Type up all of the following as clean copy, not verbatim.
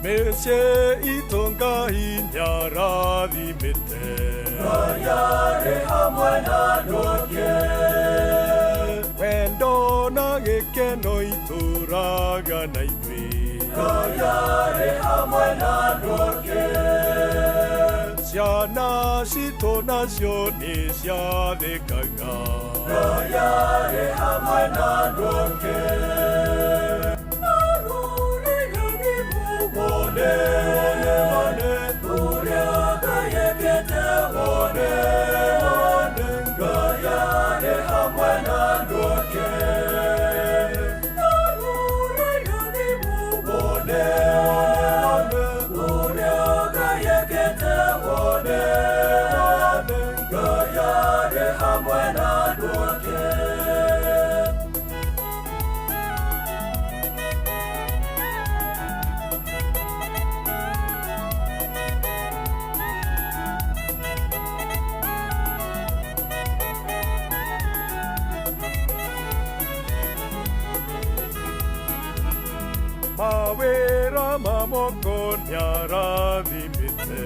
Meshe itonga inyaradi mite Ayare hamwe na ndoke Wendo na gekeno ituraga na ivi Ayare hamwe na ndoke Siana shito nasioni siadekaga Ayare hamwe na ndoke One, Uriaga yekete one, Gayane hamwe na ndoke. One, Uriaga yekete one, Gayane hamwe na ndoke. Mawera mamoko nyaradi mite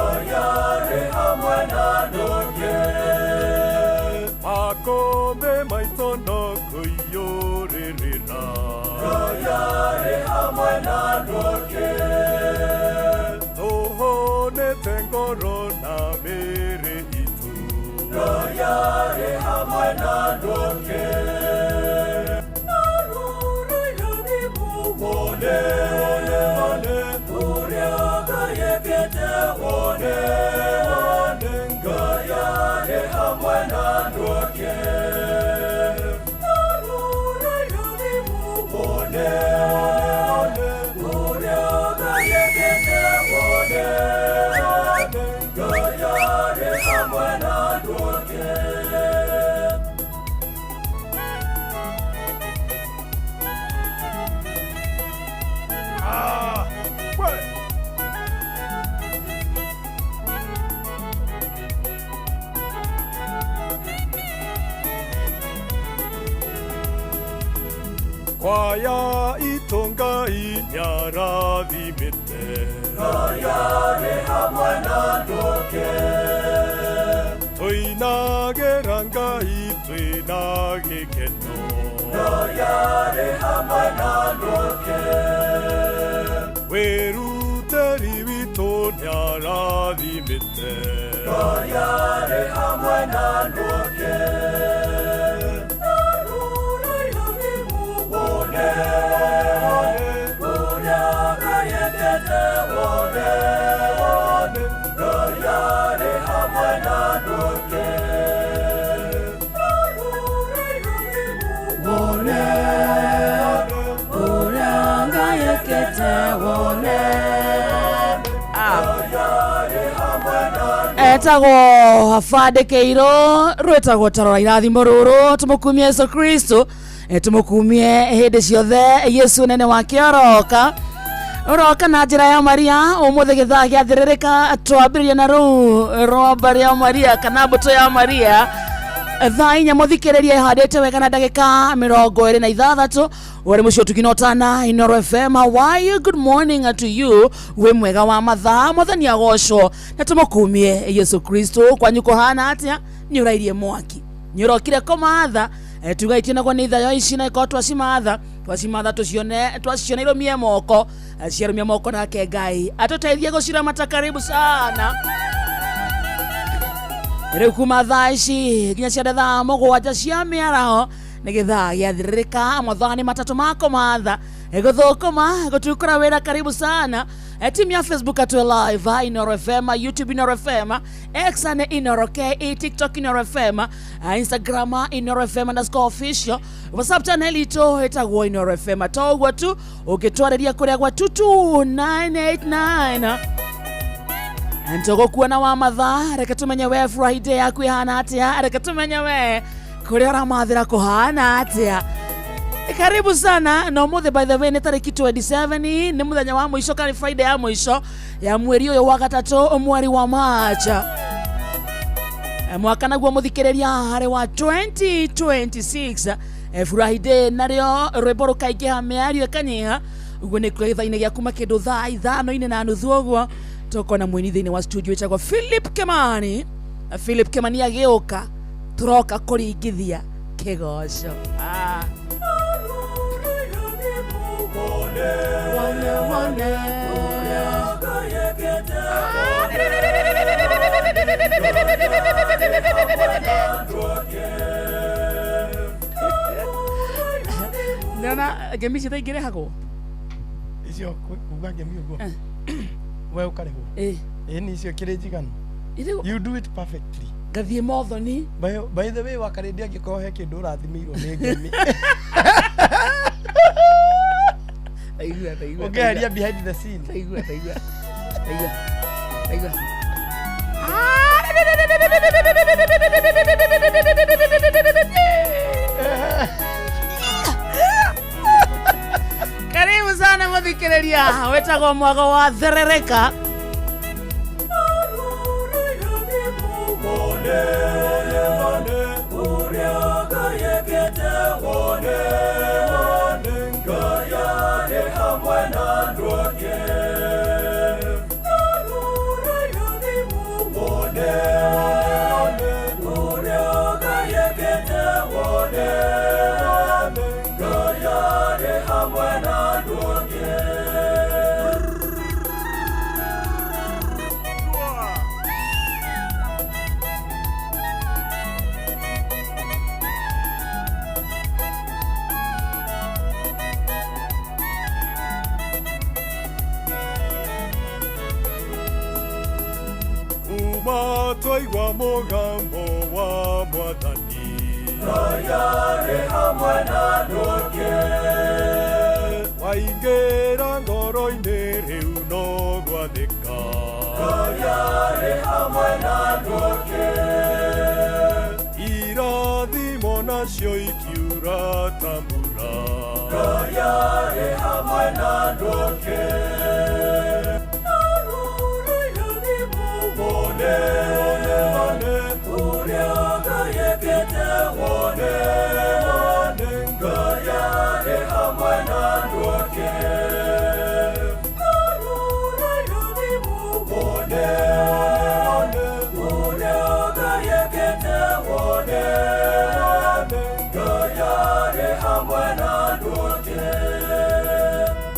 Ayare hamwe na ndoke Akombe maitono kuyorerera Ayare hamwe na ndoke Tohone tengoro na mere itu Ayare hamwe na ndoke One, Uriaga yekete one, Gayane hamwe na ndoke. One, Uriaga yekete one, Gayane hamwe na ndoke. Kwaya itonga inyaradi mite Ayare hamwe na ndoke Tuinage rangai tuinage keno Ayare hamwe na ndoke Weruteri wito nyaradi mite Ayare hamwe na ndoke Uriaga yekete one, Gayane hamwe na ndoke. One, Uriaga yekete one, Gayane hamwe na ndoke. Etago afade keiro, rwetago tarora irathimo ruru, tumukumie Yesu Kristo. Tumukumie hede ciothe Yesu nene wake oroka na njira ya Maria umuthe githaa giathiririka twambiria na ru romba ria Maria kana mbuto ya Maria thaa inya muthikiririe handite wega na ndagika 26 uri mucio tukinotana Inoro FM. Why good morning to you we mwega wa mathaa muthani agocwo na tumukumie Yesu Kristo kwanyu kuhana atia ni urairie mwaki ni urokire komatha tugaitina kwa nitha yo ici na iko twacimatha tucione iromie moko ciaromie moko nake Ngai atuteithie gucira mata. Karibu sana riu kuma thaa ici nginya cia thaa mugwanja cia miaraho ni githaa giathiririka mathani matatu mako matha guthukuma gutukura wira. Karibu sana timu ya Facebook atu live Inoro FM, YouTube Inoro FM, X ane Inoro KE, TikTok Inoro FM, Instagram Inoro FM_official, WhatsApp channel ito etagwo Inoro FM. Togwa tu ukitwareria kuria gwa 22989 Ntogo kuona wa mathaa reka tumenye we Friday yaku ihana atia, reka tumenye we kuria ramathira kuhana atia. Karibu sana na umuthi by the way ni tariki 27 ni muthenya wa mwisho kani Friday ya mwisho ya mweri uyu wa gatatu mweri wa Macha mwaka naguo muthikiriria hari wa 2026 Friday nario rwimbo rukaingĩha mĩario kanyiha uguo nä kwetha-inä gä aku makä ndå thaa 5:30 na nuthu åguo tåkona mwini thä-inä wa studio ätagwo Philip Kimani. Philip Kimani agä å ka tå roka kå ringithia kä goco. Nona ngemi ciothe ingĩrĩhagwo icio kuga ngemi ũguo we ũkarĩhwo nĩ icio kĩrĩ njiganu. You do it perfectly. Ngathiĩ Mothoni. By the way wakarĩndĩ angĩkorwo he kĩndũ ũrathimĩirwo nĩ ngemi ũngĩaria behind the scene. Taigua karibu sana muthikiriria wetagwo Mwago wa Therereka. Twaigua mũgambo wa Mwathani yarĩ hamwe na andũ ake waingĩra ngoro-inĩ rĩu no gwathĩka yarĩ hamwe na andũ ake irathimo nacio ikiura ta mbura yarĩ hamwe na andũ ake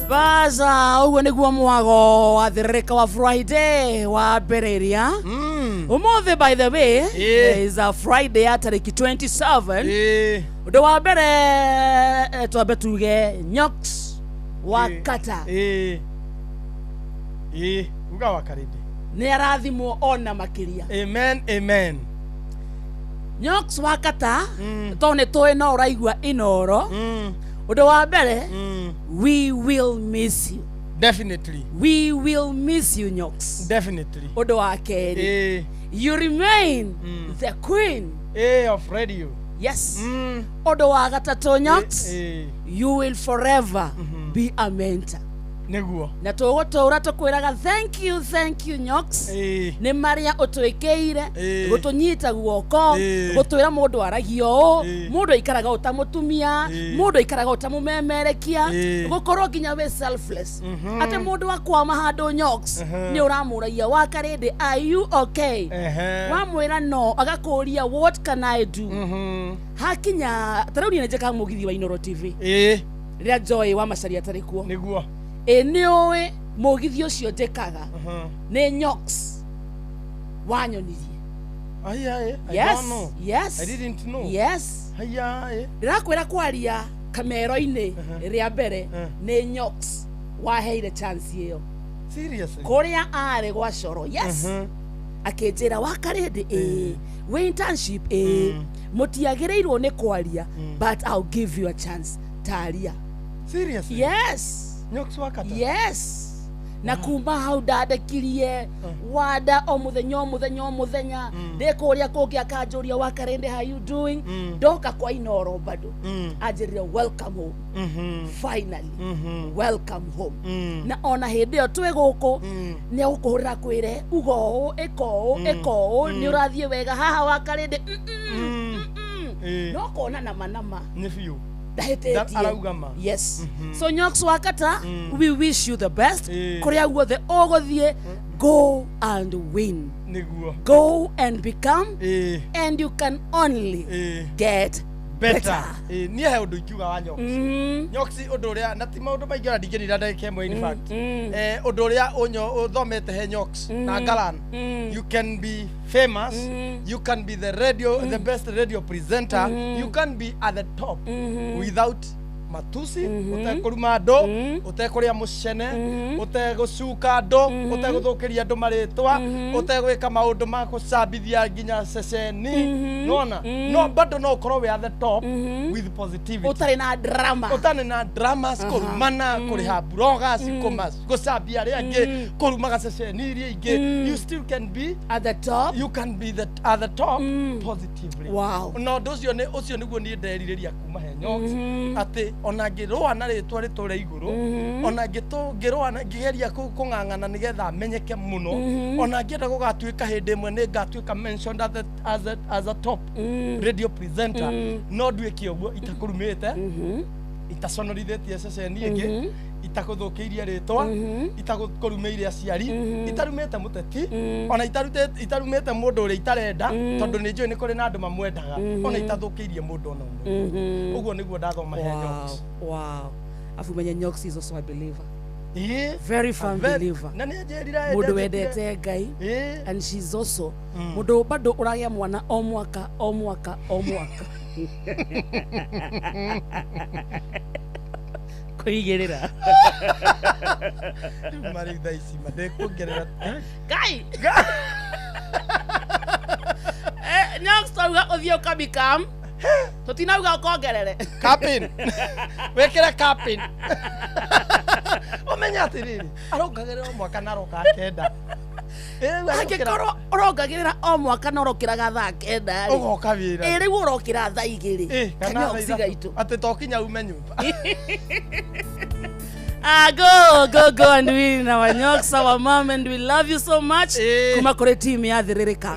baza uguo niguo Mwago wa Therereka wa Friday wa bereria. Umuthi by the way is a Friday ya tariki 27. Undu wa mbere twambe tuge Nyox wa Kata uga wakarĩndĩ nĩ arathimwo ona makiria. Amen. Nyox wa Kata to nĩ tũĩ no ũraigua inoro. Undu wa mbere we will miss you. Definitely. We will miss you, Nyox. Definitely. Undu wa keri you remain the queen of radio. Yes. Undu wa gatatu, Nyox, you will forever be a mentor. Nĩguo na tũgũtũra tũkwĩraga thank you Nyox nĩ marĩa ũtwĩkĩire gũtũnyita guoko gũtwĩra mũndũ aragia ũũ mũndũ aikaraga ũtamũtumia mũndũ aikaraga ũtamũmemerekia gũkorwo nginya wĩ selfless atĩ mũndũ wakwama handũ Nyox nĩ ũramũragia wakarĩndĩ are you okay wamwĩra no agakũria what can I do hakinya tarĩu nĩ njĩkaga mũgithi wa Inoro TV rĩrĩa Joy wa Macharia atarĩ kuo nĩguo nĩũĩ mũgithi ũcio njĩkaga nĩ Nyox wanyonirie. Yes. I didn't know. Yes. Ndĩrakwĩra kwaria kamero-inĩ rĩa mbere nĩ Nyox waheire chance ĩyo. Seriously? Kũrĩa arĩ gwa Coro. Yes. Akĩnjĩra wakarĩndĩ wĩ internship mũtiagĩrĩirwo nĩ kwaria but I'll give you a chance taria. Seriously? Yes. Nyox wa Kata? Yes. Na kuma hau ndadekirie wada o muthenya ndĩkũria kũngĩ akanjũria wakarĩndĩ how you doing ndoka kwa Inoro bado anjĩrire welcome home finally welcome home na ona hĩndĩ ĩyo twĩ gũkũ nĩ gũkũhũrĩra kwĩre uga ũũ ĩka ũũ nĩ ũrathiĩ wega haha wakarĩndĩ no kona nama nĩ biũ araugama. Yes. So Nyox Wakata, we wish you the best. Kuria guothe ogothie, go and win. Go and become, and you can only get better. Niye he undu ikiuga wa Nyox. Nyox undu uria na ti maundu maingi ora ndingirira ndake mo in fact. Undu uria unyo uthomete he Nyox na Galan. You can be famous, you can be the best radio presenter, you can be at the top without matusi, utekuruma ndo, utekuria mucene, utegucuka ndo, uteguthukiria ndo maritwa, utegwika maundu ma kucambithia nginya ceceni, nona no bado no ukorwo we at the top with positivity. Utari na drama, kurumana, kuriha bloggers, kucambia ria ngi, kurumaga ceceni iria ingi, you still can be at the top. You can be at the top positively. Wow. No ucio niguo ni ndeririria kuma he Nyox ati ona ngirwa na ritwa ritore iguru ona ngirwa na ngigeria kungangana nigetha menyeke muno ona ngienda gugatuika hindi mwe ni ngatuika mentioned as a top radio presenter no nduike uguo itakurumite itasonorithitie ceceni ingi itakuthukiirie ritwa itakurumeire aciari itarumite muteti ona itarumite mundu uri itarenda tondu ni njui ni kuri na andu mamwendaga ona itathukiirie mundu ona umwe uguo niguo ndathoma he Nyox. Wow. Afu menye Nyox is also a believer. Very firm believer. Mundu wendete Ngai. And she's also mundu bado uragia mwana o mwaka. Kuigirira. Mari daisi made kugerera. Ngai. Nyox tauga uthio kabikam. Tutinauga ukongerere. Captain. Wekera captain. Omenya atiriri. Arongagirira o mwaka na roka kenda. Angĩkorwo ũrongagĩrĩra o mwaka na ũrokĩraga thaa 9 ũgoka wĩra rĩu ũrokĩra thaa 2 kana thaa gaitũ atĩ tokinya ume nyũmba. Go and win our Nyox, our mom, and we love you so much. Kuma kore team ya Thiririka.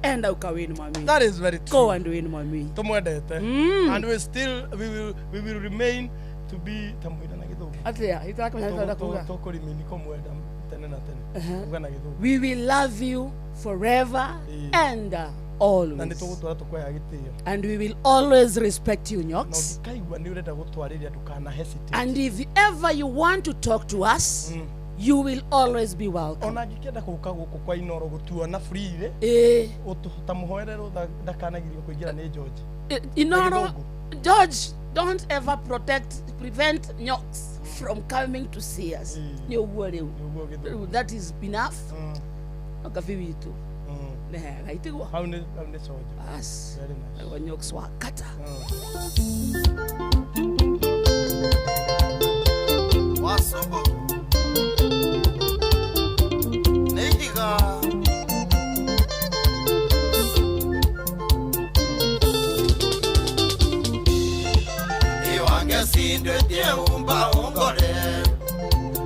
Enda ukawin mami. That is very true. Go and win mami. Tumwendete. And we will remain to be tamwira na githugu. Atia, itakamenya kuga. Tokori mini komwenda tene na tene. Kuga na githugu. We will love you forever and always. And we will always respect you, Nyox. And if ever you want to talk to us, you will always be welcome. George, don't ever prevent Nyox from coming to see us. That is enough. How ne sojo. As Nyox Wakata. Wasobo. Nehiga. Iwange sindwe tie umba ungore.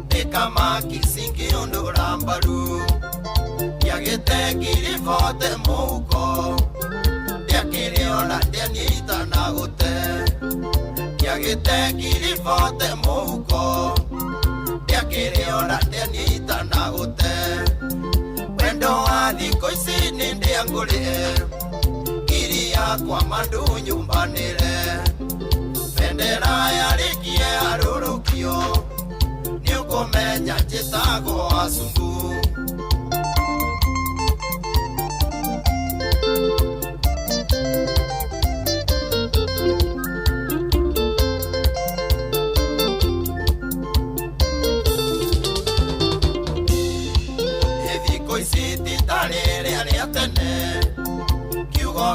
Dekama kisingi ondorambaru. Yagete kirifote muko Yakiriona denita nagote Yagete kirifote muko Yakiriona denita nagote Wendo adiko isini ndiangule Kiria kwa mandu nyumbanire Bendera ya rikie arurukio Niukomenya jitago asumbu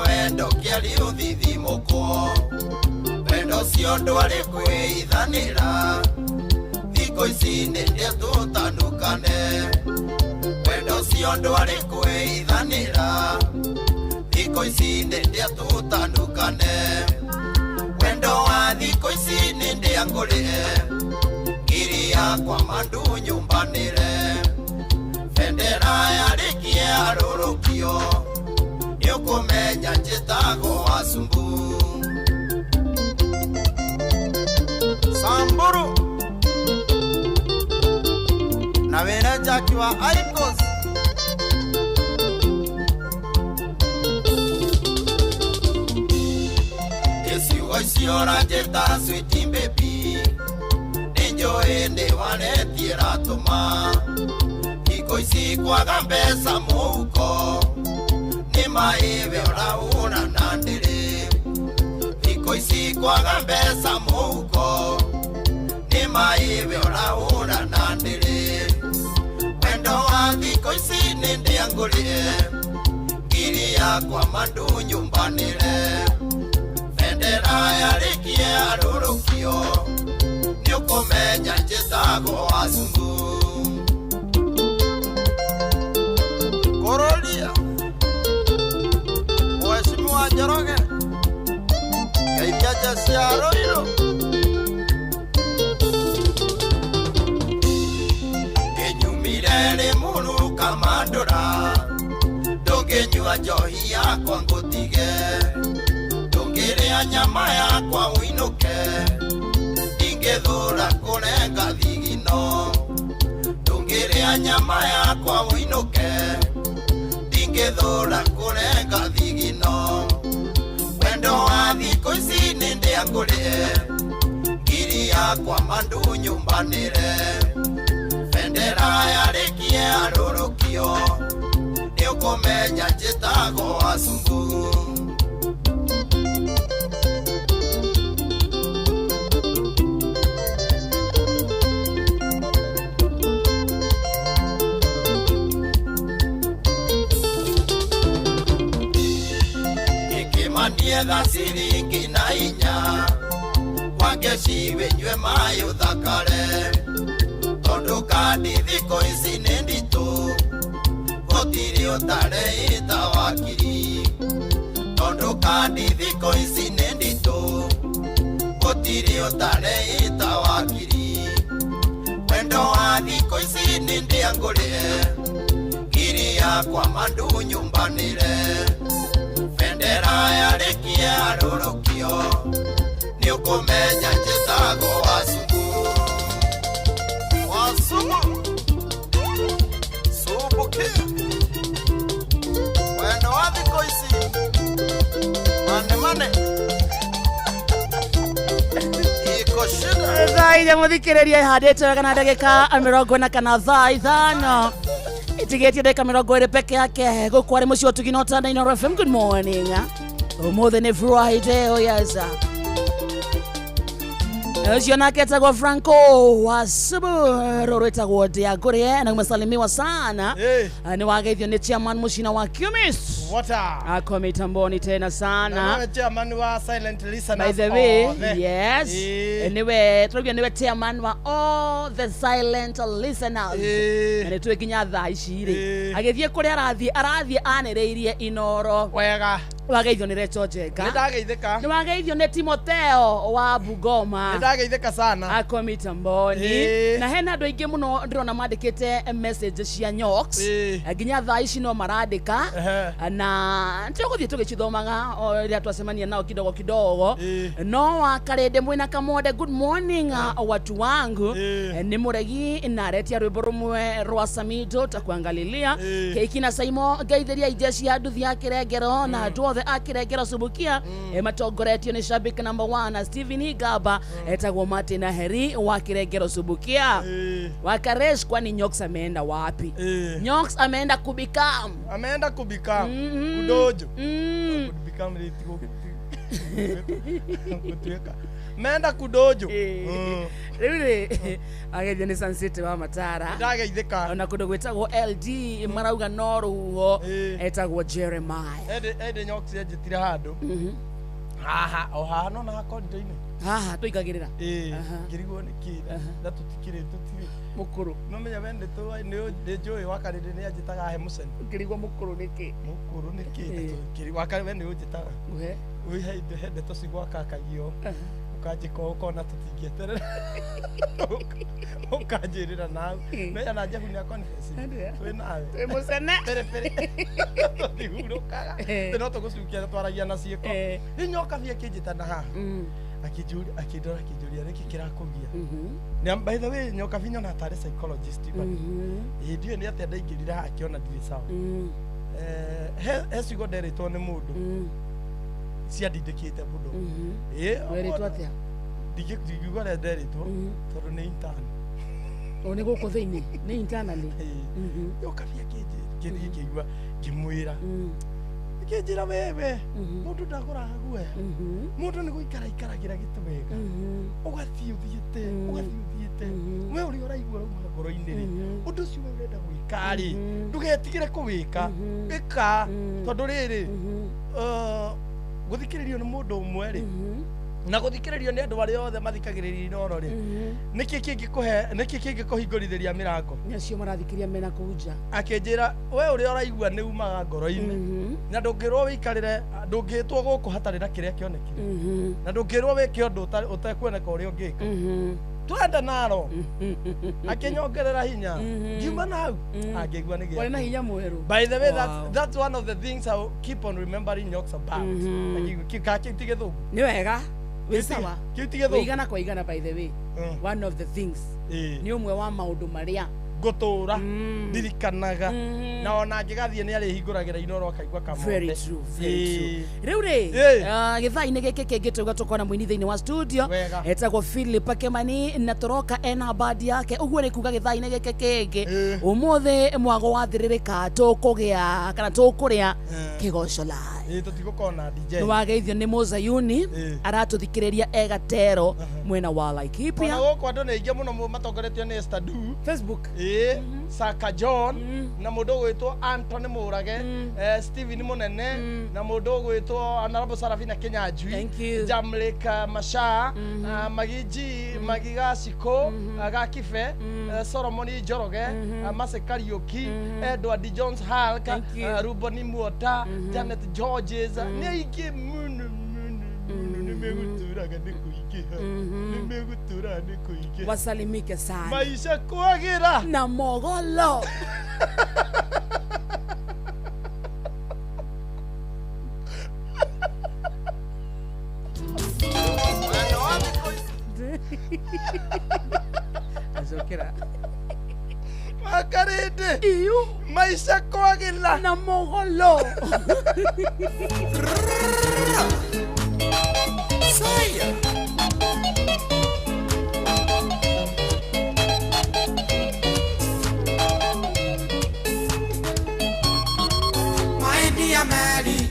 Wendo kiali uthithi moko Wendo ciondo ari kwithanira Thiko ici nĩndĩ tũtanukane Wendo ciondo ari kwithanira Thiko ici nĩndĩ tũtanukane Wendo wa thiko ici nĩndĩ angũrĩe Ngiri yakwa mandu nyumbanĩre Bendera yarikie arũrũkio Niukomenya njitago asumbu Manager akiwa Icos. Isiwa isiora jeta sweet baby. Enjoy ne wanetie ratoma. Iko isi kwa gambesa muko. Ni maive ora una nandere. Iko isi kwa gambesa muko. Ni maive ora una nandere. Wendo wathi ko isi ninde angulie. Giri yakwa mandu nyumbanire. Bendera ya rekie arurukio. Niukumenya njitago asungu. Korolia Mheshimiwa Njoroge Kaitaja siaro hilo Enyumirele mulu kamandora Dongenyua johi yakwa ngutige Dongerea nyama yakwa uinuke Ingethura kurenga thigino Dongerea nyama yakwa uinuke Ingethura kurenga thigino Wendo wa thiko ici ninde angulie Ngiri yakwa mandu nyumbanire Bendera yarekie arurukio Niukumenya njitago asungu Nietha siringi na inya Wangeci wenywe mayo thakare Tondu kandi thiko ici ni nditu Gutiri utare ita wakiri Tondu kandi thiko ici ni nditu Gutiri utare ita wakiri Wendo wa thiko ici ni ndiangulie Ngiri yakwa mandu nyumbanire Bendera yarekie arurukio Niukumenya njitago asungu Wasungu Subuki Wendo wa thiko ici Mane Iko shida Thaa ithia muthikiriria ihandite wega na ndagika 45 itigetie ndagika 20 peke yake guku ari mucio tugino tanda ino FM. Good morning. Umuthi ni Friday. Oh yes. Ucio nake etagwo Franco Wasubu roro etagwo Diagorie na umesalimiwa sana. Ni wageithio ni chairman mucina wa Cumis. Ako mitamboni tena sana. Na chairman wa Silent Listeners. By the way, yes. Niwe trogya niwe chairman wa all the silent listeners. Na tuwe kinya thaa icire. Agethie kuri arathie anereirie inoro. Wega. Wageithio ni Recho Jega. Nidageithika. Ni wageithio ni Timotheo wa Bugoma. Nidageithika sana. Ako mitamboni. Na hena andu aingi muno ndirona mandikite message cia Nyox. Nginya thaa ici no marandika. Na ntuguthie tugicithomaga ria twasemania nao kidogo. No wakarede mwina kamode good morning watu wangu. Ni muregi na retia rwimbo rumwe rwa Samido takuangalilia. Keikina Saimo geithĩria ijeshi ya nduthi ya Kirengero na andũ othe a Kirengero Subukia. Matongoretio ni shabiki number 1 Steven Igaba etagwo Martin Heri wa Kirengero Subukia. Wakaresh kwani Nyox ameenda wapi? Nyox ameenda kubikam. Kudojo. Kubikam litigo. Kutueka. Menda kudojo. Rĩu agethie ni Sunset wa Matara. Ndageithika. Na kundu gwetagwo LD marauga no ruho etagwo Jeremiah. Ede Nyox yajitira handu. Haha o haha no na hakonde-ini. Haha tuikagirira. Ngirigwo ni kira. Na tutikire tutiri. Mukuru. No menya wende tu ni njui wakarede ni ajitaga he Museni. Ngirigwo mukuru niki. Mukuru niki. Ngiri wakare wende ujitaga. Uhe. Ui hende to sigwa kakagio. Ukajiko ukona tutingieterera. Ukajirira nawe. Menya na jehu ni confess. We nawe. We Musene. Pere. Ndihurukaga. No tugucukia twaragia na cieko. Inyoka bia kijita na haha. akindora kijuria riki kirakugia na by the way nyoka vinyo na tare psychologist but ndio ni atia ndaingirira akiona ndiri sawa hesigo nderitwo ni mundu cia ndindikite mundu weritwo atia ndigiguo nderitwo tondu ni intern one guku thiini ni internally nyoka via kiji kigua kimwira kinjira wewe mundu ndagora guoya mundu ni guikaragira gitubega ugathii uthiite we uri uraigua ruma ngoro-ini ri undu ucio we urenda gwika ri ndugetigire kuwika ika tondu riri guthikiririo ni mundu umwe ri na guthikiririo ni andu aria othe mathikagiriria inoro ri niki kingikuhingurithiria mirango nacio marathikiria mena kuja akinjira we uri uraigua ni umaga ngoro-ini na ndungirwo wikarire ndungitwo guku hatari na kiria kionekire na ndungirwo wike undu utakwoneka uria ungika twenda naro akinyongerera hinya ngiuma nau angigua ni wena hinya mweru. By the way, that's one of the things I keep on remembering Nyoks about kitigithungu ni wega wisawa kitigithungu igana kwa igana. By the way, one of the things ni umwe wa maundu maria gutura ndirikanaga na ona ngigathie ni ari hinguragira inoro akaigua kamonde. Very true, very true. Riu ri githai-ini giki kingi tuga tukona mwini thiini wa studio etagwo Philip Kimani na turoka ena bandi yake uguo ni kuga githai-ini giki kingi umuthi mwago wathiririka tukugia kana tukuria kigoco live tutigukona DJ ni wageithio ni Muzayuni aratuthikiriria egatero mwena wa Laikipia ona guku andu ni ingi muno matongoretio ni Estadu Facebook Saka John na mundu gwitwo Anthony Murage Steven Munene na mundu gwitwo Honorable Sarafina Kenyanjui Jamleka Masha Magiji Magigaciko Gakife Solomon Njoroge Mase Kariuki Edward Jones Hulk Ruboni Muota Janet Georges ni ingi muno nimeguturaga nikuingi wasalimike sana maisha kuagira na mogolo azokera makarede iyo maisha kuagira na mogolo Saya Maedia Mary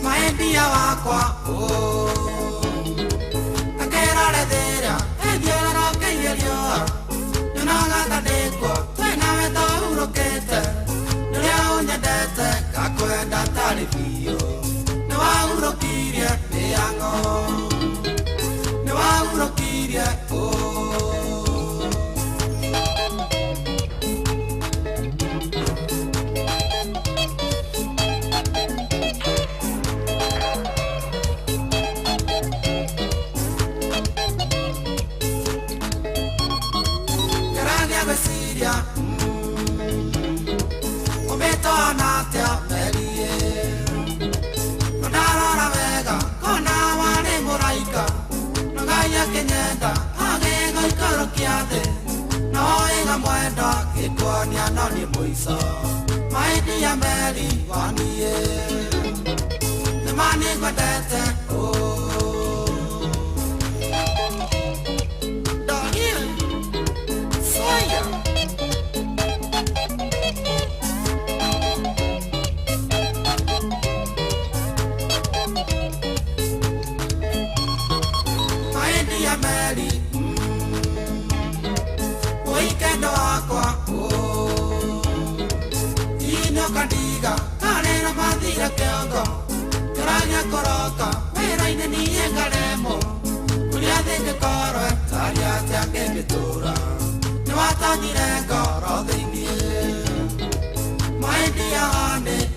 Maedia wakwa Akera redera Ediora rokeyerio Yonaga tadekwa Twena weta urokete Nuria unyedete Kakwenda tarifio Urokirie yango ne wa urokirie Garania besiria obetona te Kenyenda agego ikaro kiathe noiga mwenda gitwania no ni muico Maedia Mary wanie ni mani gwendete Daniel Saya Mary Weekend wakwa Ino kandiga Karera mathira kiongo Karanya koroka Wera-ini niye ngaremo Kuria thenge korwe Taria tiake mitura Niwatanyire ngoro thiini Maedia wane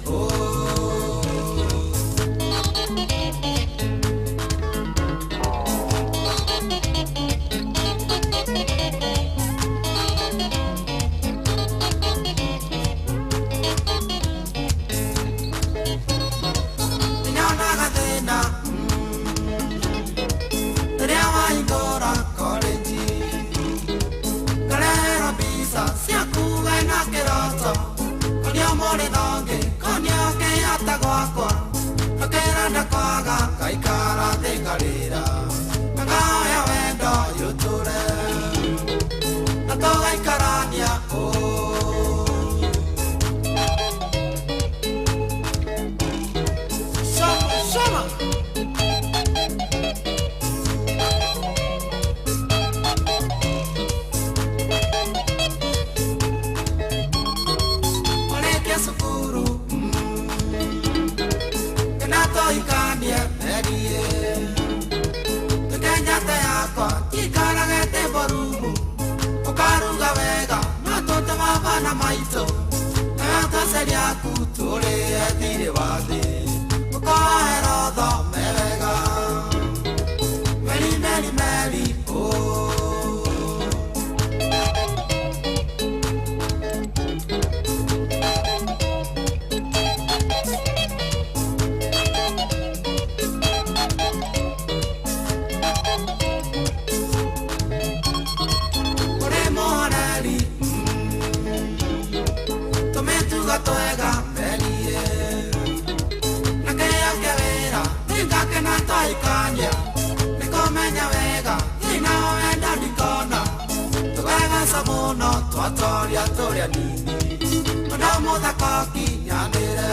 muthako kinyanire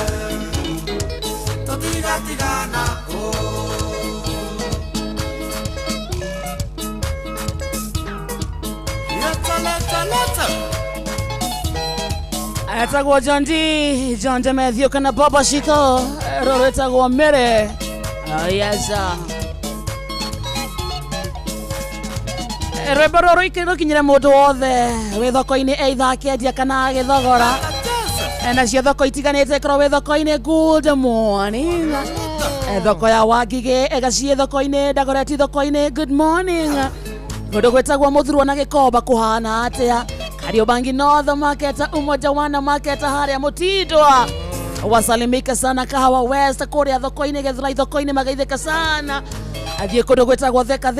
tutigatigana leta etagwo John Matthew kana Baba Shiko roro etagwo Mere yes rwimbo rũrũ ikĩrũkinyire mũndũ wothe wĩ thoko-inĩ either akĩendia kana agĩthogora nacio thoko itiganĩte korwo wĩ thoko-inĩ good morning thoko ya Wangigĩ Gaciĩ thoko-inĩ Dagoretti thoko-inĩ good morning kũndũ gwĩtagwo Mũthurwo na Gĩkomba kũhana atĩa Kariobangi North Market Umoja Wana Market harĩa Mũtindwa wasalimika sana Kahawa West kũrĩa thoko-inĩ Gĩthũrai thoko-inĩ magaithĩka sana athiĩ kũndũ gwĩtagwo Thĩka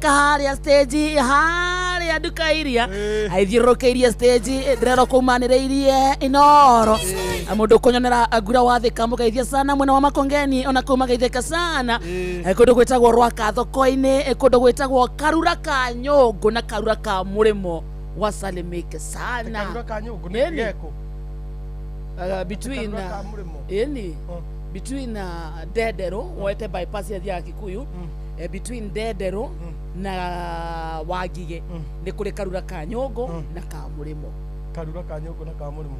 harĩa stage harĩa nduka iria aithiũrũrũkĩirie stage ndĩrero kũmanĩrĩirie Inoro mũndũ kũnyonera ngura wa Thĩka mũgeithia sana mwena wa Makongeni ona kũu magaithĩka sana kũndũ gwĩtagwo Rwaka thoko-inĩ kũndũ gwĩtagwo Karura ka Nyũngũ na Karura ka Mũrĩmo wasalimike sana Karura ka Nyũngũ nĩ geko between between Ndendero woete bypass ya Kikuyu between Ndendero na Wangigĩ nĩ kũrĩ Karura ka Nyũngũ na ka Mũrĩmo Karura ka Nyũngũ na ka Mũrĩmo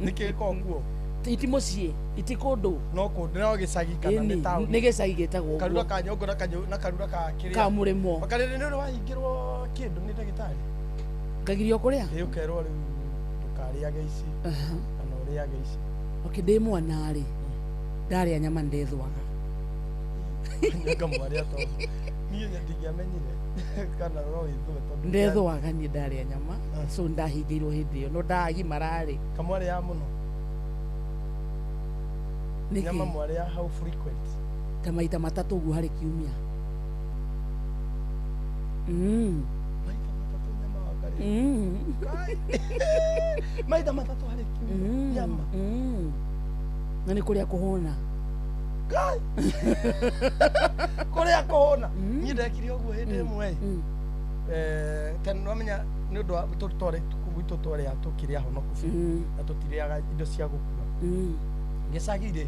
nĩkĩ konguo iti mũciĩ iti kũndũ no kũndũ no gĩcagi kana nĩ taũni nĩ gĩcagi gĩtagwo Karura ka Nyũngũ na Karura ka kĩrĩa ka Mũrĩmo makarĩrĩ nĩ wahingĩrwo kĩndũ nĩ ndagĩtarĩ ngagirio kũrĩa rĩu kerwo rĩu ndũkarĩage ici kana ũrĩage ici ndĩ mwana rĩ ndarĩa nyama ndethwaga ngamwarĩa tondũ niĩ ndingĩamenyire kana no wĩthũe tondũ ndethwaga niĩ ndarĩa nyama so ndahingĩirwo hĩndĩ ĩyo no ndagimara rĩ kamwarĩa mũno nyama mwarĩa how frequent ta maita 3 ũguo harĩ kiumia maita 3 harĩ kiumia nyama na nĩ kũrĩa kũhũna kũrĩa kũhũna niĩ ndekire ũguo hĩndĩ ĩmwe tena nomenya nĩ ũndũ wa gwitũ twarĩa tũkĩrĩ ahonoku na tũtirĩaga indo cia gũkua gĩcagi-rĩ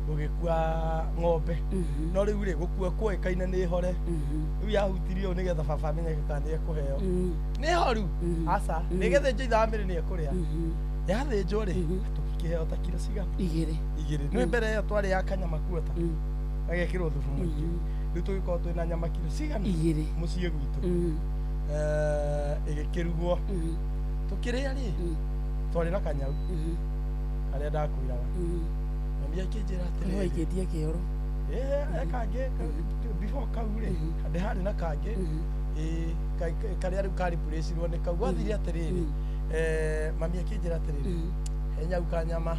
gũgĩkua ng'ombe no rĩu rĩ gũkua kũĩkaine nĩ hore rĩu yahutirio nĩgetha baba amenyeke kana nĩ ekũheo nĩ horu aca nĩgethĩnjwo ithamĩrĩ nĩ ekũrĩa yathĩnjwo rĩ tũkĩheo ta kilo cigana 2 nĩ mbere ĩyo twarĩ ya kanyama kuota agekĩrwo thubu mũingĩ rĩu tũgĩkorwo twĩna nyama kilo cigana 2 mũciĩ gwitũ ĩgĩkĩrugwo tũkĩrĩa rĩ twarĩ na kanyau karĩa ndakwĩraga mami akĩnjĩra atĩrĩrĩ no ikĩtie kĩoro kangĩ before kau rĩ ndĩ harĩ na kangĩ karĩa rĩu karipurĩcirwo nĩ kau gwathire atĩrĩrĩ mami akĩnjĩra atĩrĩrĩ he nyau ka nyama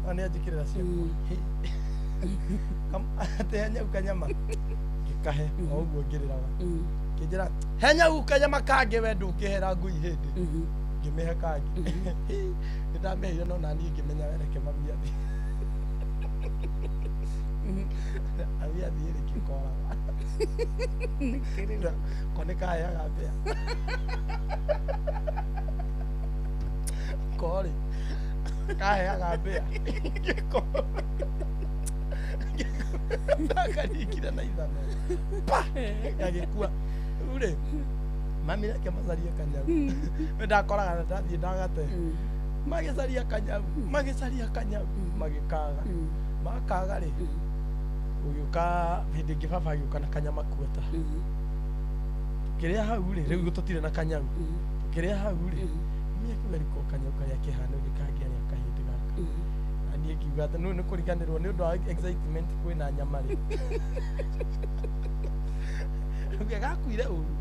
na nĩ anjĩkĩrĩra ciakwa atĩ he nyau ka nyama ngĩkahe o ũguo ngĩrĩraga kĩnjĩra he nyau ka nyama kangĩ we ndũkĩhera ngui hĩndĩ ngĩmĩhe kangĩ nĩ ndamĩheire no naniĩ ngĩmenya wereke mami athiĩ athiĩ rĩkĩkoraga ko nĩ kaheaga mbĩa korĩ kaheaga mbĩa ndakarikire na ithano gagĩkua rĩu rĩ mami reke macarie kanyau nĩ ndakoraga na ndathiĩ ndagate magĩcaria kanyau magĩkaga makaga rĩ ũgĩũka hĩndĩ ĩngĩ baba agĩũka na kanyama kuota kĩrĩa hau rĩ rĩu tũtirĩ na kanyau kĩrĩa hau rĩ niĩ kiuga rĩko kanyau karĩa kĩhana ũrĩ kangĩarĩa kahĩndĩ gaka na niĩ ngiuga atĩ nĩ kũriganĩrwo nĩ ũndũ wa excitement kwĩna nyama rĩ gakuire ũru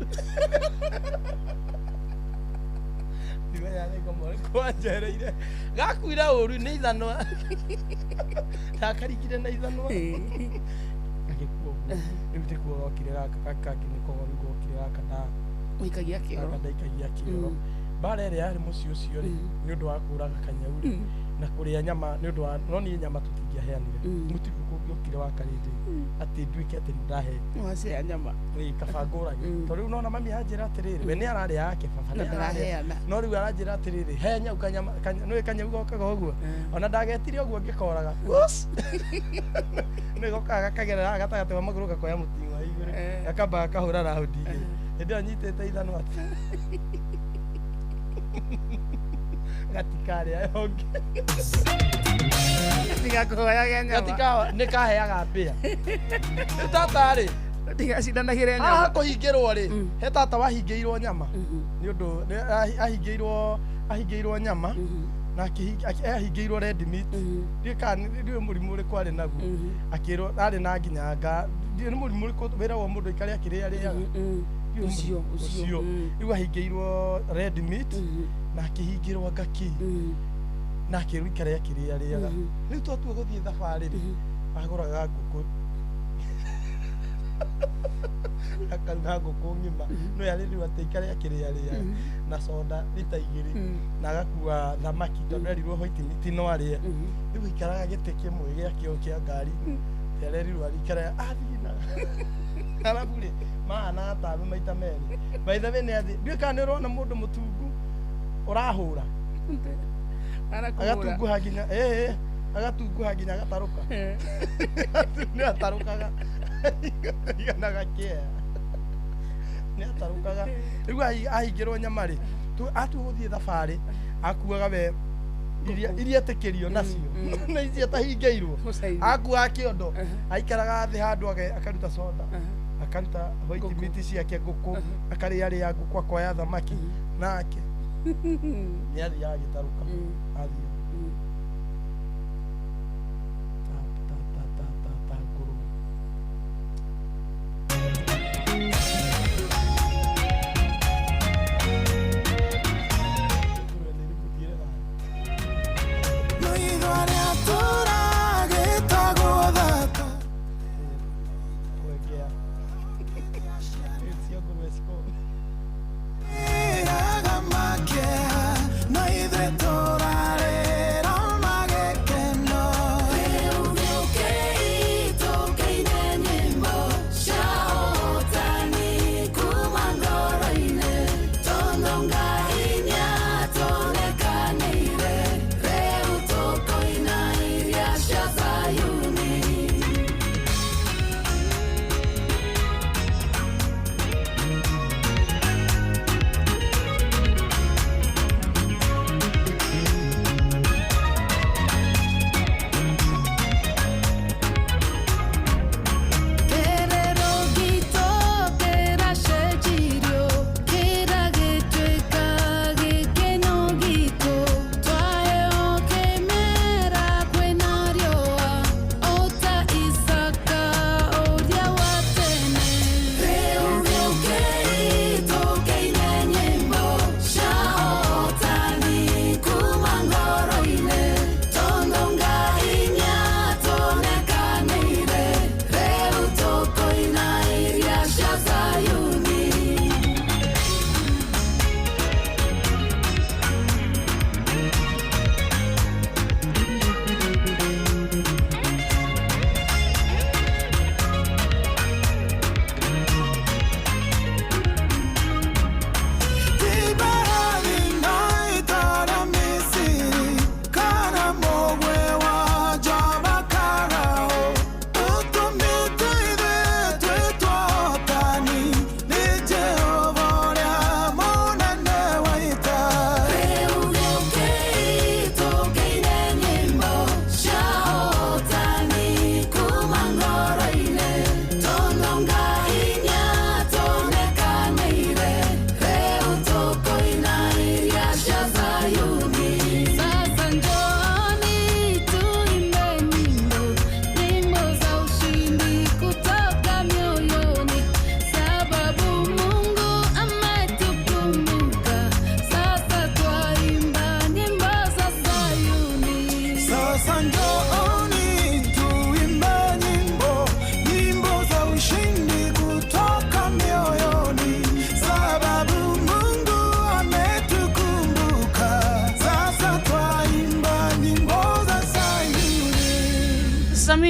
ndiwe yareka mwana kwanjereire gakuire ũru nĩ ithanwa ndakarikire na ithanwa agĩkua rĩu tĩkuo gokire gaka nĩko gokire gaka na ũikagia kĩoro ndaikagia kĩoro mbara ĩrĩa yarĩ mũciĩ ũcio rĩ nĩ ũndũ wa kũraga kanyau rĩ na kuria nyama ni undu wa no ni nyama tutingiaheanire mutigu kungiokire wa karindi ati nduike ati ndahe wacia nyama kabangurage to riu nona mami anjira atiriri we ni arari yake baba ni araheana no riu aranjira atiriri he nyau kanyama no kanyau gokaga uguo ona ndagetire uguo ngikoraga ni gokaga kagerera gatagate wa maguru gakoya mutingu wa iguru gakamba kahura raundi ndi anyitete ithano ati gatikari ayonge tigakoya nyama gatika ni kaheaga mbia tatari tigacindanagire nyama kuhingirwo ri he tata wahingirwo nyama ni undu ahingirwo nyama na ahingirwo red meat ndiwe murimu uri kwari naguo akirwo ari na nginyanga ni murimu uri wirawo mundu ikari akiria riaga ucio riu ahingirwo red meat na akihingirwo ngaki na akirwo ikari akiria riaga riu twatua guthie thabari ri aguraga nguku akaruga nguku ngima no yari riu ati ikari akiria riaga na soda lita 2 na agakua thamaki tondu erirwo white meat no arie riu ikaraga gite kimwe giakio kia ngari yarerirwo arikara athina arabu ri maana tabe maita meri by the way ni athi ndika ni urona mundu mutungu urahura agatunguha nginya agatunguha nginya agataruka ni atarukaga igana gakia ni atarukaga riu ahingirwo nyama ri atuguthie thabari akuaga we iria tekerio nacio na ici atahingirwo akua kiondo aikaraga thi handu akaruta soda akaruta white meat ciake nguku akaria ria nguku akoya thamaki nake ni athi agitaruka athi nguru no idre torare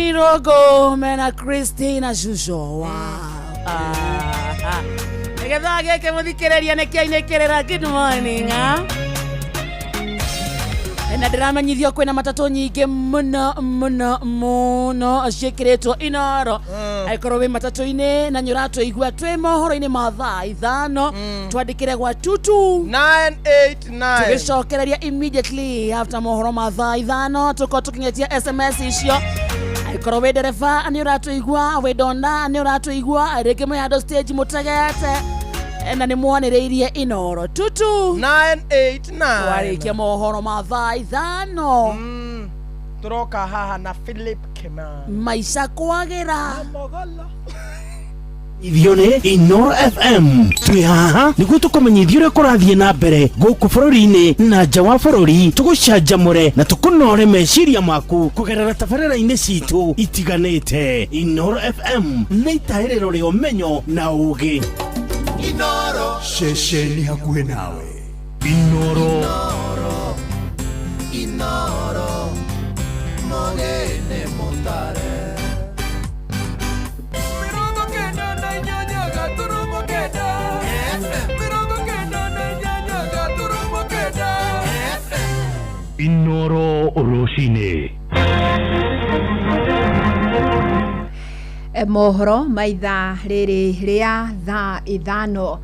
Mirogo mena Christina Shusho. Wow. Negetha geke muthikiriria nekiainekerera. Good morning. Na ndiramenyithio kwina matatu nyingi muno cikiritwo Inoro aikorwo wi matatu-ini na nyuratũigua twi mohoro-ini ma thaa 5 twandikire gwa 989 tugicokereria immediately after mohoro ma thaa 5 tuko tukinyetia SMS icio aikorwo wi ndereba ni uratũigua wi donda ni uratũigua ringi mwihando stage mutegete na ni mwaniriirie Inoro 989 warikia mohoro ma thaa 5 turoka haha na Philip Kimani maisha kwagira ithione Inoro FM twi haha niguo tukumenyithia uria kurathie na mbere guku bururi-ini na nja wa bururi tugucanjamure na tukunore meciria maku kugerera tabarĩra-inĩ citu itiganĩte. Inoro FM nĩ itaĩrĩro rĩa ũmenyo na ũũgĩ. Inoro Shesheni hakuhĩ nawe. Inoro Mogene Montare Mirongo kenda na inyanya gaturumo kenda Mirongo kenda na inyanya gaturumo kenda Inoro Rũcinĩ. Mohoro maitha rĩrĩ rĩa thaa 5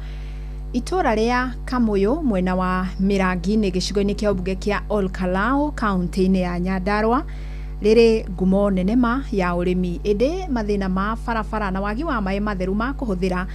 itura ria Kamuyu mwena wa Mirangi-inĩ gĩcigo-inĩ kĩa ũmbunge kĩa Olkalau kaunti-inĩ ya Nyandarua rĩrĩ ngumo nene ma ya ũrĩmi ĩndĩ mathĩna ma barabara na wagi wa maĩ matheru ma kũhũthĩra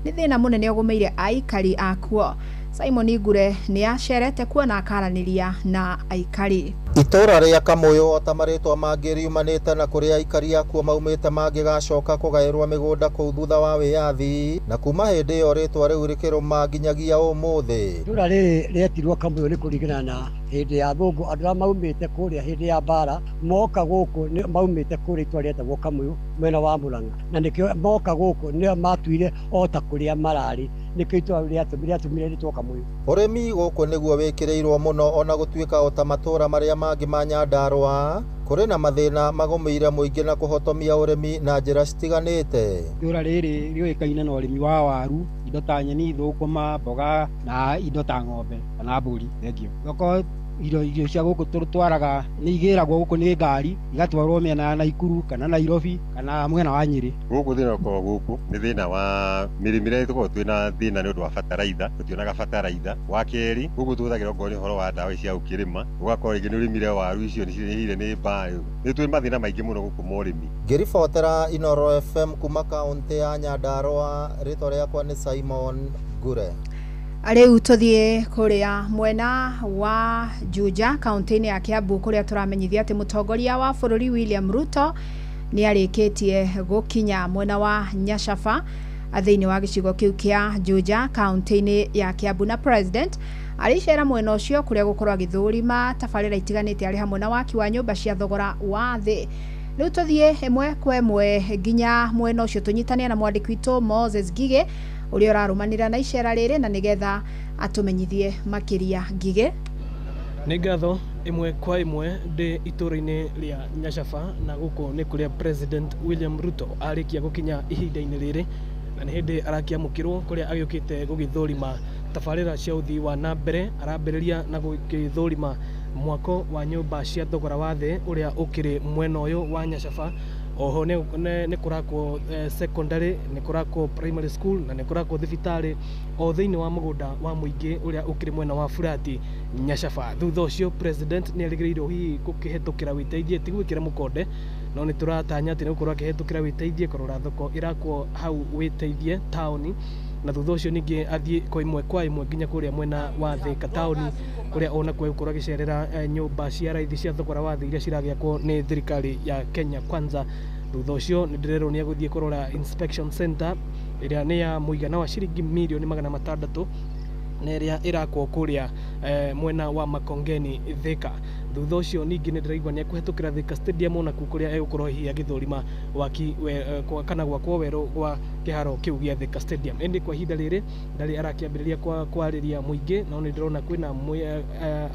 nĩ thĩna mũnene ũgũmĩire aikari akuo. Simon Ngure nĩ acerete kuona akaranĩria na aikari. Itura ria Kamuyu ota marĩtwa mangĩ riumanĩte na kũrĩa aikari akuo maumĩte mangĩgacoka kũgaĩrwo mĩgũnda kũu thutha wa wĩyathi na kuma hĩndĩ ĩyo rĩtwa rĩu rĩkĩrũma nginyagia ũmũthĩ. Itura rĩrĩ rĩetirwo Kamuyu nĩ kũringana na hĩndĩ ya thũngũ andũ arĩa maumĩte kũrĩa hĩndĩ ya mbara moka gũkũ maumĩte kũrĩa itũra rĩetagwo Kamuyu mwena wa Mũrang'a na nĩkĩo moka gũkũ nĩo matuire ota kũrĩa mararĩ nĩkĩo itũra rĩatũmire rĩtwo Kamuyu. Ũrĩmi gũkũ nĩguo wĩkĩrĩirwo mũno ona gũtuĩka ota matũra marĩa mangĩ ma Nyandarua kũrĩ na mathĩna magũmĩire mũingĩ na kũhotomia ũrĩmi na njĩra citiganĩte. Itũra rĩrĩ rĩũĩkaine na ũrĩmi wa waru, indo ta nyeni, thũkũma, mboga na indo ta ng'ombe kana mbũri. Thengio. Goko irio cia gũkũ tũtwaraga nĩ igĩragwo gũkũ nĩ ngari igatwarwo mĩena ya Naikuru kana Nairobi kana mwena wa Nyĩrĩ. Gũkũ thĩna ũkoragwo gũkũ nĩ thĩna wa mĩrĩmĩre tũkoragwo twĩna thĩna nĩ ũndũ wa bataraitha, tũtionaga bataraitha. Wa kerĩ gũkũ tũhũthagĩra okorwo nĩ ũhoro wa ndawa cia gũkĩrĩma ũgakorwo rĩngĩ nĩ ũrĩmire waru icio nĩ cirĩhĩire nĩ mbaa. Nĩ twĩ mathĩna maingĩ mũno gũkũ ma ũrĩmi. Ngĩribotera Inoro FM kuma kaunti ya Nyandarua, rĩtwa rĩakwa nĩ Simon Ngure. Rĩu tũthiĩ kũrĩa mwena wa Juja kaunti-inĩ ya Kiambu kũrĩa tũramenyithia atĩ mũtongoria wa bũrũri William Ruto nĩ arĩkĩtie gũkinya mwena wa Nyacaba thĩinĩ wa gĩcigo kĩu kĩa Juja kaunti-inĩ ya Kiambu na president arĩcera mwena ũcio kũrĩa gũkorwo agĩthũrima tabarĩra itiganĩte arĩ hamwe na waki wa nyũmba cia thogora wa thĩ. Rĩu tũthiĩ ĩmwe kwa ĩmwe nginya mwena ũcio tũnyitane na mwandĩki witũ Moses Ngige ũrĩa ũrarũmanĩrĩra na icera rĩrĩ na nĩgetha atũmenyithie makĩria. Ngige. Nĩ ngatho ĩmwe kwa ĩmwe ndĩ itũra-inĩ rĩa Nyacaba na gũkũ nĩ kũrĩa President William Ruto arĩkia gũkinya ihinda-inĩ rĩrĩ na nĩ hĩndĩ arakĩamũkĩrwo kũrĩa agĩũkĩte gũgĩthũrima tabarĩra cia ũthii wa na mbere. Arambĩrĩria na gũgĩthũrima mwako wa nyũmba cia thogora wa thĩ ũrĩa ũkĩrĩ mwena ũyũ wa Nyacaba. Oho nĩ kũrakwo secondary, nĩ kũrakwo primary school na nĩ kũrakwo thibitarĩ o thĩinĩ wa mũgũnda wa mũingĩ ũrĩa ũkĩrĩ mwena wa Burati Nyacaba. Thutha ũcio president nĩ erĩgĩrĩirwo hihi gũkĩhetũkĩra wĩteithie ti gwĩkĩra mũkonde no nĩ tũratanya atĩ nĩ gũkorwo akĩhetũkĩra wĩteithie kũrora thoko ĩrakwo hau wĩteithie taũni na thutha ũcio ningĩ athiĩ kwa ĩmwe nginya kũrĩa mwena wa Thika taũni kũrĩa onakuo gũkorwo agĩcerera nyũmba cia raithi cia thogora wa thĩ iria ciragĩakwo nĩ thirikari ya Kenya Kwanza. Thutha ũcio nĩ ndĩrerwo nĩ agũthiĩ kũrora inspection center ĩrĩa nĩ ya mũigana wa ciringi mirioni 600 na ĩrĩa ĩrakwo kũrĩa mwena wa Makongeni Thika. Thutha ũcio ningĩ nĩ ndĩraigua nĩ ekũhetũkĩra Thika Stadium onakuo kũrĩa egũkorwo hihi agĩthũrima waki kana gwakwo werũ gwa kĩharo kĩu gĩa Thika Stadium. Ĩndĩ kwa ihinda rĩrĩ ndarĩ arakĩambĩrĩria kwarĩria mũingĩ no nĩ ndĩrona kwĩna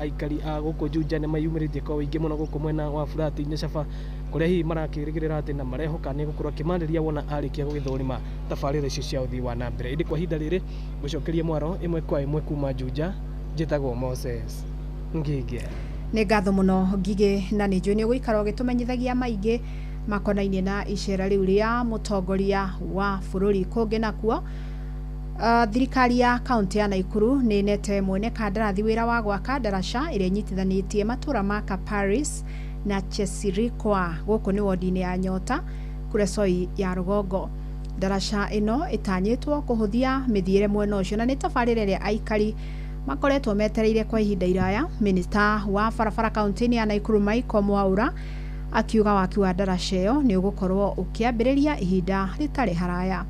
aikari a gũkũ Juja nĩ mayumĩrĩtie kwa ũingĩ mũno gũkũ mwena wa Burati Nyacaba kuria hi marakirigirira ati na marehoka ni gukorwo kimandiria wona arikia gugithorima tabarira icio cia uthii wa na mbere. Indi kwa hinda riri gucokeria mwaro imwe kwa imwe kuma Juja, njitagwo Moses Ngige. Nĩ ngatho mũno Ngige, na nĩ njũĩ nĩ ũgũikara ũgĩtũmenyithagia maingĩ makonainie na icera rĩu rĩa mũtongoria wa bũrũri. Kũngĩ nakuo thirikari ya kaunti ya Naikuru nĩ nete mwene kandarathi wĩra wa gwaka ndaraca ĩrĩa inyitithanĩtie matũra ma Paris na Chesirikwa gũkũ nĩ wodi-inĩ ya Nyota Kuresoi ya Rũgongo. Ndaraca ĩno ĩtanyĩtwo kũhũthia mĩthiĩre mwena ũcio na nĩ tabarĩra ĩrĩa aikari makoretwo metereire kwa ihinda iraya. Minista wa barabara kaunti-inĩ ya Naikuru Michael Mwaura akiuga waki wa ndaraca ĩyo nĩ ũgũkorwo ũkĩambĩrĩria ihinda rĩtarĩ haraya.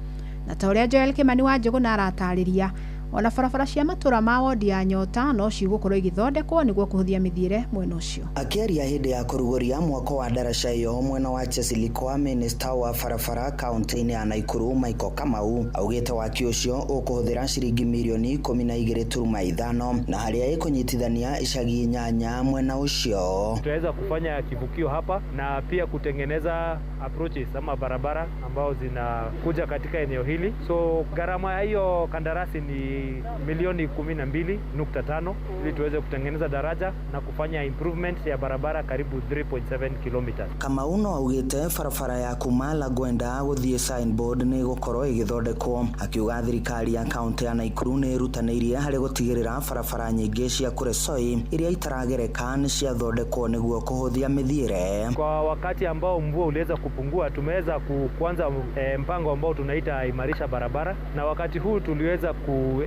Na ta ũrĩa Joel Kimani wa Njũgũna aratarĩria, ona barabara cia matũra ma wodi ya Nyota no cigũkorwo igithondekwo nĩguo kũhũthia mĩthiĩre mwena ũcio. Akĩaria hĩndĩ ya kũrugũria mwako wa ndaraca ĩyo mwena wa Chesilikwa, minista wa barabara kaunti-inĩ ya Naikuru Michael Kamau augĩte waki ũcio ũkũhũthĩra ciringi mirioni 12.5 na harĩa ĩkũnyitithania icagi 8 mwena ũcio. Tutaweza kufanya kivukio hapa na pia kutengeneza approaches ama barabara ambao zinakuja katika eneo hili. So gharama ya hiyo kandarasi ni milioni 12.5 ili tuweze kutengeneza daraja na kufanya improvement ya barabara karibu 3.7 kilometers. Kamau no augĩte barabara ya kuma Lagwenda gũthiĩ signboard nĩ gũkorwo igithondekwo, akiuga thirikari ya kaunti ya Naikuru nĩ irutanĩirie harĩ gũtigĩrĩra barabara nyingĩ cia Kuresoi iria itaragereka nĩ ciathondekwo nĩguo kũhũthia mĩthiĩre. Kwa wakati ambao mvua uliweza kupungua, tumeweza kuanza mpango ambao tunaita imarisha barabara, na wakati huu tuliweza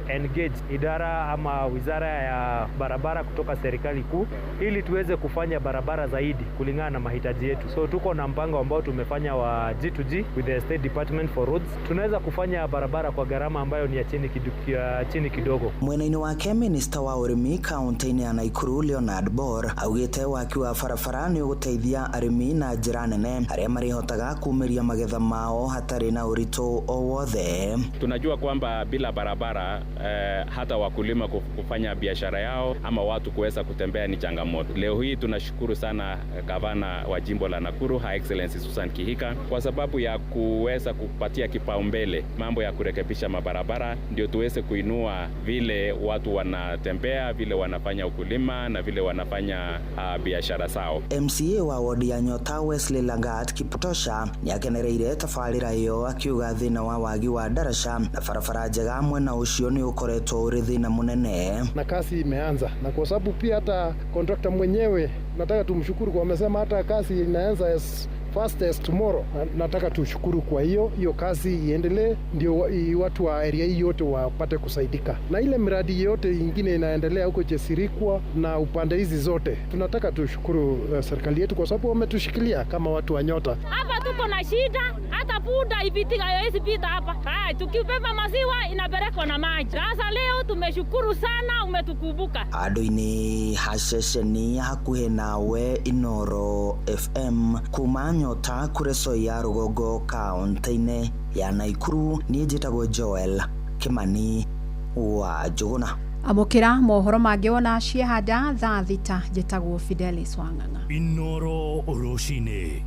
engage idara ama wizara ya barabara kutoka serikali kuu ili tuweze kufanya barabara zaidi kulingana na mahitaji yetu. So tuko na mpango ambao tumefanya wa G2G with the State Department for Roads. Tunaweza kufanya barabara kwa gharama ambayo ni ya chini kidogo. Mwena-inĩ wake minista wa ũrĩmi kaunti-inĩ ya Naikuru Leonard Bor augĩte waki wa barabara nĩ ũgũteithia arĩmi na njĩra nene arĩa marihotaga kuumĩria magetha mao hatarĩ na ũritũ o wothe. Tunajua kwamba bila barabara hata wakulima kufanya biashara yao ama watu kuweza kutembea ni changamoto. Leo hii tunashukuru sana gavana wa jimbo la Nakuru, Her Excellency Susan Kihika, kwa sababu ya kuweza kupatia kipaumbele mambo ya kurekebisha mabarabara, ndio tuweze kuinua vile watu wanatembea, vile wanafanya ukulima na vile wanafanya biashara zao. MCA wa wodi ya Nyota Wesley Lagat Kipotosha nĩakenereire tabarĩra ĩyo akiuga thĩna wa wagi wa ndaraca na barabara njega mwena ũcio nĩ ukoretwo uri thina munene. Na kazi imeanza, na kwa sababu pia hata contractor mwenyewe nataka tumshukuru kwa amesema hata kazi inaanza as fast as tomorrow. Nataka tushukuru kwa hiyo kazi iendelee, ndio watu wa area hii yote wapate kusaidika, na ile miradi yote ingine inaendelea huko Chesirikwa na upande hizi zote. Tunataka tushukuru serikali yetu kwa sababu wametushikilia kama watu wa Nyota. Hapa tuko na shida, hata puda ipitika hiyo pita hapa. Tukibeba maziwa inapelekwa na maji. Sasa leo tumeshukuru sana, umetukumbuka. Andũ-inĩ haceceni hakuhĩ nawe Inoro FM kuma Nyota Kuresoi ya Rũgongo kaunti-inĩ ya Naikuru. Niĩ njĩtagwo Joel Kimani wa Njũgũna. Amũkĩra mohoro mangĩ wona ciehanda thaa thita. Njĩtagwo Fidelis Wang'ang'a. Inoro Rũcinĩ.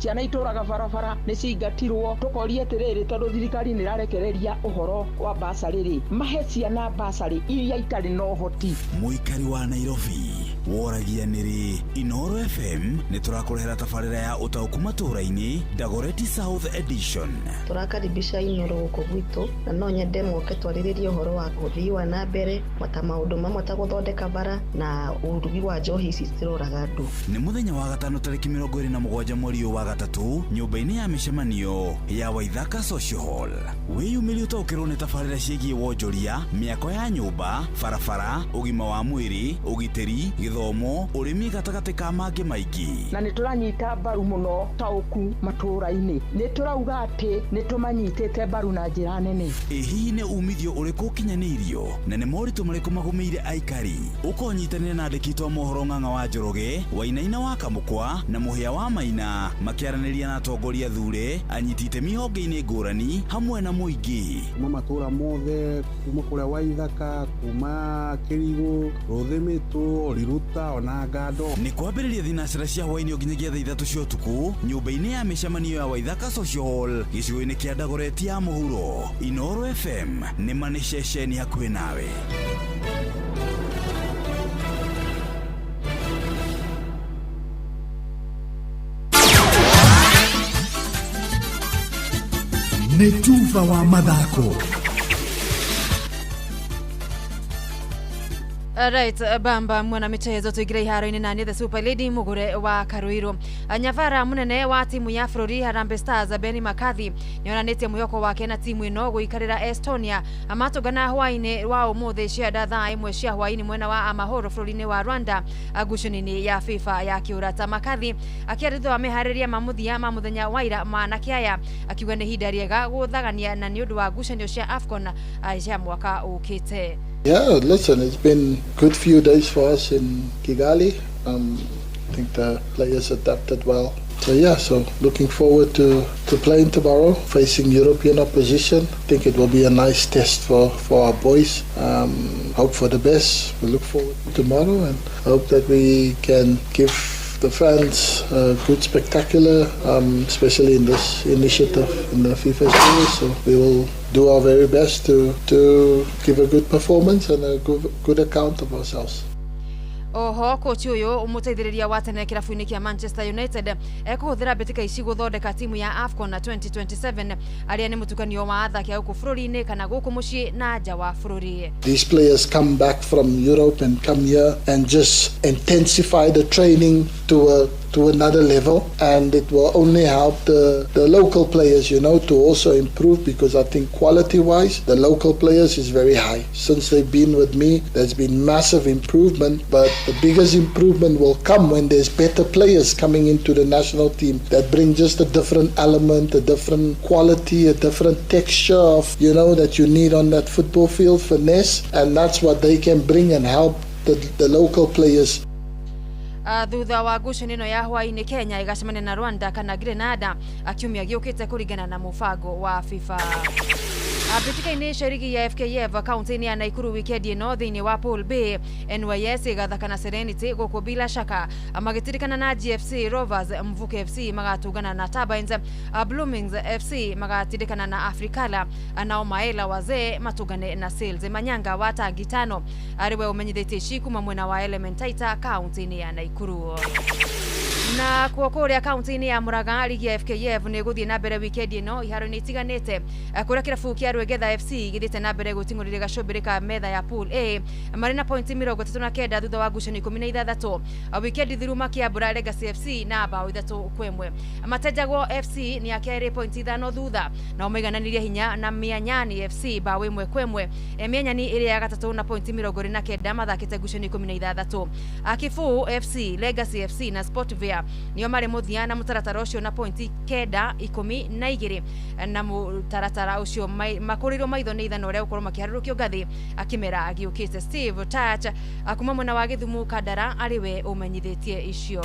ciana itũraga barabara nĩ cingatirwo. Tũkoria atĩrĩrĩ, tondũ thirikari nĩ ĩrarekereria ũhoro wa basarĩ, mahe ciana basarĩ iria itarĩ na ũhoti. Mũikari wa Nairobi woragia nĩrĩ, Inoro FM nĩ tũrakũrehera tabarĩra ya ũtaũku matũũra-inĩ Dagoretti South Edition. Tũrakaribisha Inoro gũkũ gwitũ, na no nyende moke twarĩrĩrie ũhoro wa ũthii wa na mbere, ta maũndũ mamwe ta gũthondeka bara na ũrugi wa njohi ici ciroraga andũ. Nĩ mũthenya wa gatano tarĩki 27 mweri wa gatatu, nyũmba-inĩ ya mĩcemanio ya Waithaka Social Hall. Wĩyumĩrie ũtaũkĩrwo nĩ tabarĩra ciĩgiĩ wonjoria, mĩako ya nyũmba, barabara, ũgima wa mwĩrĩ, ũgitĩri, githomo urimi gatagati ka mangi maingi na nituranyita mbaru muno tauku matũra-inĩ niturauga ati nitumanyitite mbaru na njira nene. Hihi nĩ umithio ũrĩkũ ũkinyanĩirio na nĩ moritũ marĩkũ magũmĩire aikari? Ũkonyitanĩra na andĩki a mohoro Ng'ang'a wa Njoroge, Wainaina wa Kamũkwa na Mũhĩa wa Maina makĩaranĩria na atongoria thure anyiti itemi honge-inĩ ngũrani hamwe na mũingĩ. Kuma matũra mothe, kuma kũrĩa Waithaka, kuma Kĩrigũ, Rũthĩmĩtũ, Riruta ona Ngando. Nĩ kwambĩrĩria thinacĩra cia hwaĩ-inĩ nginyagia thaa 3 cia ũtukũ nyũmba-inĩ ya mĩcemanio ya Waithaka Social Hall gĩcigo-inĩ kĩa Dagoretti ya mũhuro. Inooro FM nĩ ma nĩ ceceni hakuhĩ nawe. Netuva wa mathako. Right, bamba mwana michezo tuigire iharo-inĩ na the Super Lady Mugure wa Karuiro. Nyavara munene wa timu ya bũrũri Harambee Stars Benny McCarthy nĩonanĩtie mwĩhoko wake na timu ĩno gũikarĩra Estonia amatũngana hwaĩ-inĩ wa ũmũthĩ cianda thaa 1 cia hwaĩ-inĩ mwena wa Amahoro bũrũri-inĩ wa Rwanda ngucanio-inĩ ya FIFA ya kĩũrata. McCarthy akĩarĩthwo meharĩria ma mũthia ma mũthenya wa ira manake aya akiuga nĩ ihinda rĩega gũthagania na nĩ ũndũ wa ngucanio cia AFCON cia mwaka ũkĩte. Yeah, listen, it's been a good few days for us in Kigali. I think the players adapted well. So looking forward to playing tomorrow, facing European opposition. I think it will be a nice test for our boys. Hope for the best. We look forward to tomorrow and hope that we can give the fans a good spectacular, especially in this initiative in the FIFA series. So we will do our very best to give a good performance and a good account of ourselves. Oho kochi uyu umuteithĩrĩria wa tene kĩrabu-inĩ kĩa Manchester United ekuhũthĩra mbĩtĩka ici gũthondeka timu ya AFCON 2027 arĩa nĩ mũtukanio wa athaki a gũkũ bũrũri-inĩ kana gũkũ mũciĩ na nja wa bũrũri. These players come back from Europe and come here and just intensify the training to another level, and it will only help the local players, to also improve, because I think quality-wise the local players is very high. Since they've been with me, there's been massive improvement, but the biggest improvement will come when there's better players coming into the national team that bring just a different element, a different quality, a different texture of, that you need on that football field, finesse, and that's what they can bring and help the local players. Thutha wa ngucanio ya hwaĩ-inĩ Kenya igacemania na Rwanda kana Grenada akiumia gĩũkĩte kũringana na mũbango wa FIFA. Mbĩtĩka-inĩ cia rigi ya FKF kaunti-inĩ ya Naikuru weekend ĩno thĩinĩ wa Pool B, NYS ĩgathaka na Serenity gũkũ bila shaka magĩtirikana na GFC Rovers, Mvuke FC magatũngana na Turbines, Bloomings FC magatirikana na Africala, nao Maela wazee matũngane na Sales. Manyanga wa Tangi Tano ariwe umenyithĩtie ici kuma mwena wa Elementaita kaunti-inĩ ya Naikuru. Na kuokoria kaunti-inĩ ya Murang'a ligi ya FKF nĩ gũthiĩ na mbere weekend ĩno iharo-inĩ itiganĩte kũrĩa kĩrabu kĩa Rwegedha FC gĩthiĩte na mbere gũting'ũrĩria gacumbĩrĩ ka metha ya Pool A marĩ na pointi 39 thutha wa ngucanio 16. Weekend thiru makĩambũra Legacy FC na bao 3-1. Matejagwo FC nĩ akĩarĩ pointi 5 thutha na maigananirie hinya na Mianyani FC bao 1-1. Mianyani ĩrĩ ya gatatũ na pointi 29 mathakĩte ngucanio 16. Akifu FC, Legacy FC na Sportvia nio marĩ mũthia na mũtaratara ũcio na pointi 12 na mũtaratara ũcio makũrĩrwo maitho nĩ ithano rĩa gũkorwo makĩharũrũkio ngathĩ akĩmera agĩũkĩte. Steve Touch akuma mwena wa Gĩthumu Kandara ariwe ũmenyithĩtie icio.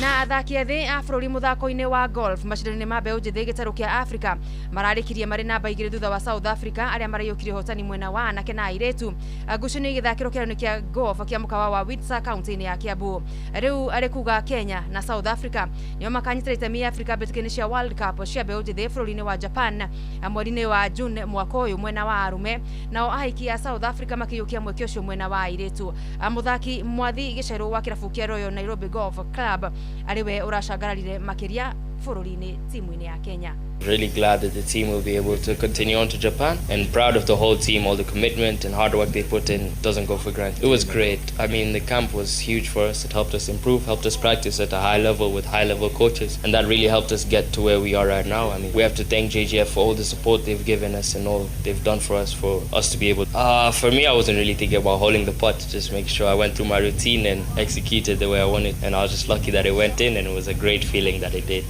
Na athaki ethĩ a bũrũri mũthako-inĩ wa golf macindano-inĩ ma mbeũ njĩthĩ gĩtarũ kĩa Africa mararĩkirie marĩ namba 2 thutha wa South Africa arĩa marayũkire hotani mwena wa anake na airĩtu. Ngucanio igĩthakĩrwo kĩharo-inĩ kĩa golf kĩa mũkawa wa Windsor kaunti-inĩ ya Kiambu. Rĩu arĩ kuga Kenya na South Africa nĩo makanyitĩra itemi ya Africa mbĩtĩka-inĩ cia World Cup cia mbeũ njĩthĩ bũrũri-inĩ wa Japan mweri-inĩ wa June mwaka ũyũ mwena wa arume, nao ahiki a South Africa makĩyũkia mweke ũcio mwena wa airĩtu. Mũthaki Mwathi Gĩcerũ wa kĩrabu kĩa Royal Nairobi Golf Club ariwe ũracangararire makĩria bũrũri-inĩ timu-inĩ ya Kenya. Really glad that the team will be able to continue on to Japan, and proud of the whole team. All the commitment and hard work they put in doesn't go for granted. It was great. I mean, the camp was huge for us. It helped us improve, helped us practice at a high level with high level coaches, and that really helped us get to where we are right now. I mean, we have to thank JGF for all the support they've given us and all they've done for us to be able. For me, I wasn't really thinking about holding the putt. Just make sure I went through my routine and executed the way I wanted, and I was just lucky that it went in, and it was a great feeling that it did.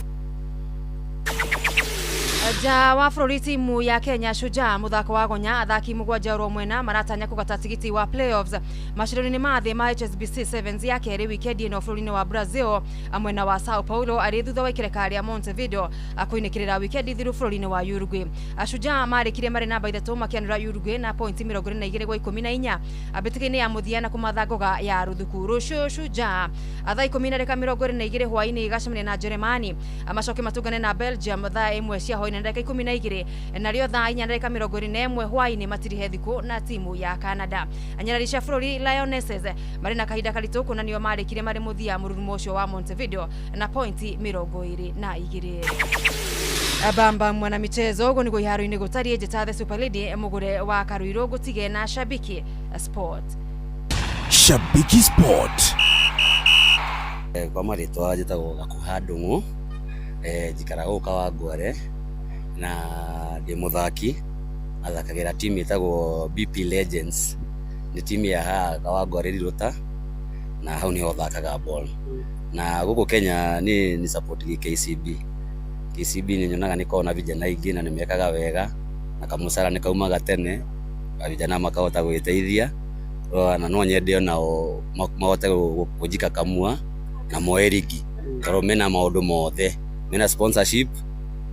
Ja wa bũrũri timu ya Kenya Shujaa muthako wa gonya athaki mugwanja ro mwena maratanya kugata tigiti wa playoffs macindano-inĩ ma thĩ ma HSBC Sevens ya kerĩ wikendi ĩno bũrũri-inĩ wa Brazil mwena wa Sao Paulo arĩ thutha wa ikereka rĩa Montevideo akuinĩkĩrĩra wikendi thiru bũrũri-inĩ wa Uruguay. Shujaa marĩkire marĩ namba 3 makĩanĩra Uruguay na pointi 22 mbĩtĩka-inĩ ya mũthia na kũmatha ngoga ya rũthuku. Rũciũ Shujaa thaa 10:22 hwaĩ-inĩ igacemania na Jeremani, amacoke matungane na Belgium thaa 1 cia hwaĩ-inĩ na 12 narĩo thaa 4:21 hwaĩ-inĩ matirihe thikũ na timu ya Canada. Anyarari cia bũrũri Lionesses marĩ na kahinda karitũ kuonanio marĩkire marĩ mũthia mũrurumo ũcio wa Montevideo na pointi 22. Bamba mwana michezo ũguo nĩguo iharo-inĩ gũtariĩ njĩta the Super League mũgũre wa Karuiro gũtige na Shabiki Sport. Shabiki Sport. Kwa marĩtwa njĩtagwo Gakuha Ndung'u, njikaraga gũka Wangware na ndĩ mũthaki athakagĩra timu ĩtagwo BP Legends. Nĩ timu ya haha Wangware Rirũta na hau niho thakaga ball. Na gũkũ Kenya ni support KCB. KCB nĩ nyonaga nĩ koragwo na vijana aingĩ na nĩ mekaga wega na kamũcara nĩ kaumaga tene, vijana makahota gwĩteithia na no nyende onao mahote kũnjika kamua na moe ligi, tondũ mena maũndũ mothe, mena sponsorship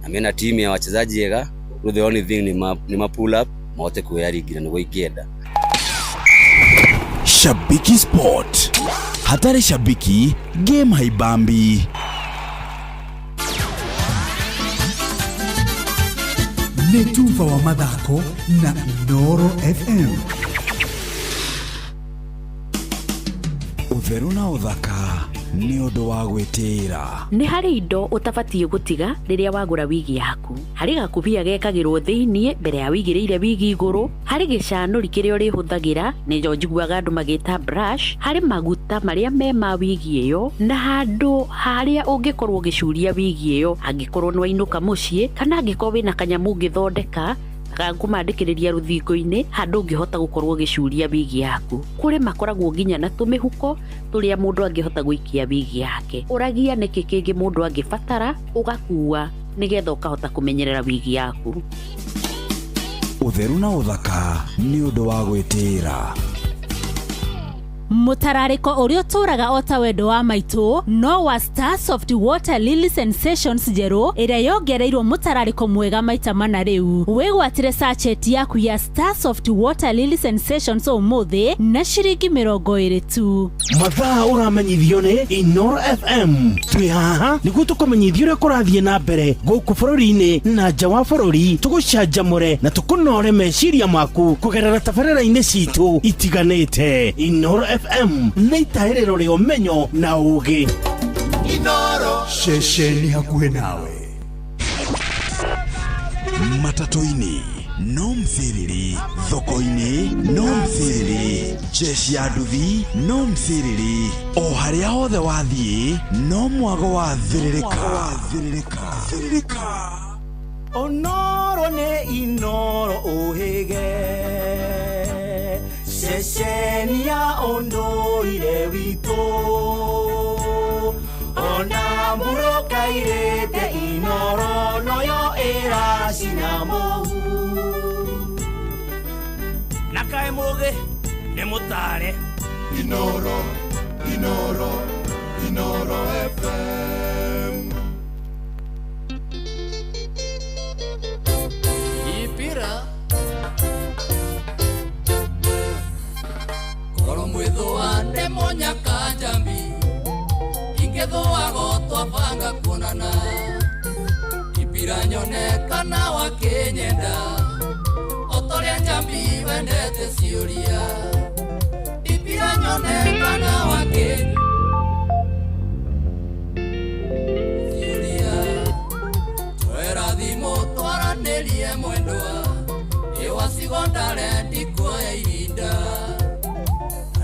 na mena team ya wachezaji ega. The only thing ni ma pull up mahote kuoya ligi na nĩguo ingĩenda. Shabiki Sport, hatari shabiki, game haibambi. Netuva wa mathako na Inooro FM. Utheru na uthaka ni undu wa gwitira. Ni hari indo utabatie gutiga riria wagura wigi yaku. Hari gakubia gekagirwo thiini mbere ya wigirire wigi iguru. Hari gicanuri kiria uri huthagira ni njiguaga andu magita brush. Hari maguta maria me ma wigi iyo na handu haria ungikorwo gicuria wigi iyo angikorwo no inuka mucii kana angikorwo wina kanyamu ngithondeka kumandikiriria ruthingo-ini handu ngihota gukorwo gicuria wigi yaku. Kuri makoragwo nginya na tumihuko turia mundu angihota guikia wigi yake. Uragia niki kingi mundu angibatara ugakua nigetha ukahota kumenyerera wigi yaku. Utheru na uthaka ni undu wa gwitira. Mutarariko urio turaga ota wendo wa maitu no wa Star Soft Water Lily Sensations Zero iria yongereirwo mutarariko mwega maita mana riu. Wigwatire sachet yaku ya Star Soft Water Lily Sensations umuthi na ciringi 20 tu. Mathaa uramenyithio ni Inooro FM. Twi haha niguo tukumenyithia uria kurathie na mbere guku bururi-ini na nja wa bururi, tugucanjamure na tukunore meciria maku kugerera tabarĩra-inĩ citu itiganĩte. Inooro FM nĩ itaĩrĩro rĩa ũmenyo na ũũgĩ. Inooro ceceni hakuhĩ nawe. Matatu-inĩ no mthiriri, thoko-inĩ no mthiriri, jeshi ya nduthi no mthiriri, o harĩa hothe wathiĩ no mwago wa thiririka. Onoro nĩ Inooro ũhĩge, ceceni ya ũndũire witũ, ona mũrokairĩte Inooro noyo ĩracina mũhu. Na kaĩ mũgĩ nĩ mũtare Inooro FM. Ipira koro mwithwa ndemo nyakajambi ingethwago twabanga kuonana. Ipira nyonekana wakinyenda otoria njambi wendete ciuria. Ipira nyonekana wakinyenda ciuria twera thimo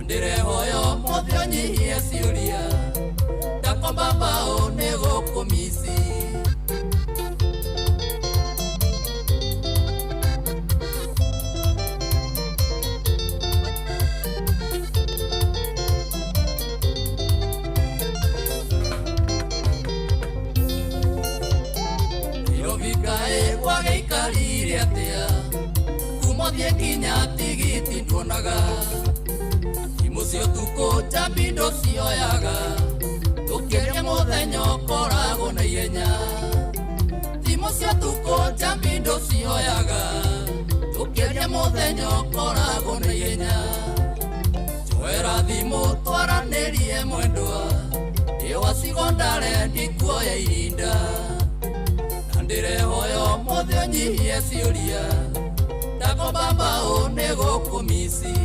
ndirehoyo mothio nyihie ciuria ndakomba mbao nigukumisi irovikae gwageikarire atia kumothie kinya tigiti nduonaga imucio tuko jambindo cioyaga tukiria muthenya ukoragwo na ihenya imucio tuko jambindo cioyaga tukiria muthenya ukoragwo na ihenya joera thimu twaranirie mwendwa iwacigondare ndikuoya irinda na ndirehoyo muthio nyihie ciuria ndakomba mbao nigukumisi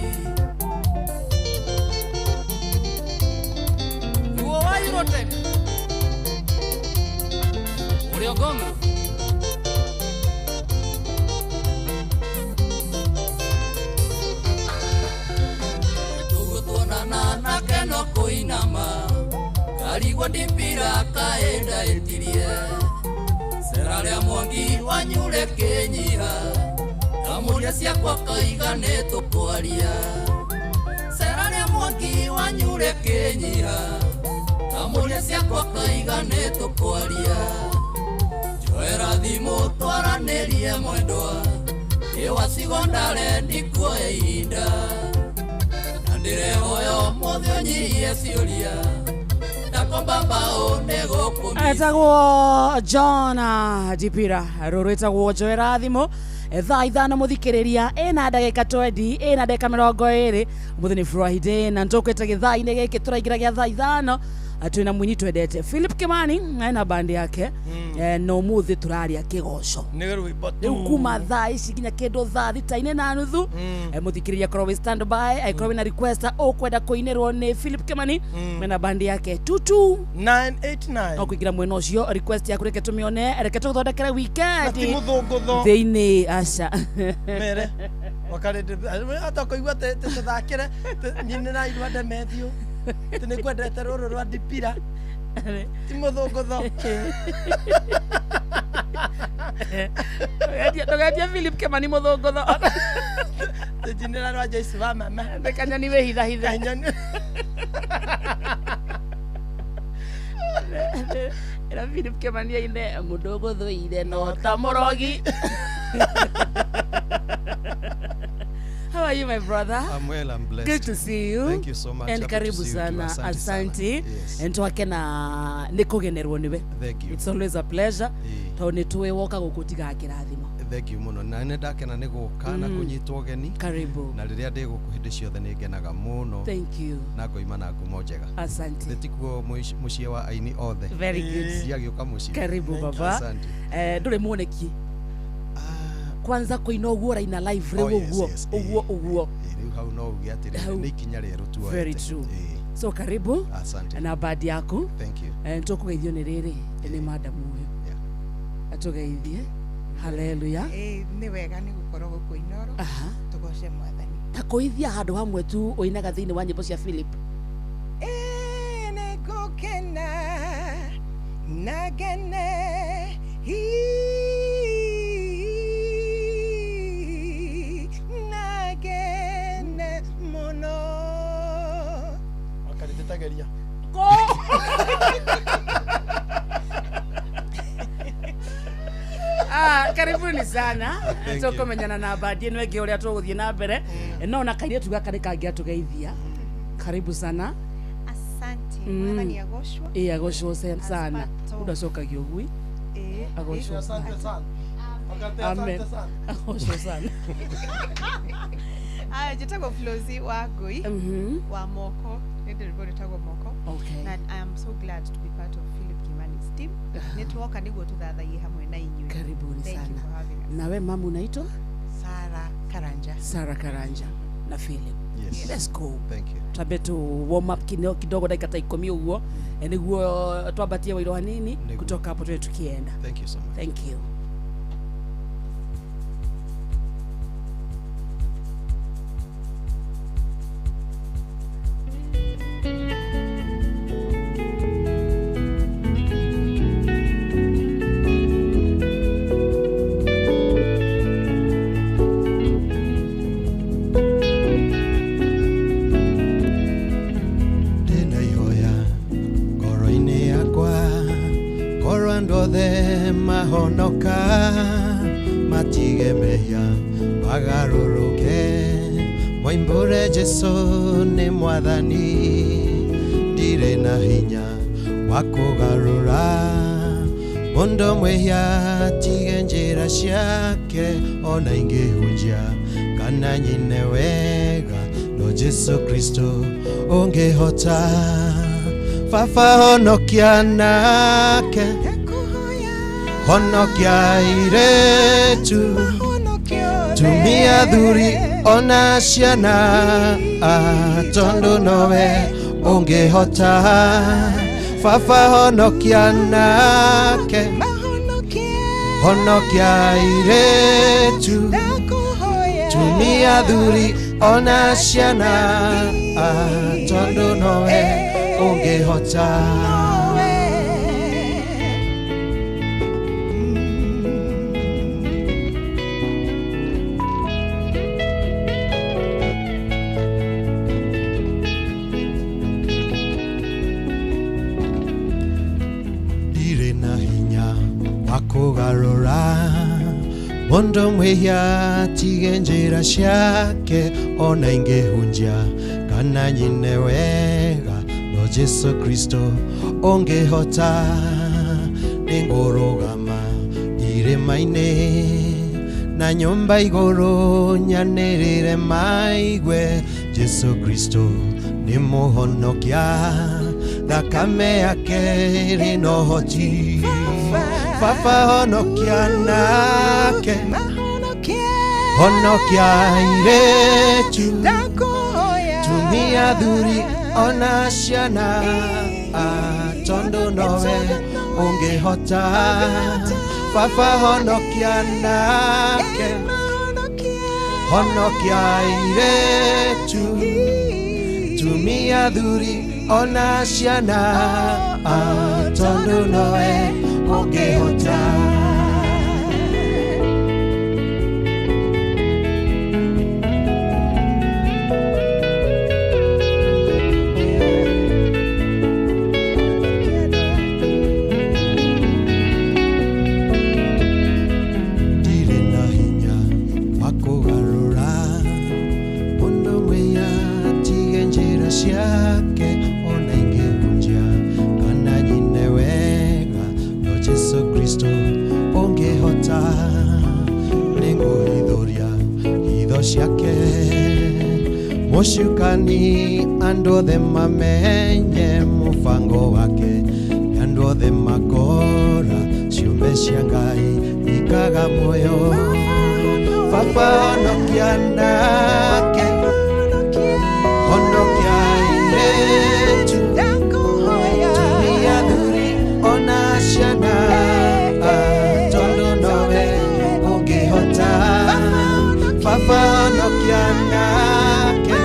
Rotek Urio Gomo Tugutuonana na keno kuinama Karigwa ndipira kaenda etirie Seraria mwangi wanyure kenyiha Tamuria ciakwa kaigane tukwaria Seraria mwangi wanyure kenyiha Amuria ciakwa kaigane tukwaria Joera thimu twaranirie mwendwa iwacigondare ndikuoya ihinda na ndirehoyo muthio nyihie ciuria ndakomba mbao nigukumisi etagwo John Dipira ruru etagwo Joera thimu thaa ithano muthikiriria ena ndagika 20 ena ndagika 20 muthini Friday na njokwete githaa-ini giki turaingiragia thaa ithano atwina mwini twendete Philip Kimani na bandi yake no muthi turaria kigoco riu kuma thaa ici nginya kindu thaa thita-ini na nuthu muthikiriria korwo stand by aikorwo na request ukwenda kuinirwo ni Philip Kimani na bandi yake 22989 no kuingira mwena ucio request yaku reke tumione reke tuthondekere weekend ati muthunguthå thiini aca mere wakarete hata kuigua te tuthakire nyine na irwa Demethiu tene kwendete ruru rwa Dipira ti muthunguthå Ndogetia Philip Kimani muthunguthå tujinira rwa Joyce wa mama ndekanya ni we hitha era Philip Kimani ine muthunguthå ire no ta murogi. How are you, my brother? I'm well, I'm blessed. Good to see you. Thank you so much. And karibu sana. Asante. Yes. And twake na nikugenerwo niwe. Thank you. It's always a pleasure. To ni tuwe woka gukutiga kirathimo. Thank you muno. Na ndakena ni guka na kunyitwo geni. Karibu. Na riria ndi guku hindi ciothe ni ngenaga muno. Thank you. Na ngoima na ngumo njega. Asante. Nditikuo mucie wa aini othe. Very good. Ciagioka mucie. Karibu baba. Asante. Ndure muoneki. Kwanza kuina uguo raina live reu uguo riu hau no ugi atiri ni ikinya rieru tu. Very true. So karibu. Asante. Na badi yako. Thank you. Ntukugeithio ni riri ni madam uyu atugeithie. Hallelujah. Ni wega ni gukorwo guku Inoro. Tugoce mwathani. Takuithia handu hamwe tu uinaga thiini wa nyimbo cia Philip. Ne gokena nagene nagene mono akaritetageria ko karibuni sana tukumenyana na badi no ege uria tuguthie na mbere no na kaire tuga kare kangia tugeithia karibu sana. Asante mwathani agoshwa agoshwa sana udacokagio gui agoshwa asante sana amen agoshwa sana jitagwo Flozi wa Ngui wa Moko ndio ribotagwo Moko. Okay. And I am so glad to be part of Philip Kimani's team. Netwoka niguo tuthathaie hamwe na inyuĩ. Karibuni sana. Nawe mama unaitwa Sarah Karanja na Philip. Yes. Let's go. Thank you. Twabe tu warm up kidogo dakika 10 uguo niguo twabatie wairo hanini kutoka hapo tuwe tukienda. Thank you so much. Thank you. maroka matige mehia bagaruruke moimbure Jesu ni mwathani ndire na hinya wakugarura Mondo mwehia tige njira ciake ona ingihunjia kana nyine wega no Jesu Kristo ungehota Fafa honokia nake honokia iretu tumia dhuri ona ciana tondo nowe ungehota Fafa honokia nake honokia iretu tumia dhuri ona ciana tondo nowe ungehota kugarura Mondo mwehia tige njira ciake ona ingehunjia kana nyine wega no Jesu Kristo ungehota ningurugama irima-ini na nyumba iguru nyanirire maigwe Jesu Kristo ni muhonokia thakame yake rino hoti Fafa honokia nake honokia iretu tumia dhuri ona ciana tondo nowe ungehota Fafa honokia nake honokia iretu tumia dhuri ona ciana tondo nowe ungehota ndire na hinya wakugarura Mondo mwehia tige njira ciake ona ingehunjia kana nyine wega no Jesu Kristo ungehota ninguhithuria hitho ciake mucukani andu othe mamenye mubango wake andu othe makora ciume cia Ngai ikaga muoyo Baba honokia nake honokia iretu tumia dhuri ona ciana tondo nowe ungehota Baba honokia nake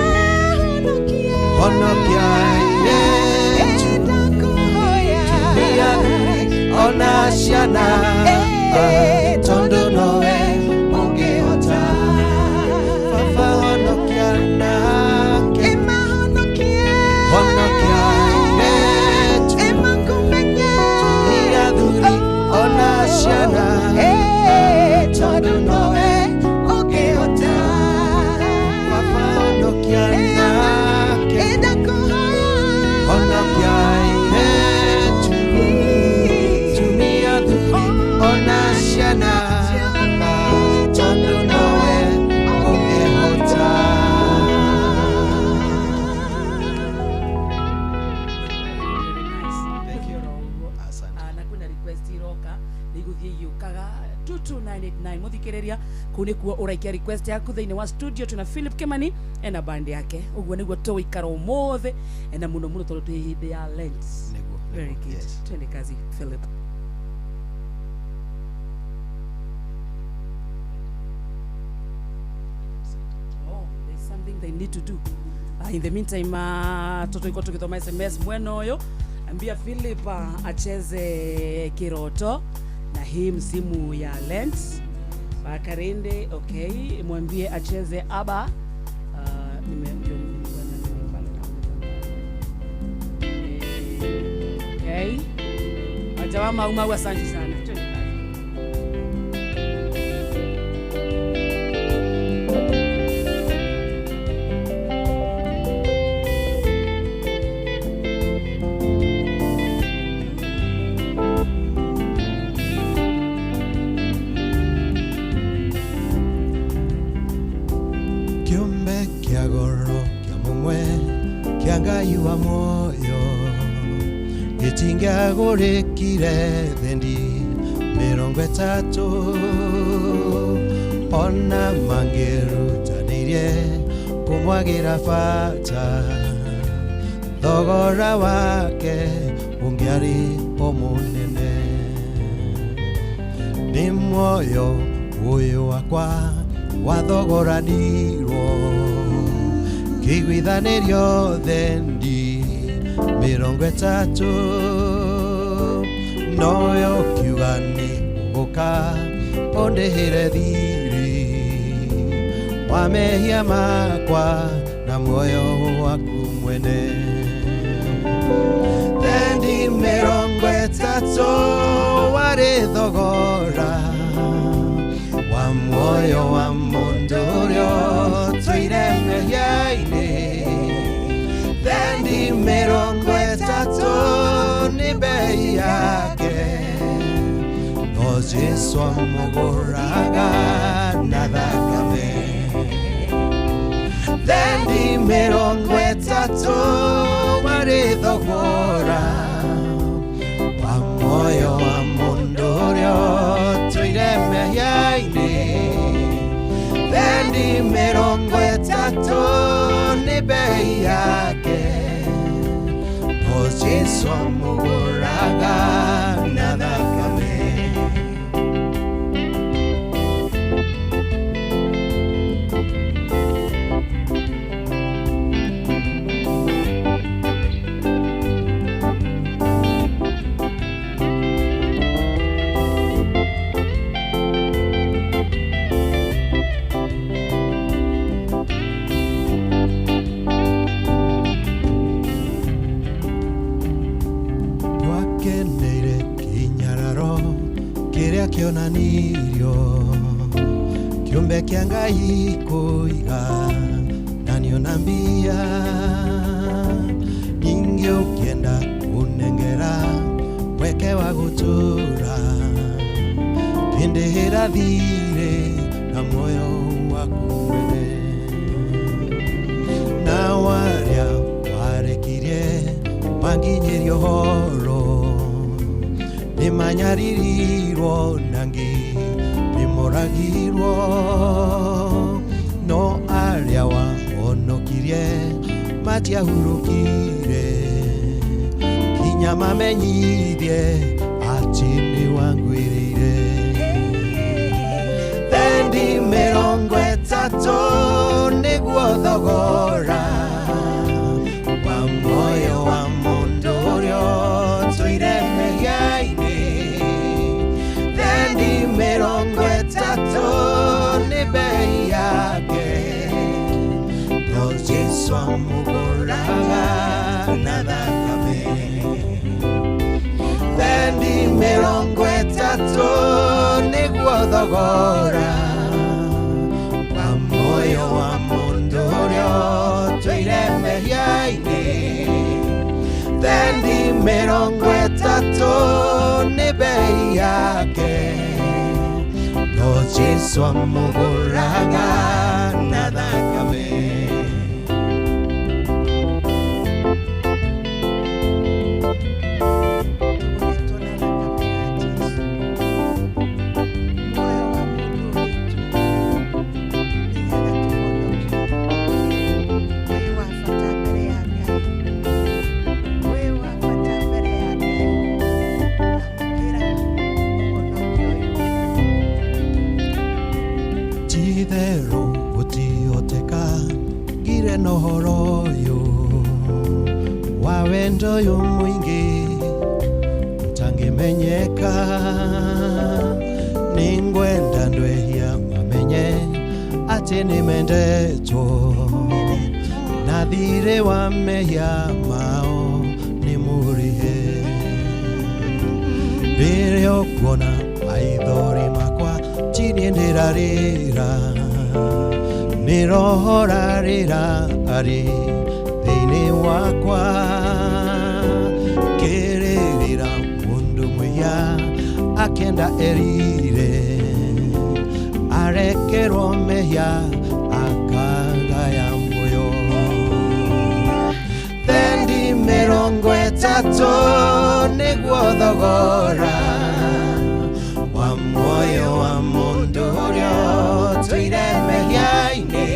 honokia iretu tumia dhuri ona ciana tondo nowe ungehota Baba honokia nake honokia iretu tumia dhuri ona ciana tondo nowe ungehota Baba honokia nake honokia iretu tumia dhuri ona ciana tondo nowe ungehota na kuna request iroka niguthie yukaga 22989 muthikiriria ku nikuo uraikia request yaku thiini wa studio tuna Philip Kimani ena band yake uguo niguo tuikara umothe ena muno muno tondu twi hindi ya Lent very good twende kazi Philip there's something they need to do in the meantime toto iko tukithoma SMS mweno yo ambia Philip acheze kiroto na hii msimu ya Lent Bakarende okay mwambie acheze aba okay ajawa mauma asante sana kĩa Ngai wa muoyo gĩtingĩagũrĩkire thendi 30 ona mangĩrutanĩirie kũmwagĩra bata thogora wake ũngĩarĩ o mũnene nĩ muoyo ũyũ wakwa wathogoranirwo kĩiguithanĩrio thendi 30 noyo kiuga nĩ ũgũka ũndĩhĩre thirĩ wa mehia makwa na muoyo waku mwene thendi 30 warĩ thogora wa muoyo wa mũndũ ũrĩa ũtũire mehia-inĩ thendi 30 nĩ bei yake no Jesũ amũgũraga na thakame thendi 30 warĩ thogora wa muoyo wa mũndũ ũrĩa ũtũire mehia-inĩ thendi 30 nĩ bei yake no Jesũ amũgũraga na thakame kĩonanirio kĩumbe kĩa Ngai kũiga na nĩona mbia ningĩ ũkĩenda kũnengera weke wa gũtũra kĩndĩhĩra thirĩ na muoyo waku mwene na warĩa warekirie manginyĩrio horo nimanyaririrwo nangi nimoragirwo no arĩa wahonokirie matiahurũkire kinya mamenyithie atĩ nĩ wangwĩrĩire thendi 30 nĩguo thogora wa muoyo wa mũndũ ũrĩa ũtũire mehia-inĩ thendi 30 nĩ bei yake no Jesũ amũgũraga na thakame thendi 30 nĩguo thogora wa muoyo wa mũndũ ũrĩa ũtũire mehia-inĩ thendi 30 nĩ bei yake no Jesũ amũgũraga na thakame nohoro ũyũ wa wendo ũyũ mũingĩ ũtangĩmenyeka nĩngwenda ndwehia mamenye atĩ nĩmendetwo na thirĩ wa mehia mao nĩmũrĩhe rĩrĩa ũkuona maithori makwa chini ndĩrarĩra nĩ roho rarĩra arĩ thĩinĩ wakwa kĩrĩrĩra mũndũ mũiya akenda erire arekerwo mehia akagaya muoyo wetatũ nĩguo thogora wa muoyo wa mũndũ ũrĩa ũtũire mehia-inĩ.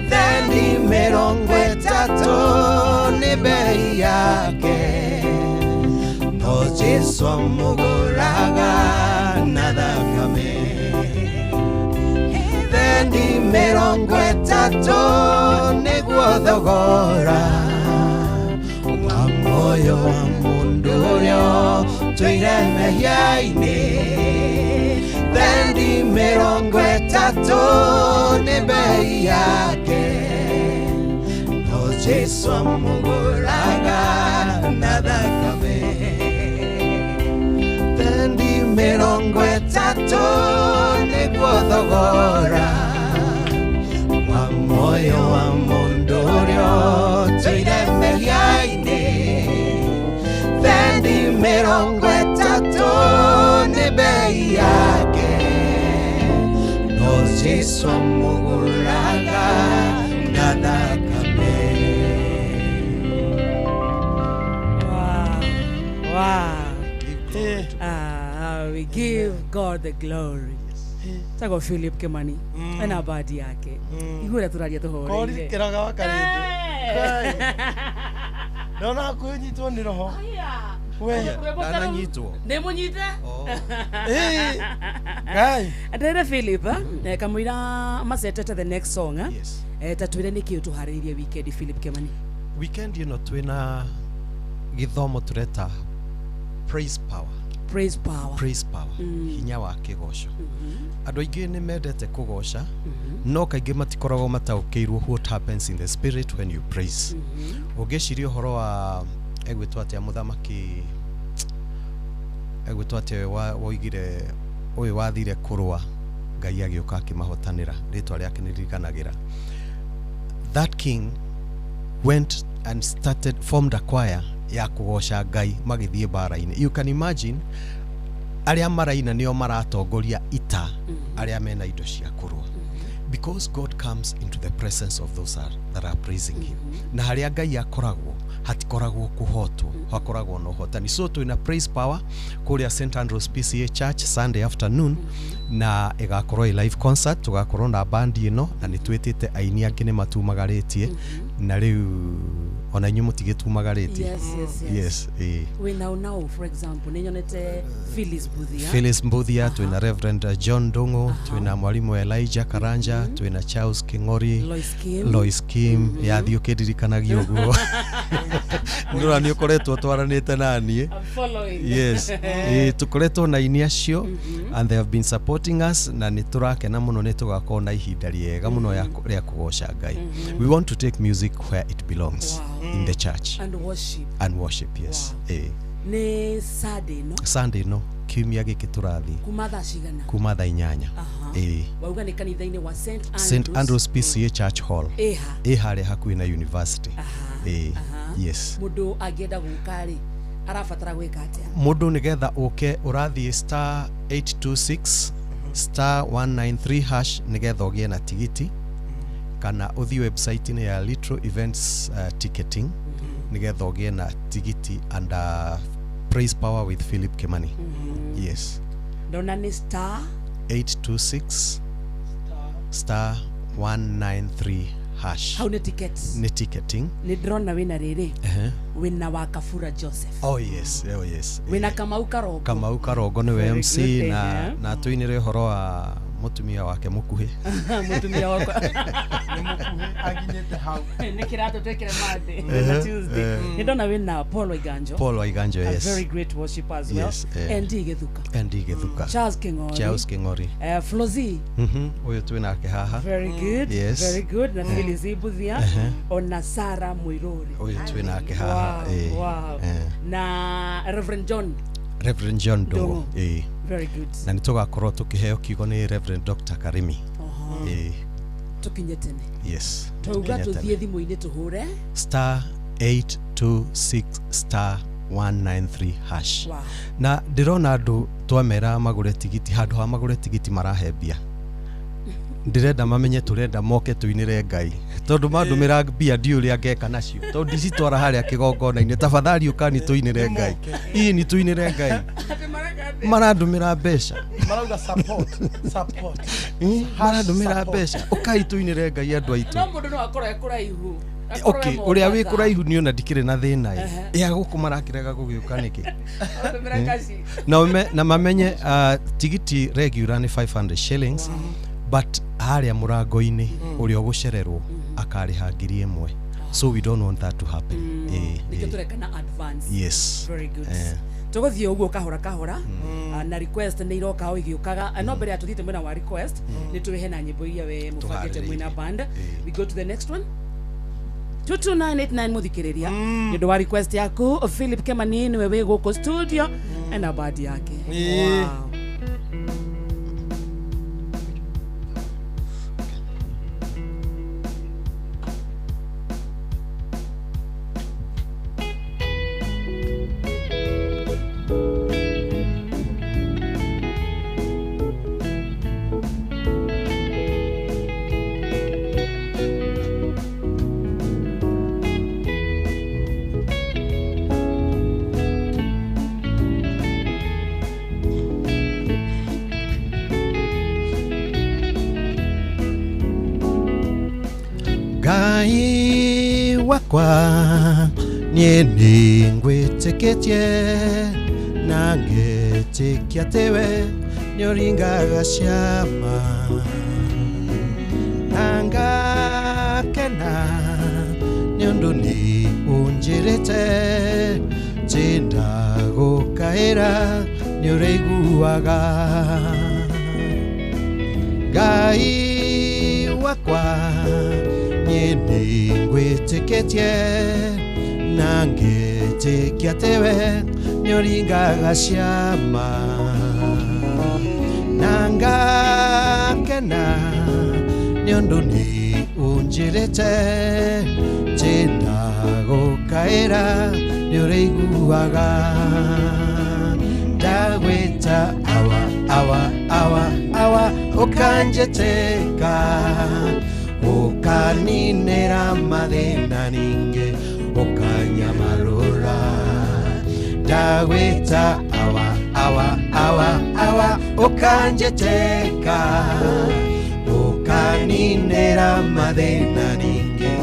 Thendi mĩrongo ĩtatũ nĩ bei yake, no Jesũ amũgũraga na thakame. Thendi mĩrongo ĩtatũ nĩguo thogora wa muoyo wa mũndũ ũrĩa ũtũire mehia-inĩ. Thendi mĩrongo ĩtatũ nĩ bei yake, no Jesũ amũgũraga na thakame. Thendi mĩrongo ĩtatũ nĩguo thogora wa muoyo wa mũndũ ũrĩa ũtũire mehia-inĩ. Thendi mĩrongo ĩtatũ nĩ bei yake, no Jesũ amũgũraga na thakame. We give God the glory. Tago Philip Kimani ena badi yake igura turaria tuhore kori kiraga wakarinde nona kunyitwo ni roho we ananyitwo nemunyite guy adere Philip kamwira masetete the next song tatwire niki utuharirie weekend Philip Kimani weekend twina githomo tureta praise power hinya wa kigoco andu aingi ni mendete kugoca no kaingi matikoragwo mataũkĩirwo what happens in the spirit when you praise ũngĩciria ũhoro wa egwĩtwo atĩa mũthamaki egwĩtwo atĩa woigire ũyũ wathire kũrũa Ngai agĩũka akĩmahotanĩra rĩtwa rĩake nĩririkanagĩra that king went and formed a choir ya kugoca Ngai magithie bara-inĩ. You can imagine aria maraina nio maratongoria ita aria mena indo cia kurwa because God comes into the presence of those that are praising him. Na haria Ngai akoragwo hatikoragwo kuhotwo, hakoragwo no hotani. So twina praise power kuria St Andrews PCA Church Sunday afternoon na igakorwo live concert, tugakorwo na band ino na nitwitite aini angĩ nĩ matumagaritie na riu ona nyumu tigetumagaritie. Yes. We now for example ninyonete Phyllis Mbuthia, twina Reverend John Dongo, twina mwalimu Elijah Karanja, twina Charles Kingori, Lois Kim ya thiũkĩndirikanagia ũguo ndura nĩ ũkoretwo twaranĩte naniĩ. Yes. Tukoretwo na ini acio and they have been supporting us na nĩtũrakena mũno nĩtũgakorwo na ihinda rĩega mũno rĩa kũgoca Ngai. We want to take music where it belongs. In the church and worship yes. Ni Sunday no kiumia gĩkĩ tũrathi kuma thaa 8 wauga nĩ kanitha-inĩ wa St Andrews PCA Church Hall harĩa hakuhĩ na university. Yes. Mũndũ angĩenda gũka rĩ arabatara gwĩka atĩa? Mũndũ nĩgetha ũke ũrathiĩ *826 *193# nĩgetha ũgĩe na tigiti kana uthi website ni ya Little Events ticketing nigetha ũgĩe na tigiti and praise power with Philip Kimani. Yes. Ndona ni *826 *193#. How ni tickets? Ni ticketing. Ni drona wina rĩrĩ. Wina wa Kafura Joseph. Oh yes. Wina Kamau Karogo ni MC na tuinire horo wa mutumia wake mukuhi mutumia wako ni mukuhi aginyete hau ni kirato twekere made na Tuesday ni ndona wina Paul Waiganjo yes, a very great worshiper as well. Yes, Andy Gethuka Charles Kingori Flozi uyo twinake haha very good. Yes. Very good na Phyllis Mbuthia ona Sara Muiruri uyo twinake haha wow. Na Reverend John Dongo. Very good. Na nitugakorwo tukiheo kiugo ni Reverend Dr. Karimi. Tukinyetene. Yes. Tuga tuthie thimu-ini tuhure *826 *193#. Wow. Na ndirona andu twamera magure tigiti handu ha magure tigiti marahembia ndirenda mamenye turenda moke tuinire Ngai tondu mandumira mbia ndi uria ngeka nacio tondu ndicitwara haria kigongona-ini tafadhali ukani tuinire Ngai ii ni tuinire Ngai marandumira mbeca marauga support marandumira mbeca ukai tuinire Ngai andu aitu no mundu no akora kuraihu okay uria wi kuraihu ni ona ndikire na thina ya guku marakirega gugiuka niki na mamenye tigiti regular ni 500 shillings but haria murango-ini uria gucererwo akariha 1,000 so we don't want that to happen nikiturekana advance yes very good tuguthie uguo kahora na request ni iroka o igiukaga no mbere ya tuthite mwena wa request ni tuwehe na nyimbo iria we mufangite mwena band we go to the next one 22989 muthikiriria ndio wa request yaku Philip Kemani ni wewe guko studio na badi yake wow. Ngai wakwa nie ningwitikitie na ngitikia tewe nyoringaga ciama nanga kena niondu ni unjirite tinda gukaira nyoreiguaga Ngai wakwa ni ngwitikitie na ngitikia tewe nyoringaga ciama nanga kena niondu ni unjirite tinda gukaira nyoreiguaga ndagwita awa ukanjeteka ukaninira mathina ninge ukanyamarura ndagwita awa ukanjeteka ukaninira mathina ninge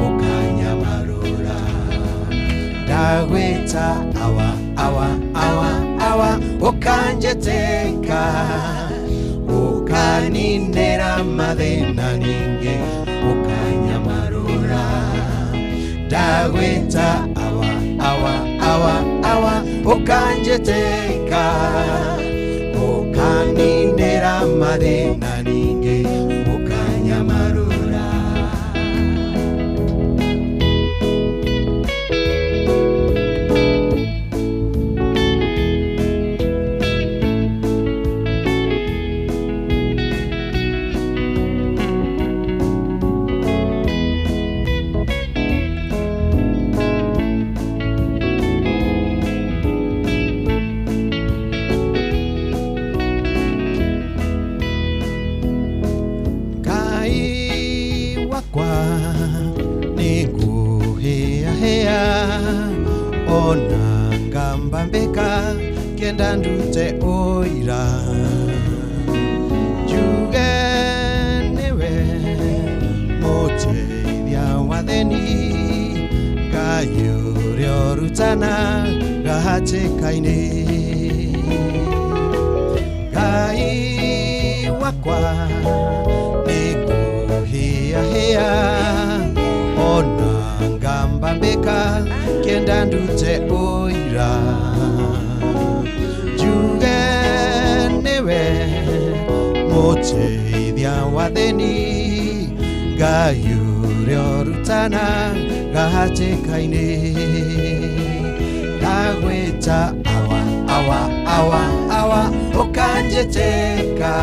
ukanyamarura ndagwita awa ukanjeteka ukaninira mathina ninge ukanyamarura ndagwita awa ukanjeteka ukaninira mathina ninge ukanyamarura ona ngamba mbeka kenda ndute oira juge newe moteithia watheni Ngai uria urutana gahatikaini Ngai wakwa niguhiahia ona ngamba mbeka kenda ndute oira juge newe moteithia watheni Ngai uria urutana gahatikaini ndagwita awa ukanjeteka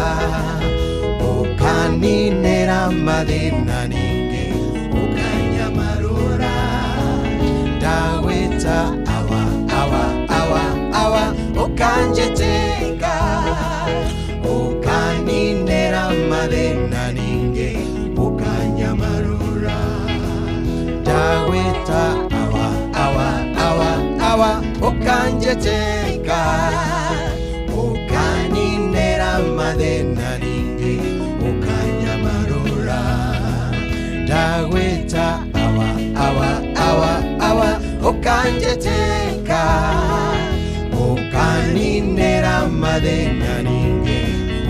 ukaninira mathina ninge ukanyamarura ndagwita awa ukanjeteka ukaninira mathina ninge ukanjeteka ukaninera mathina ringi ukanyamarura ndagwita awa ukanjeteka ukaninera mathina ringi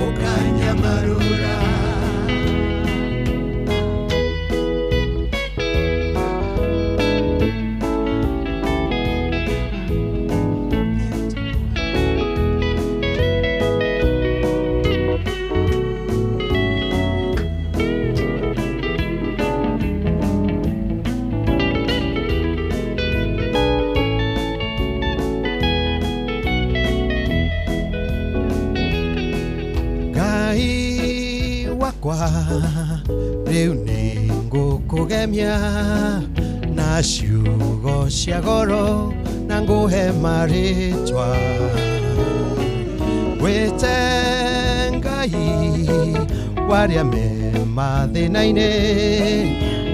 ukanyamarura riu ni ngukugemia na ciugo cia goro na nguhe maritwa wite Ngai waria me mathina-ini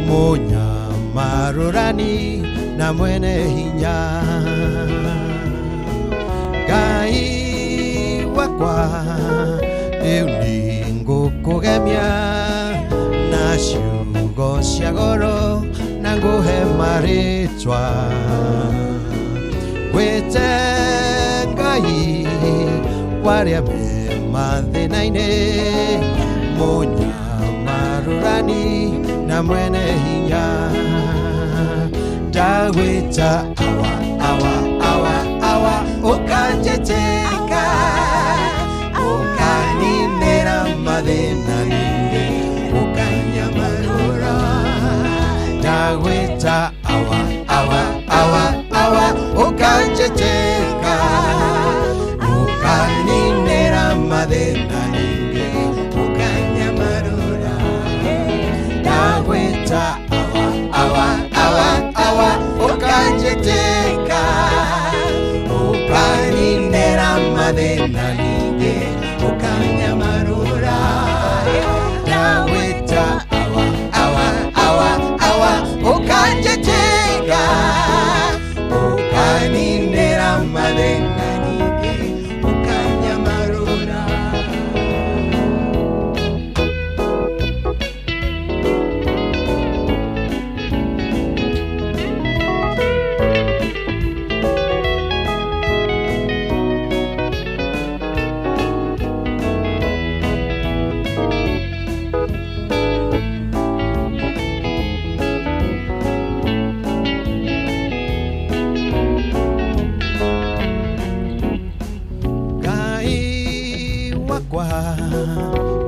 munyamarurani na mwene hinya Ngai wakwa riu ni ngukugemia na ciugo cia goro na nguhe maritwa wite Ngai waria me mathina-ini munyamarurani na mwene hinya ndagwita awa ukanjeteka ukaninera mathina ningi ukanyamarura ndagwita awa ukanjeteka ukaninera mathina ningi ukanyamarura ndagwita awa ukanjeteka ukaninera mathina ningi ukanyamarura ndagwita awa ukanjeteka ukaninera mathina ningi ukanyamarura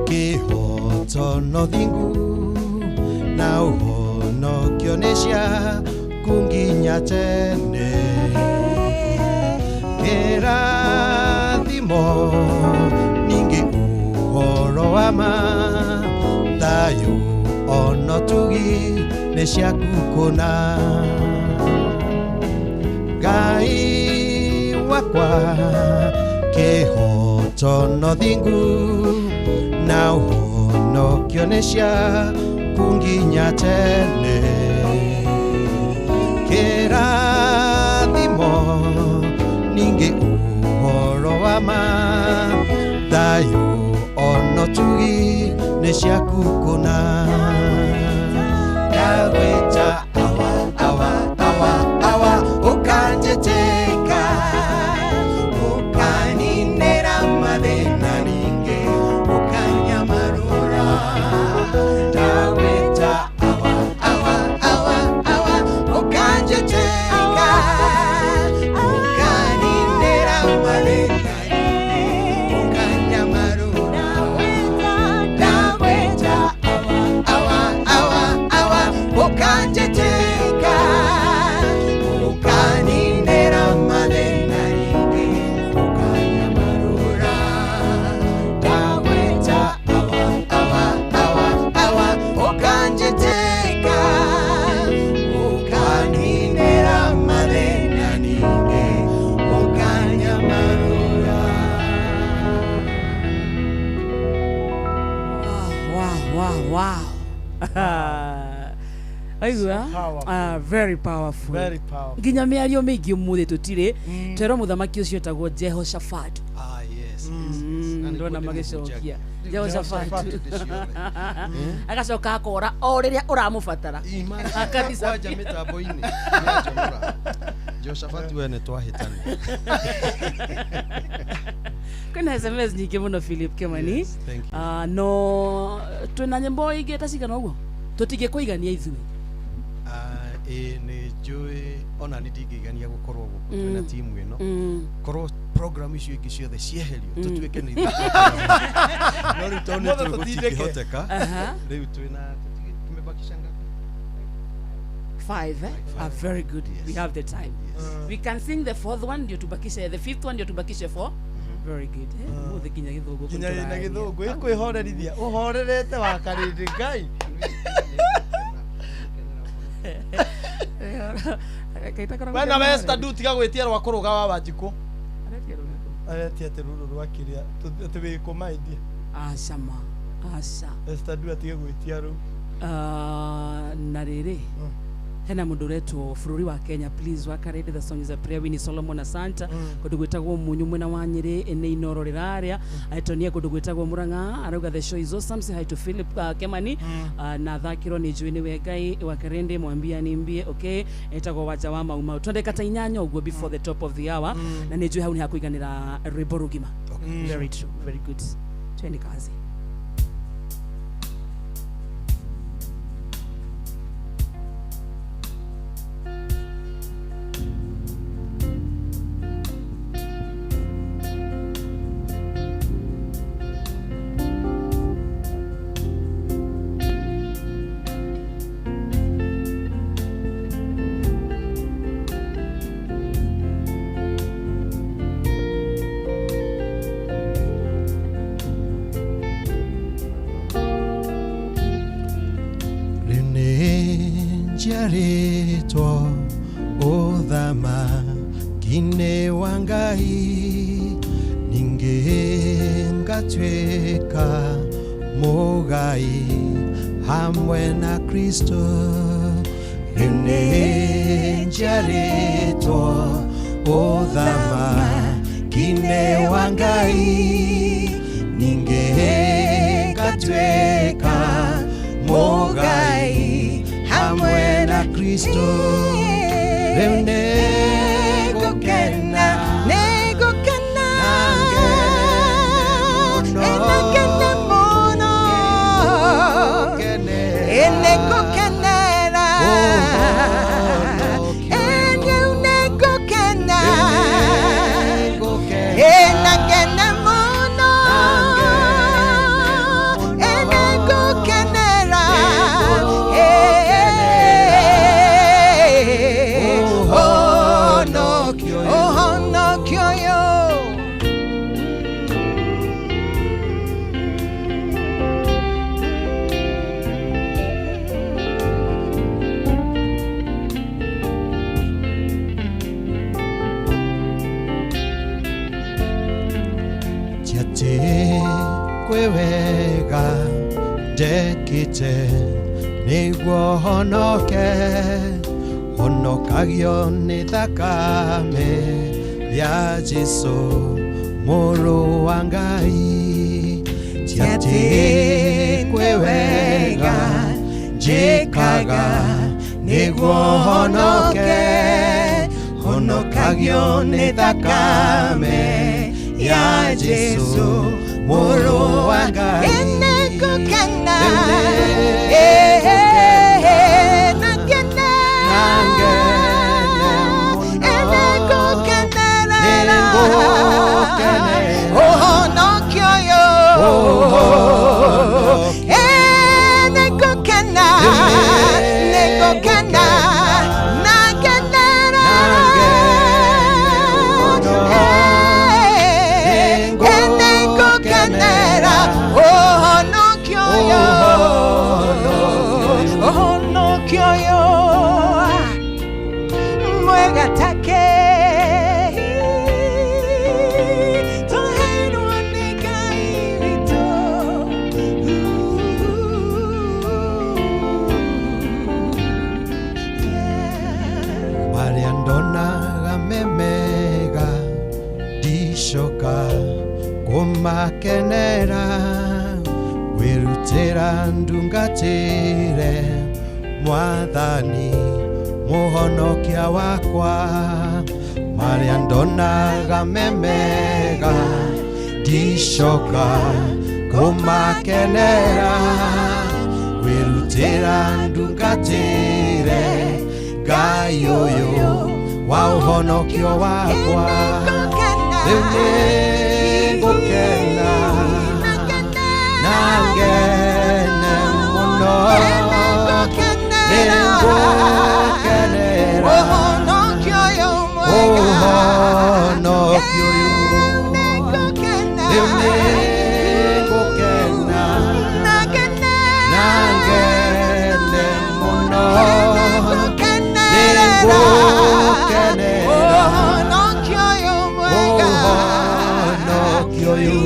kihoto thingu na uhonokio cia kunginya tene kirathimo ningi uhoro wa ma thayu ono tugi nĩ ciaku kũna Ngai wakwa kĩhoto no thingu na ũhonokio nĩ ciaku nginya tene kĩrathimo ningĩ ũhoro wa ma thayũ ono tugi nĩ ciaku kũna ndagwĩta awa ũkanjeteka ũkaninĩra mathĩna ningĩ ũkanyamarũra ndagwĩta awa ũkanjeteka ũkaninĩra mathĩna ningĩ ũkanyamarũra ndagwĩta awa ũkanjeteka Waigua very powerful. Very powerful. Nginya miario mingi umuthi tutire twero muthamaki ucio tagwo Jehoshaphat. Yes. Ndona magicokia Jehoshaphat agacoka akora o riria uramubatara akabisa waja mitambo-ini Jehoshaphat we ne twahitani. Kuna SMS nyingi muno Philip Kimani. No twina nyimbo ingi tacigana uguo tutige kuigania ithui. Ni njui ona nindingigania gukorwo guku twina timu ino korwo program icio ingi ciothe cieherio tutuike ni no ritone tugutikihoteka riu twina tumebakisha ngapi 5 very good. We have the time. We can sing the fourth one ndio tubakishe, the fifth one ndio tubakishe 4. Very good. Muthe kinya githungu kinya githungu ikwihorerithia uhorerete wakarindi ngai Wena westa du tiga gwitia rwa kuruga wa Wanjiku aretia teruru rwa kiria tuwe komaidia asama asa westa du atiga gwitia ru na riri hena mundu retwo bururi wa Kenya. Please wakarede the song is a prayer. Winnie Solomon Asanta kundu gwitagwo munyu mwena wa Nyeri ene inoro riraria aitonia kundu gwitagwo Muranga arauga the show is awesome. Say hi to Philip Kimani na thakiro ni Juini Wegai wakarende mwambia nimbie okay etagwo waja wa mauma twende kata inyanya uguo before the top of the hour na ni jui hau ni hakuiganira rwimbo rugima. Very true, very good. Twende kazi. Jaritwa odhama kine wangai ningengatweka mogai hamwe na Kristo. Rene jaritwa odhama kine wangai ningengatweka mogai hamwe na Kristo. Nego kena enakene mono enego kenera nego kena enakene mono enego kenera kwewega dekite niguo honoke honokagio ni thakame ya Jesu mũrũ wa Ngai. Tiati kwewega njĩkaga niguo honoke honokagio ni thakame ya Jesu mũrũ wa Ngai. Enekukena ndonaga memega ndicoka kumakenera wirutira ndungatire mwathani muhonokia wakwa maria ndonaga memega ndicoka kumakenera wirutira ndungatire ngai uyu wa uhonokio wakwa riu ningukena na ngene muno ningukenera uhonokio uyu riu ningukena na ngene muno uhonokio uyu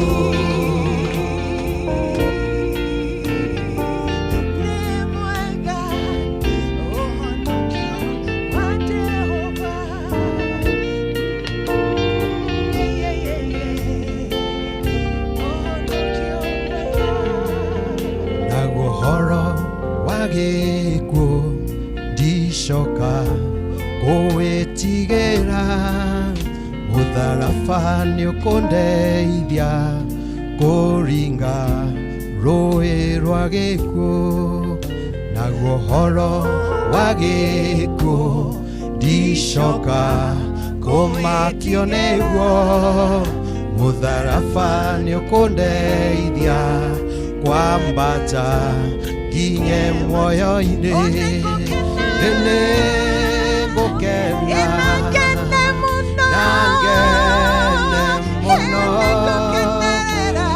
gikuo ndicoka gwitigĩra mũtharaba nĩũkũndeithia kũringa rũĩ rwa gĩkuo naguo ũhoro wa gĩkuo ndicoka kũmakio nĩguo mũtharaba nĩũkũndeithia kwambata nginye muoyo-inĩ nĩngũkena na ngene mũno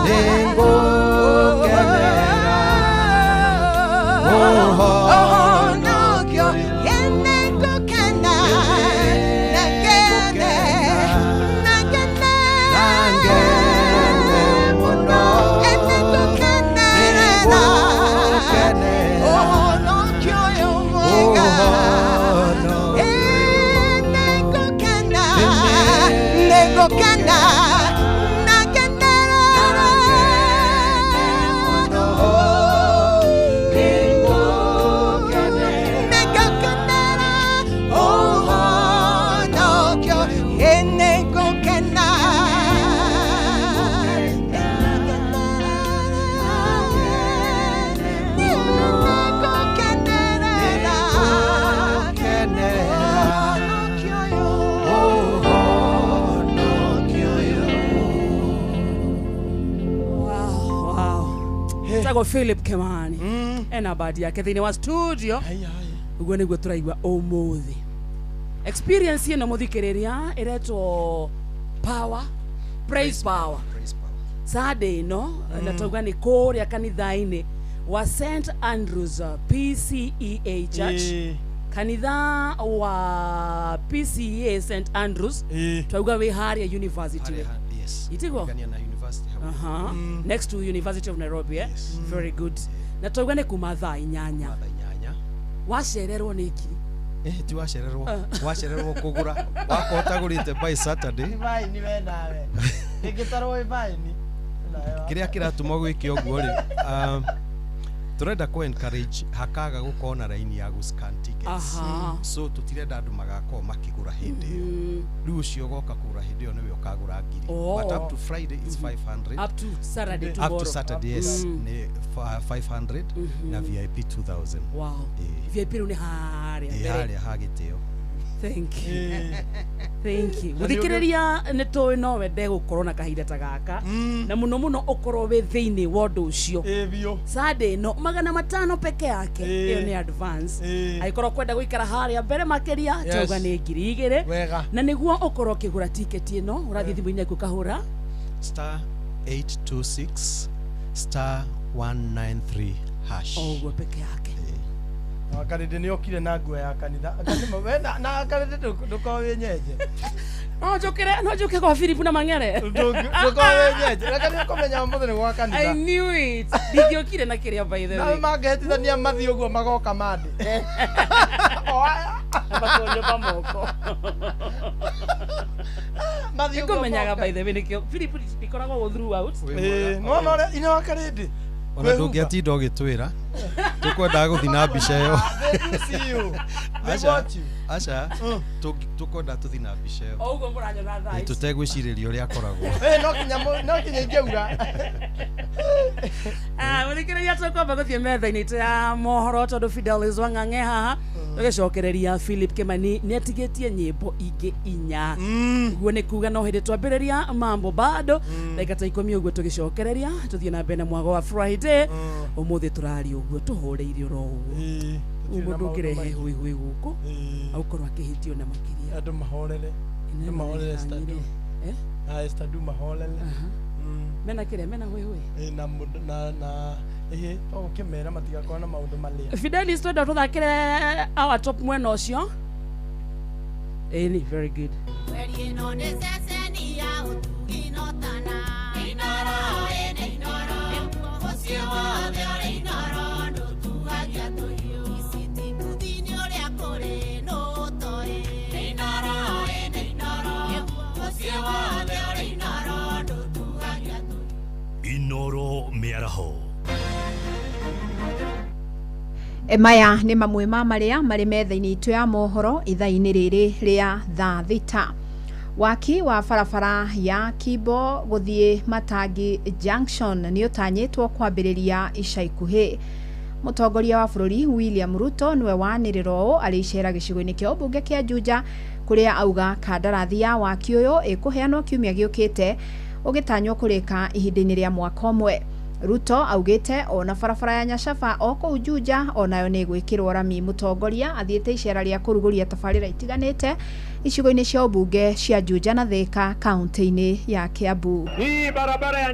nĩngũkenera ũhonokio nĩngũkena na ngene mũno Philip Kimani ena badi yake thini wa studio uguo niguo turaigua umuthi experience ino muthikiriria iretwo power praise power Sunday no natauga ni kuria kanitha-ini wa St Andrews PCEA Church kanitha wa PCEA St Andrews twauga wi haria university itigo next to University of Nairobi very good na twauga ni kuma thaa 8 wacererwo niki ti wacererwo kugura wakota gurite by Saturday ni we nawe ngitarwo ibaini kiria kiratuma gwike uguo ri turenda ku encourage hakaga gukona raini ya guscan tickets so tutirenda andu magako makigura hindi riu ucio goka kugura hindi yo niwe ukagura ngiri but up to Friday is 500 up to Saturday tomorrow up to Saturday yes ni 500 na VIP 2000 wow VIP ni haria hagiteo thank you thank you muthikiriria ni toy no wende gukorwo na kahinda ta gaka na muno muno ukorwo we thiini wondo ucio Sunday no 500 peke yake iyo ni advance aikorwo kwenda guikara haria mbere makeria tauga ni 2000 na niguo ukorwo kigura ticket ino urathi thimu-ini yaku kahura *826*193# oguo peke yake Akarede ni okire na nguo ya kanitha wenda na akarede ndukowe nyenje no njuke kwa Philip na Mang'ere ndukowe nyenje reka ni komenya muthe ni gwa kanitha I knew it ndigiokire na kiria by the way na mangehitithania mathi uguo magoka mande makonyo pamoko Mathiũ ngũmenyaga by the way nikio Philip ndikoragwo throughout no ina wakarindi ona ndũngĩatinda ũgĩtwĩra tũkwendaga gũthiĩ na mbica ĩyo aca tũkwenda tũthiĩ na mbica ĩyo o ũguo mũranyona thaa ici tũtegwĩcirĩria ũrĩa akoragwo no kinya ingĩaura mũthikĩrĩria tũkwamba gũthiĩ metha-inĩ itũ ya mohoro tondũ Fidelis Wang'ang'e haha tũgĩcokereria Philip Kimani nĩatigĩtie nyĩmbo ingĩ 4 ũguo nĩ kuga no hĩndĩ twambĩrĩria mambo bado ndagĩka ta 10 ũguo tũgĩcokereria tũthiĩ na mbere na mwago wa Friday ũmũthĩ tũrari ũguo tũhũrĩire oro ũguo mũndũ ũkĩrehe hũihũi gũkũ agũkorwo akĩhĩtio na makĩria andũ mahorere stadu stadu mahorere mena kĩrĩa mena hũihũi na ũkĩmera matigakorwo na maũndũ malĩa Fidelis twenda tũthakĩre our top mwena ũcio ni very good Inoro Miaraho. Maya nĩ mamwe ma marĩa marĩ metha-inĩ itũ ya mohoro ithaa-inĩ rĩrĩ rĩa thaa thita. Waki wa barabara ya Kibo gũthiĩ Matangi Junction nĩ ũtanyĩtwo kwambĩrĩria ica ikuhĩ. Mũtongoria wa bũrũri William Ruto nĩwe wanĩrĩra ũũ arĩ icera gĩcigo-inĩ kĩa ũmbunge kĩa Juja kũrĩa auga kandarathi ya waki ũyũ ĩkũheanwo kiumia gĩũkĩte ũgĩtanywo kũrĩka ihinda-inĩ rĩa mwaka ũmwe. Ruto augĩte ona barabara ya Nyacaba o kũu Juja onayo nĩ gwĩkĩrwo rami. Mũtongoria athiĩte icera rĩa kũrugũria tabarĩra itiganĩte icigo-inĩ cia ũmbunge cia Juja na Thika kaunti-inĩ ya Kiambu. Hii barabara ya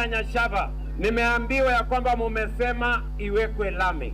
Nyacaba nimeambiwa ya kwamba mumesema iwekwe lami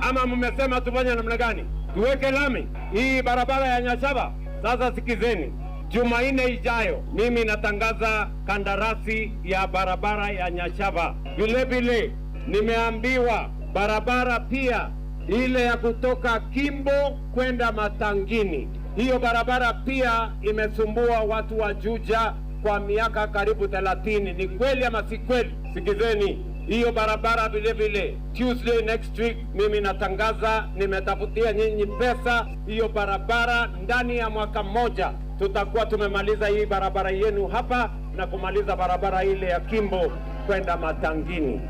ama mumesema tufanye namna gani? Tuweke lami hii barabara ya Nyacaba. Sasa sikizeni, Jumanne ijayo mimi natangaza kandarasi ya barabara ya Nyacaba. Vile vile nimeambiwa barabara pia ile ya kutoka Kimbo kwenda Matangini, hiyo barabara pia imesumbua watu wa Juja kwa miaka karibu 30. Ni kweli ama si kweli? Sikizeni, hiyo barabara vile vile Tuesday next week mimi natangaza, nimetafutia nyinyi pesa, hiyo barabara ndani ya mwaka mmoja tutakuwa tumemaliza hii barabara yenu hapa na kumaliza barabara ile ya Kimbo kwenda Matangini.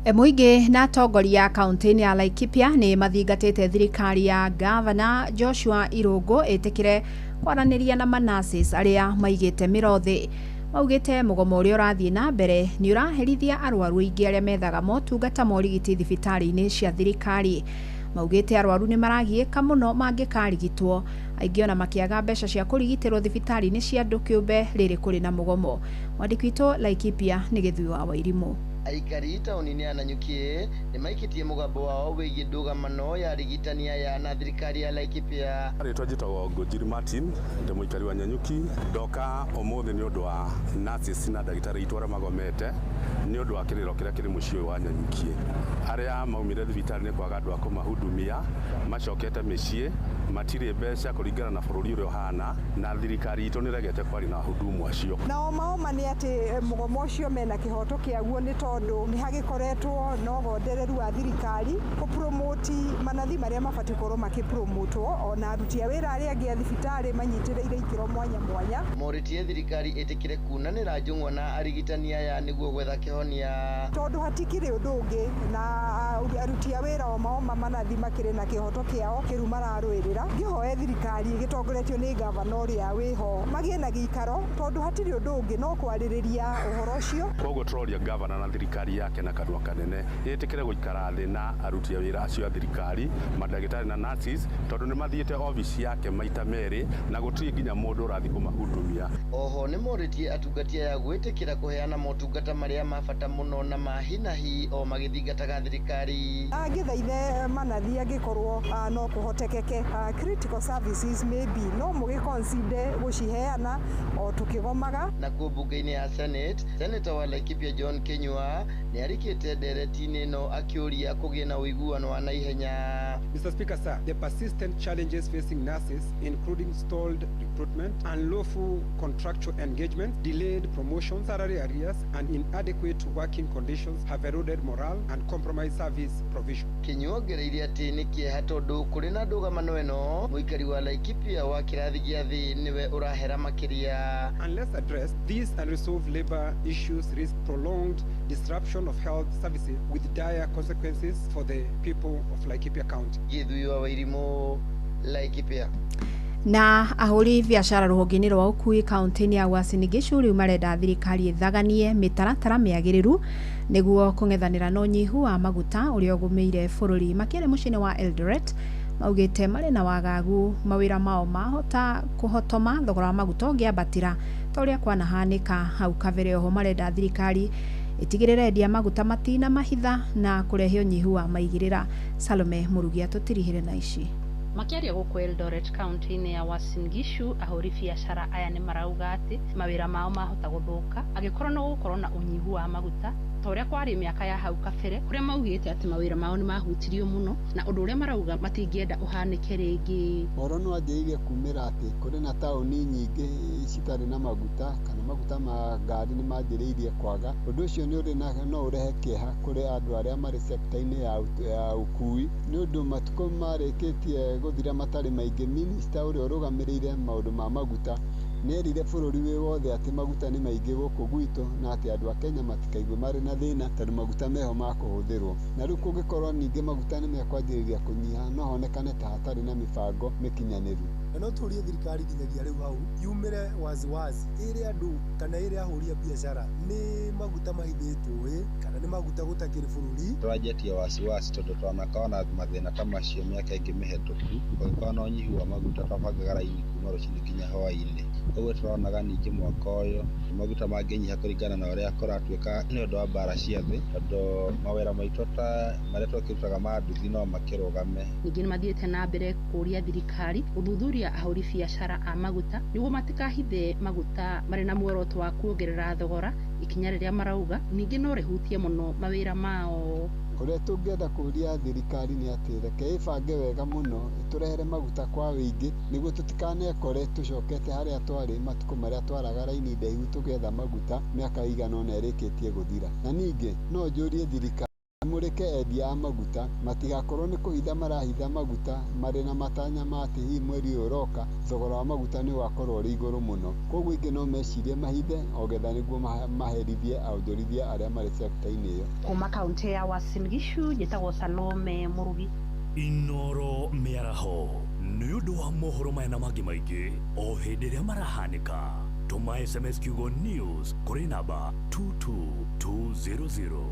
Mũingĩ na atongoria kaunti-inĩ ya Laikipia nĩ mathingatĩte thirikari ya Gavana Joshua Irungu ĩtĩkĩre kwaranĩria na manasis arĩa maigĩte mĩro-thĩ. Maugĩte mũgomo ũrĩa ũrathiĩ na mbere nĩ ũraherithia arwaru aingĩ arĩa methaga motungata ma ũrigiti thibitarĩ-inĩ cia thirikari. Maugĩte arwaru nĩ maragiĩka mũno mangĩkarigitwo, aingĩ ona makĩaga mbeca cia kũrigitĩrwo thibitarĩ-inĩ cia andũ kĩũmbe rĩrĩ kũrĩ na mũgomo. Mwandĩki witũ Laikipia nĩ Gĩthui wa Wairimũ. Aikari taũni-inĩ ya Nanyuki nĩ maikitie mũgambo wao wĩgiĩ ndũgamano ya arigitania ya na thirikari ya Laikipia. Rĩtwa njĩtagwo Ngũnjiri Martin, ndĩ mũikari wa Nanyuki. Ndoka ũmũthĩ nĩ ũndũ wa nurses na ndagĩtarĩ aitũ arĩa magomete nĩ ũndũ wa kĩrĩro kĩrĩa kĩrĩ mũciĩ wa Nanyuki. Arĩa maumire thibitarĩ nĩ kwaga andũ a kũmahudumia, macokete mĩciĩ, matirĩ mbeca kũringana na bũrũri ũrĩa ũhana, na thirikari itũ nĩ regete kwari na hudumu acio. Nao maoma nĩ atĩ mũgomo ũcio mena kĩhoto kĩaguo nĩ tondũ nĩ hagĩkoretwo na ũgondereru wa thirikari kũpromoti manathi marĩa mabatiĩ gũkorwo makĩpromotwo, ona aruti a wĩra arĩa angĩ a thibitarĩ manyitĩrĩire ikĩro mwanya mwanya. Moritie thirikari ĩtĩkĩre kunanĩra njũng'wa na arigitani aya nĩguo gwetha kĩhonia. Tondũ hatikĩrĩ ũndũ ũngĩ na aruti a wĩra o maoma manathi makĩrĩ na kĩhoto kĩao kĩru mararũĩrĩra. Ngĩhoe thirikari ĩgĩtongoretio nĩ gavana ũrĩa wĩho magĩe na gĩikaro tondũ hatirĩ ũndũ ũngĩ no kwarĩrĩria ũhoro ũcio. Koguo tũroria gavana na thirikari yake na kanua kanene ĩtĩkĩre gũikara thĩ na aruti a wĩra acio a thirikari, mandagĩtarĩ na nurses, tondũ nĩ mathiĩte obici yake maita merĩ na gũtirĩ nginya mũndũ ũrathiĩ kũmahudumia. Oho nĩ morĩtie atungati aya gwĩtĩkĩra kũheana motungata marĩa ma bata mũno na ma hi na hi o magĩthingataga thirikari. Angĩthaithe manathi angĩkorwo no kũhotekeke critical services maybe no mũgĩconsider gũciheana o tũkĩgomaga. Na kuo mbunge-inĩ ya Senate, Senator wa Laikipia John Kenyua nĩ arikĩte ndereti-inĩ ĩno akĩũria kũgĩe na ũiguano wa naihenya. Mr. Speaker, sir, the persistent challenges facing nurses, including stalled recruitment, unlawful contractual engagement, delayed promotion, salary arrears, and inadequate working conditions have eroded morale and compromised service provision. Kinyogereire ati ni kieha tondu kuri na ndugamano eno muikari wa Laikipia wa kirathi gia thi niwe urahera makiria. Unless addressed, these unresolved labor issues risk prolonged disruption of health services with dire consequences for the people of Laikipia County. Githui wa Wairimu, Laikipia. Na ahuri biashara ruhonge-ini rwa ukui kaunti-ini ya Uasin Gishu riu marenda thirikari ithaganie mitaratara miagiriru niguo kung'ethanira na unyihu wa maguta uria ugumiire bururi makire mucini wa Eldoret maugite mari na wagagu mawira mao mahota kuhotoma thogora wa maguta ngiambatira toria kwanahanika hau kabere oho marenda thirikari itigirire endia maguta matina mahitha na kurehe unyihu wa maigirira. Salome Murugia tutirihire na ici makiaria guku Eldoret county-ini ya Uasin Gishu ahuri biashara aya ni marauga ati mawira mao mahota guthuka agikorwo no gukorwo na unyihu wa maguta toria kwari miaka ya hau kabere kuria maugite ati mawira mao ni mahutirio muno na undu uria marauga matingienda uhanike ringi. Horo no anjiige kumira ati kuri na tauni nyingi citari na maguta kana maguta ma ngari ni manjiriirie kwaga. Undu ucio ni uri na no urehe kieha kuri andu aria mari sector-ini ya ukui ni undu matuko marikitie guthira matari maingi. Minister uria urugamirire maundu ma maguta nerire bururi wi wothe ati maguta ni maingi guku gwitu na ati andu a Kenya matikaigwe mari na thina tondu maguta meho ma kuhuthirwo. Na riu kungikorwo ningi maguta ni mekwanjiriria kunyiha no honekane ta hatari na mibango mikinyaniru. No tuurie thirikari nginyagia riu hau yumire waziwazi iri andu kana iri ahuria biashara ni maguta mahithitwo kana ni maguta gutakiri bururi. Twajetia wasiwasi tondu twanakona mathina ta macio miaka ingi mihituku gugikora no unyihu wa maguta twabangaga raini kuma rucini nginya hwaini. Koguo turonaga ningĩ mwaka ũyũ maguta mangĩnyiha kũringana na ũrĩa kũratuĩka nĩ ũndũ wa mbara cia thĩ tondũ mawĩra maitũ ta marĩa twakĩrutaga ma nduthi no makĩrũgame. Ningĩ nĩmathiĩte na mbere kũria thirikari gũthuthuria ahũri biashara a maguta nĩguo matikahithe maguta marĩ na muoroto wa kuongerera thogora ikinya rĩrĩa marauga ningĩ no rĩhutie mũno mawĩra mao. Uria tungienda kuria thirikari ni ati reke ibange wega muno iturehere maguta kwa wingi niguo tutikanekore tucokete haria twari matuko maria twaraga raini ndaihu tugetha maguta miaka igana ona irikitie guthira. Na ningi no njurie thirikari mureke endia a maguta matigakorwo ni kuhitha marahitha maguta mari na matanya mati hi mweri uyu uroka thogora wa maguta ni wakorwo uri iguru muno. Koguo ingi no mecirie mahithe ogetha niguo maherithie aonjorithia aria mari sector-ini iyo. Kuma kaunti ya Uasin Gishu njitagwo Salome Murugi. Inoro miaraho nĩ ũndũ wa mohoro maya na mangĩ maingĩ o hĩndĩ ĩrĩa marahanĩka. Tuma SMS kiugo news kũrĩ namba 22200.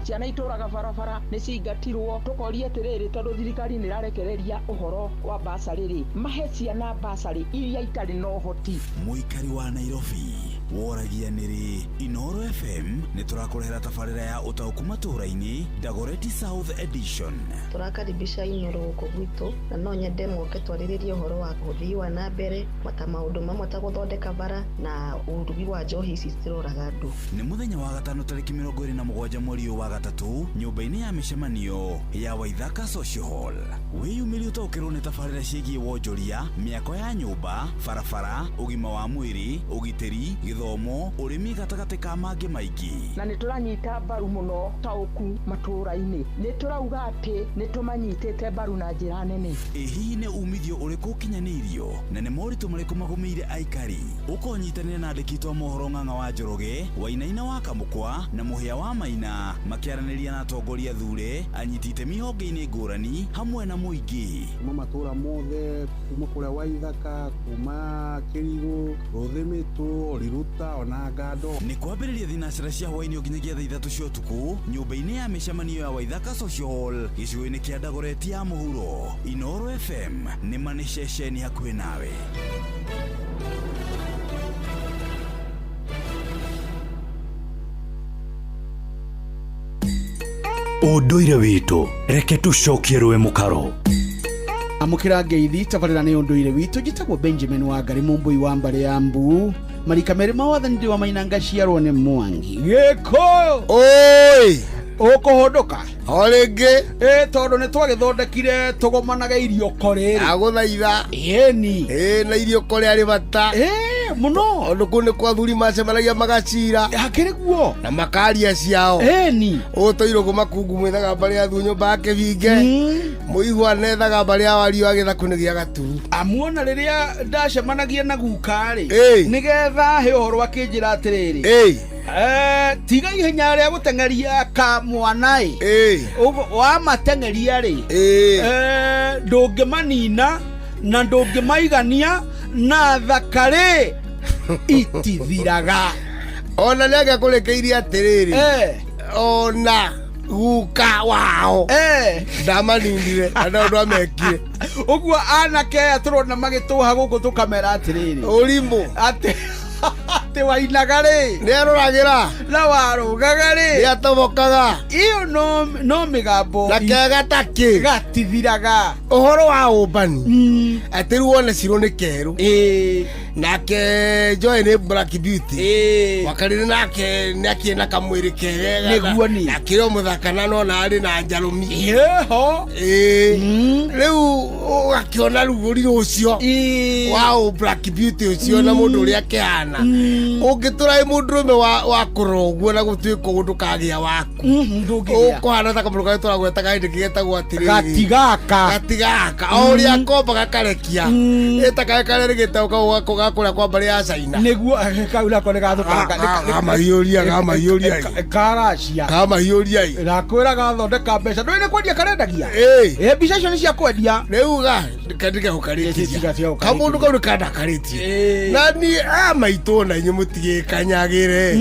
ciana ituraga barabara ni cingatirwo tukoria atiriri tondu thirikari ni rarekereria uhoro wa basariri mahe ciana basari iria itari no hoti. Muikari wa Nairobi woragia niri Inoro FM ni turakurehera tabarira ya utauku matura-ini Dagoretti South Edition. Turakaribisha Inoro guku gwitu na no nyende mwoke twariririe uhoro wa uthii wa na mbere mata maundu mamwe ta guthondeka bara na urugi wa njohi ici ciroraga andu. Ni muthenya wa gatano tariki 27 mweri wa gatatu nyumba-ini ya mishemanio ya Waithaka Social Hall. Wiyumĩrie ũtaũkĩrwo nĩ tabarĩra ciĩgiĩ wonjoria, mĩako ya nyũmba, barabara, ũgima wa mwĩrĩ, ũgitĩri, gĩthomo, ũrĩmi gatagatĩ ka mangĩ maingĩ. Na nĩ tũranyita mbaru mũno taũku matũũra-inĩ. Nĩ tũrauga atĩ nĩ tũmanyitĩte mbaru na njĩra nene. Hihi nĩ umithio ũrĩkũ ũkinyanĩirio na nĩ moritũ marĩkũ magũmĩire aikari? Ũkonyitanĩra na andĩki twa mohoro Ng'ang'a wa Njoroge, Wainaina wa Kamũkwa na Mũhĩa wa Maina makiaranĩria na atongoria thure anyiti itemi honge-inĩ ngũrani hamwe na mũingĩ. Kuma matũũra mothe kuma kũrĩa Waithaka kuma Kĩrigũ Rũthĩmĩtũ Riruta ona Ngando. Nĩ kwambĩrĩria thinacĩra cia hwaĩ-inĩ nginyagia thaa 3 cia ũtukũ nyũmba-inĩ ya mĩcemanio ya Waithaka Social Hall gĩcigo-inĩ kĩa Dagoretti ya mũhuro. Inoro FM nĩ manĩ ceceni hakuhĩ nawe. Ũndũire witũ reke tucokie rwe mũkaro. Amukira ngeithi tabarĩra nĩ ũndũire witũ njĩtagwo Benjamin Wangari Mũmbui wa Mbare ya Mbu marika meri mawathe ndi wa mainanga ciarwo ni Mwangi Gikuyu oi ukuhunduka oringi tondu ni twagithondekire tugomanaga irio kore aguthaitha eni na irio kore ari bata muno ondu kuni kwa thuri macemanagia magacira akiri guo na makaria ciao eni utoiro kumakungu mwithaga mbari ya thunyo bake binge muigwa nethaga mbari ya wario agitha kunigia gaturu amuona riria ndacemanagia na gukari nigetha he uhoro akinjira atiriri tiga ihenya ria gutengeria ka mwanai wa matengeria ri ndungimanina na ndungimaigania na thakare itithiraga ona nega kurekeiria atiriri ona guka wao ndamanindire ana ndo amekire uguo anake aturona magituha guku tukamera atiriri urimbo ate wainagare ni aruragira na warugagare ni atobokaga iyo no migambo na kega taki gatithiraga uhoro wa ubani atiru wona ciro ni keru nake Joy ni Black Beauty wakarire nake nakiena kamwiri kegega niguo ni akiro muthakana no na ari na njarumi yeho riu akiona ruguri rucio wow Black Beauty ucio na mundu uri akihana ungiturai mundu me wa kuroguo na gutwika undu kagia waku ukuhana ta kamundu gaitwa gwetaga indi kigetagwo atiriri gatigaka ori akomba gakarekia etakarekare gitauka gakura kwa bari ya China niguo kaula kone gathukanga kama hiyoria kama hiyoria nakwira gathondeka mbeca ndwine kwendia karendagia mbica icio ni cia kwendia riuga kandike ukaritia kamundu kau kandakaritie nani maitu na inyu mutigikanyagire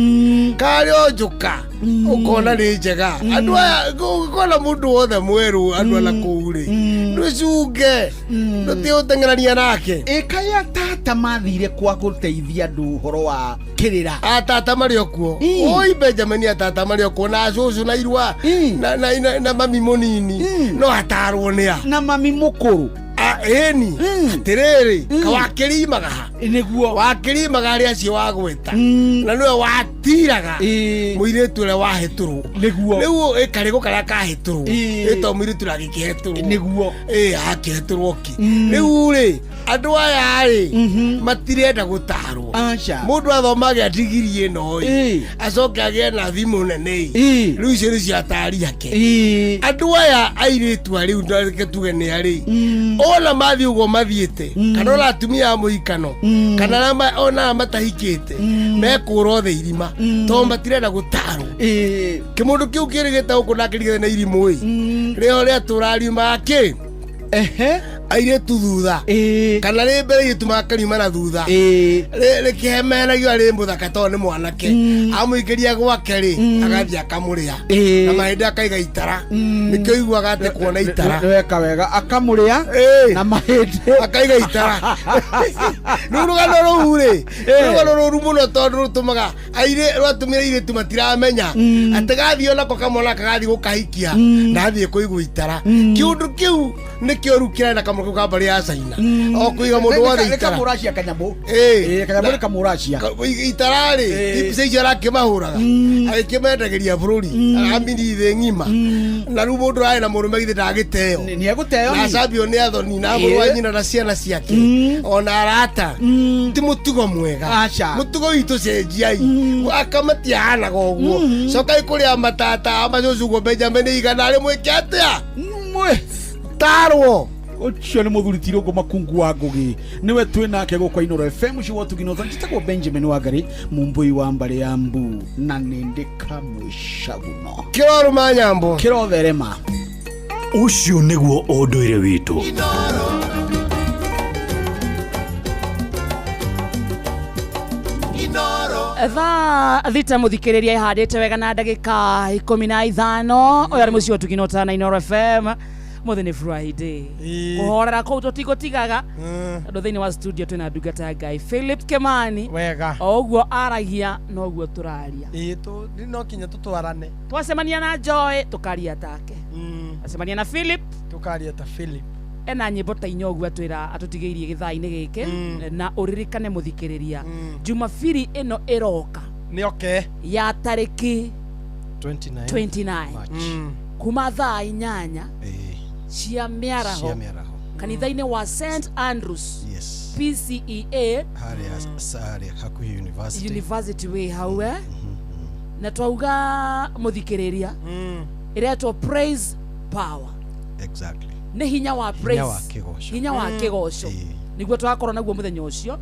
kari onjuka ukona ni njega andu aya ukona mundu wothe mweru andu ala kuuri nducunge ndutiutengerania nake ikaya tata mathire kwa guteithia andu horo wa kirira atata mari okuo oi Benjamin atata mari okuo na cucu na irwa na mami munini no atarwo nia na mami mukuru eni atiriri kawakirimaga niguo wakirimaga ari acio wagweta na niwe watiraga muiritu uria waheturu niguo riu ikarigo karia kaheturu ito muiritu na gikiheturu niguo akiheturwo ki riu ri andu aya ri matirenda gutarwo mundu athomage digiri ino acoke agie na thimu nene riu icio ni ciatari yake andu aya airitu riu ndareke tuge ni ari ona mathi ugo mathiete kana ona atumia muikano kana ona matahikite mekuro the irima to matirenda gutarwo kimundu kiu kirigita uko nakirigite na irimu rio ria turarima ki aire tu thutha kana ri mbere itu makarima na thutha ri kihemenagio ari muthaka to ni mwanake amuikiria gwake ri agathia akamuria na mahindi akaiga itara nikio igwaga ate kuona itara weka wega akamuria na mahindi akaiga itara nurugano ruri rugano ruru muno tondu rutumaga aire rwatumira ire tumatiramenya ategathio nako kamona kagathi gukahikia nathie kuigwa itara kiundu kiu nikio rukira na kamuru kabari ya China okuiga mundu wothe itara kamuracia kanyambu kanyambu kamuracia itarari ipise ijara kimahuraga akimendagiria bururi amini the ngima na ru mundu ai na murume githe ndagiteo ni eguteo na sabio ni athoni na muru wa nyina na ciana ciake ona arata ti mutugo mwega mutugo witu cenjiai akamatia hana goguo coka ikuria matata amacucugo Benjamin igana ri mwikiatia tarwo ucio ni muthuri tirongo makungu wa ngugi niwe twinake guko Inoro FM cio tugino njitagwo Benjamin Wangari mumbui wa mbare ya mbu na nindika mwishaguno kiroro manyambo kirotherema ucio niguo unduire witu thaa thita muthikiriria ihandite wega na ndagika 15 oya ni mucio tugino na Inoro FM muthini Friday kuhorera ko tutigotigaga ndo thini wa studio twina ndungata Guy Philip Kimani wega oguo aragia no guo turaria tu no kinya tutwarane twasemania na Joy tukaria take asemania na Philip tukaria ta Philip ena nyimbo ta inyogu atwira atutigeirie githai-ini giki na uririkane muthikiriria Jumapili ino iroka ni okay ya tariki 29 kuma thaa 8 cia miaraho kanitha-ini wa St Andrews PCEA haria hakuhi university we hawe na twauga muthikiriria iretwo praise power exactly ni hinya wa praise hinya wa kigosho niguo twakorwo naguo muthenya ucio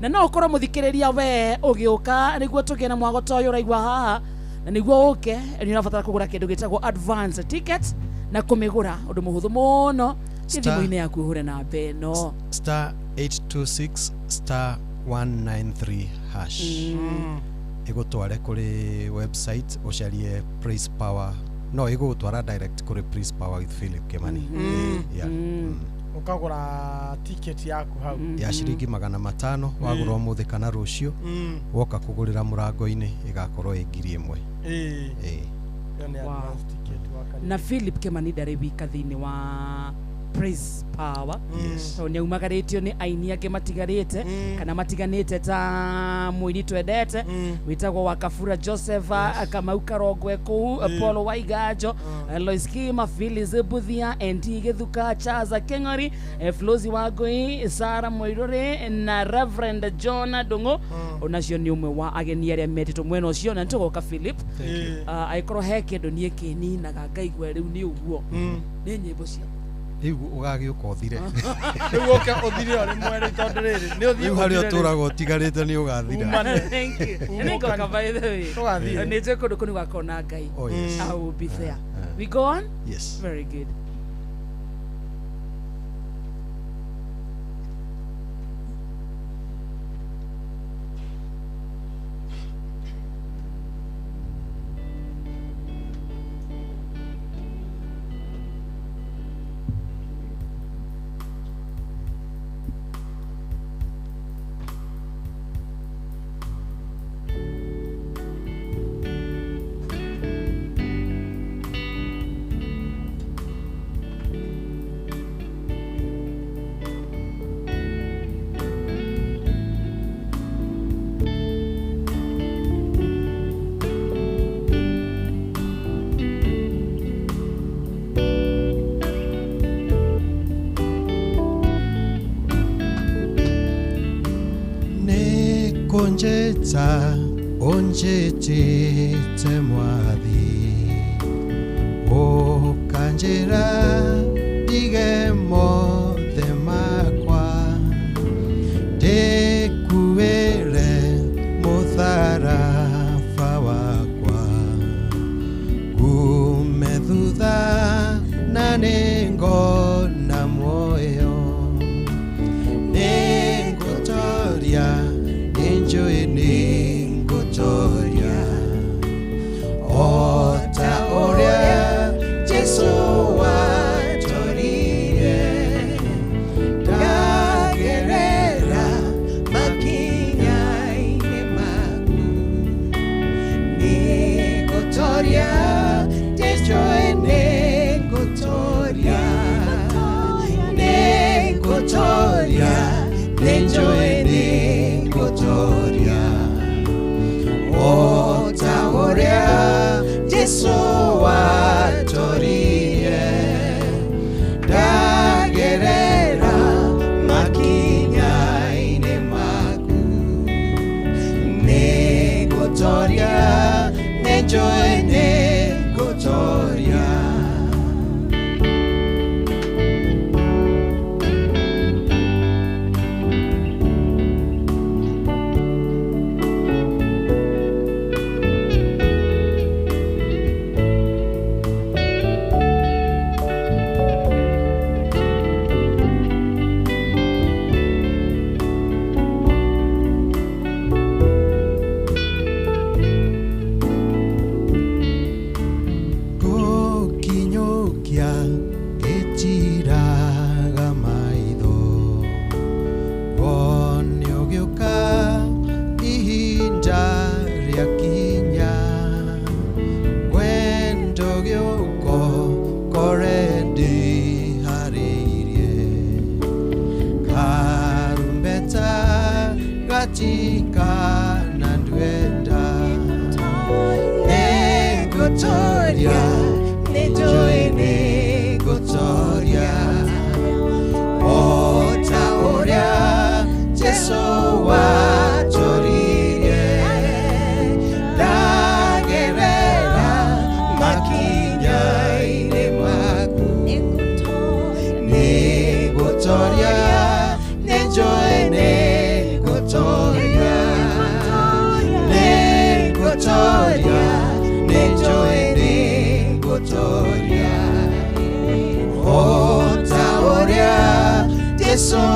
na no ukorwo muthikiriria we ugiuka niguo tugie na mwago toyo uraigwa haha na niguo uke ni unabatara kugura kindu gitagwo advance ticket na kumigura undu muhuthu muno thimu-ini yaku hure na beno *826*193# igutware kuri website ucarie praise power no igutwara direct kuri praise power with Philip Kimani ukagura ticket yaku hau ya shiringi 500 wagura umuthi kana rucio woka kugurira murango-ini igakorwo ingiri imwe na Philip Kimani daribika thini wa praise power so ni umagaritio ni aini ake matigarite kana matiganite ta mwini twendete witagwo Wakafura Joseph akamauka rogwe ku Paul Waigajo Lois Kima Phyllis Buthia Endi Githuka Chaza Kengori Flozi Wagoi Sara Moirore na Reverend John Dungo onacio ni umwe wa ageni aria metito mwena ucio na ntugoka Philip aikoro heke ndo nie kini na gakaigwa riu ni uguo ni nyimbo cia riu ugagiuka uthire riu uke uthire ari mwere tondu riri ni uthire riu hari oturago tigarite ni ugathira thank you ni goka by the way tugathire ni je kundu kuni wakona ngai I will be there we go on yes very good Onjeta onjetete mwathi okanjira digemo themakwa dekuere mutharafa wakwa kumethutha na nengo na moyo nengotoria enjoying Gotoria Ota Oria Jesu Watorie Dagerera Makinya Inemaku Ni Gotoria Enjoying Gotoria Ne Gotoria Enjoying Gotoria Ota Oria Jesu Watorie Dagerera Makinya Inemaku Ne Gotoria Nejoe Ne Gotoria Jesu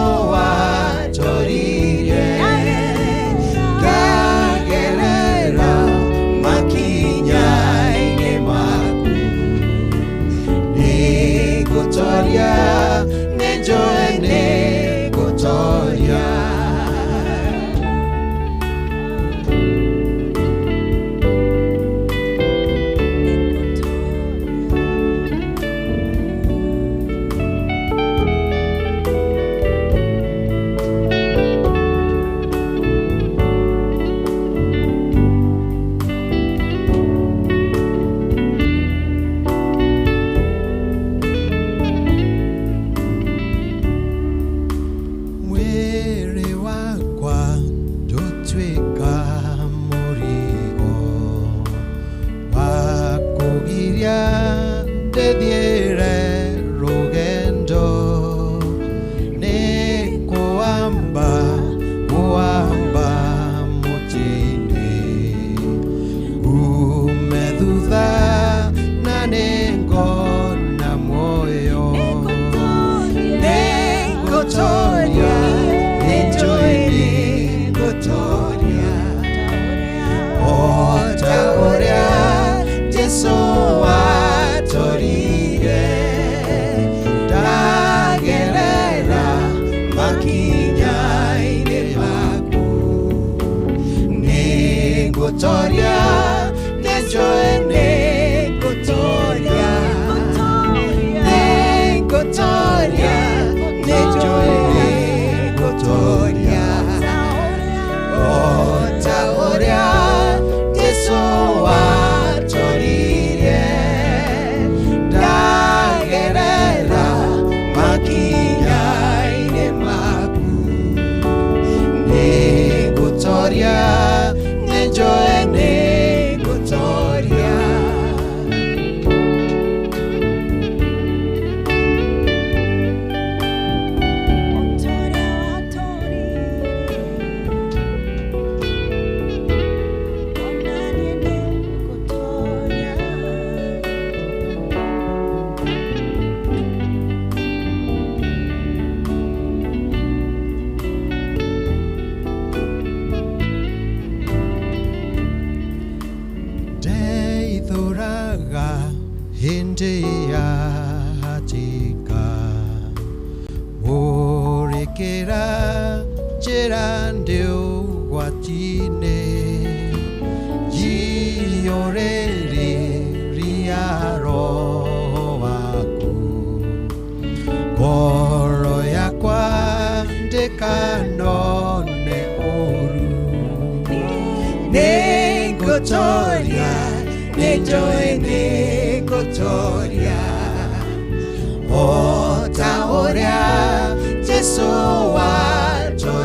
watorire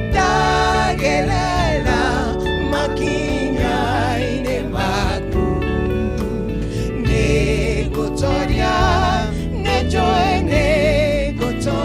Gagerera makinya-inĩ maku Nĩngũtoria nĩnjũĩ nĩngũtoria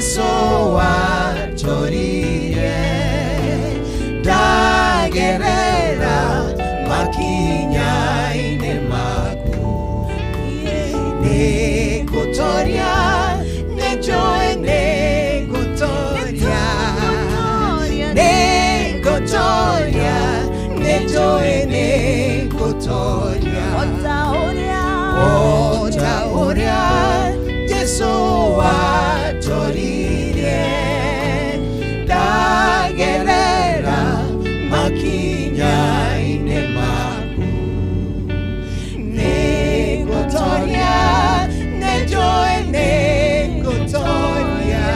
Jesu watorire ndagerera makinya-inĩ maku nĩngũtoria nĩnjũĩ nĩngũtoria nĩngũtoria nĩnjũĩ nĩngũtoria o ta ũrĩa Jesu watorire ndagerera makinya-inĩ maku nĩngũtoria nĩnjũĩ nĩngũtoria.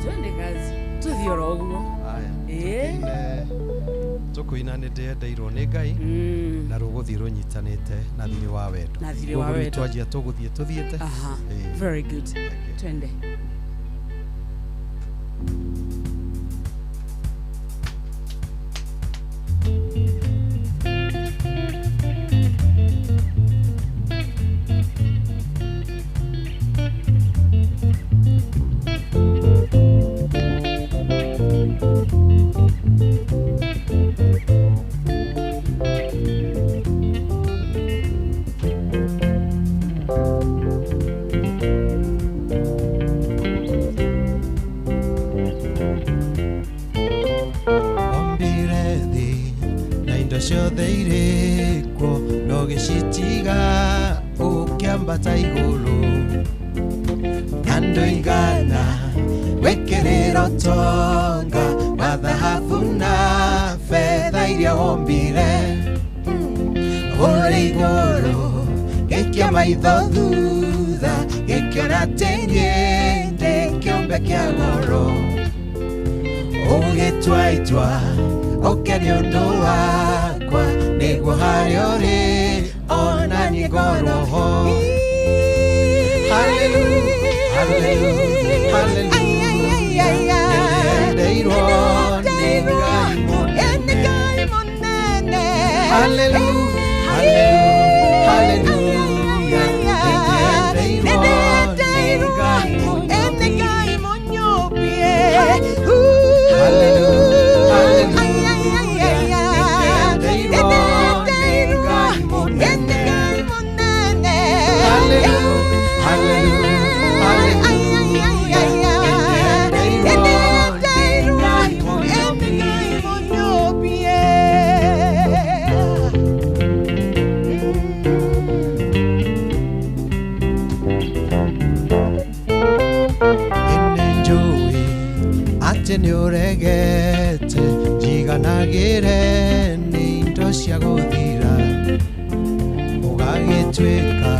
Twende kazi tuthiora ũguo tukuina nĩ ndendeirwo nĩ Ngai na rũgũthiĩ rũnyitanĩte na thirĩ wa wendo twanjia tũgũthiĩ tũthiĩte. Very good. Twende. ciothe irĩ kuo no gĩcitiga ũkĩambata igũrũ andũ igana wĩkĩrĩra ũtonga wa thahabu na fedha iria wombire ũrĩ igũrũ gĩkia maitho thutha gĩkĩona atĩ niĩ ndĩ kĩũmbe kĩa goro ũgĩtwaitwa ũkeni ũndũ wakwa nĩguo harĩa ũrĩ ona niĩ ngorwo ho. Hallelujah, hallelujah, hallelujah. Nĩndendeirwo nĩ Ngai mũnene. Hallelujah, hallelujah, hallelujah. Nĩndendeirwo nĩ Ngai mũnyũmbie. Hallelujah. Nĩũregete njiganagĩre nĩ indo cia gũthira ũgagĩtuĩka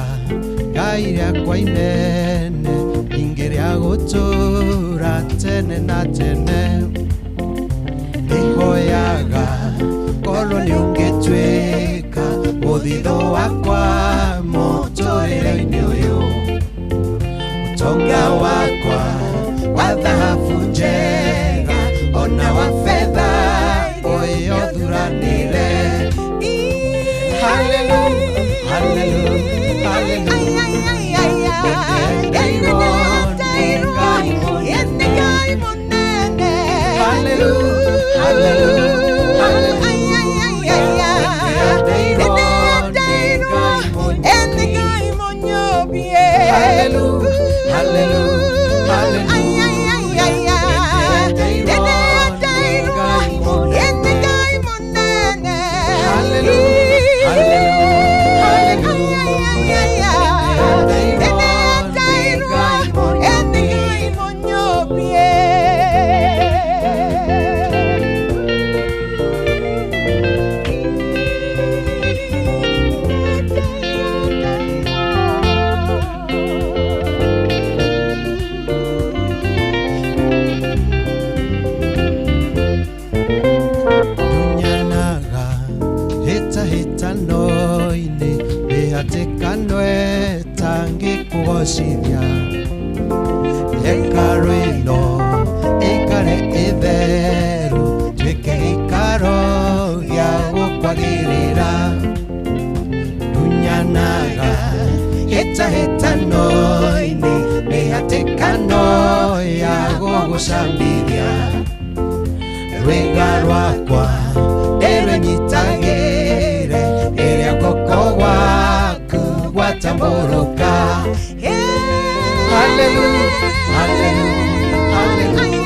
Ngai rĩakwa inene ingĩ rĩa gũtũra tene na tene nĩhoyaga korwo nĩũngĩtuĩka mũthithũ wakwa mũtũrĩre-inĩ ũyũ ũtonga wakwa wa thahabu njega ona wa fedha ũyũ thuranĩre. Hallelujah, hallelujah, hallelujah. Nĩndendeirwo nĩ Ngai mũnene. Hallelujah, hallelujah, hallelujah. Nĩndendeirwo nĩ Ngai mũnyũmbie. Hallelujah, hallelujah, hallelujah. Cithia hekarũ ĩno ĩikare ĩtheru tuĩke gĩikaro gĩa gũkwagĩrĩra ndunyanaga hĩtahĩtano gũcambithia rwĩga rwakwa ndĩrũnyitagĩre ĩrĩa guoko gwaku gwatambũrũka. Hallelujah, hallelujah, hallelujah.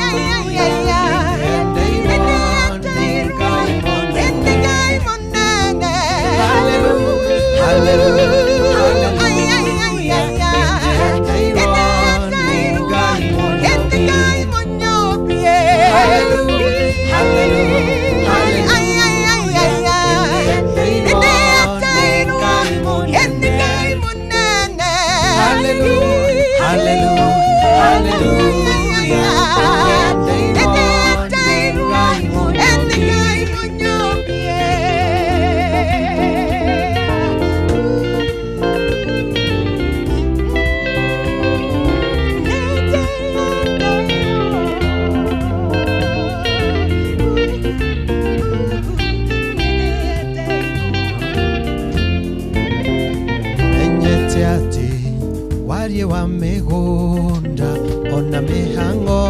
Wa mĩgũnda ona mĩhang'o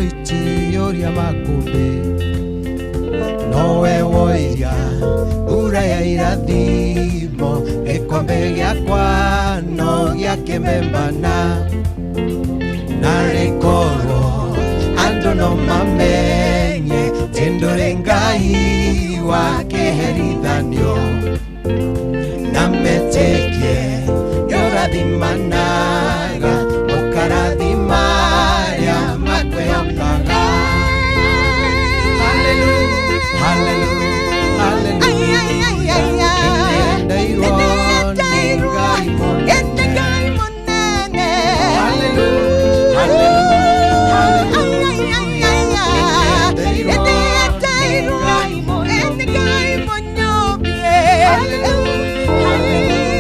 itioria makũmbĩ nowe woiria mbura ya irathimo gĩkombe gĩakwa no gĩakĩmembana na rĩkorwo andũ no mamenye tĩ ndũrĩ Ngai wa kĩherithanio na metĩkie nĩũrathimanaga ũkarathima arĩa makwĩhokaga. Hallelujah, hallelujah, hallelujah. Nĩendeirwo nĩ Ngai mũnene. Hallelujah, hallelujah, hallelujah. Nĩendeirwo nĩ Ngai mũnyũmbie. Hallelujah, hallelujah.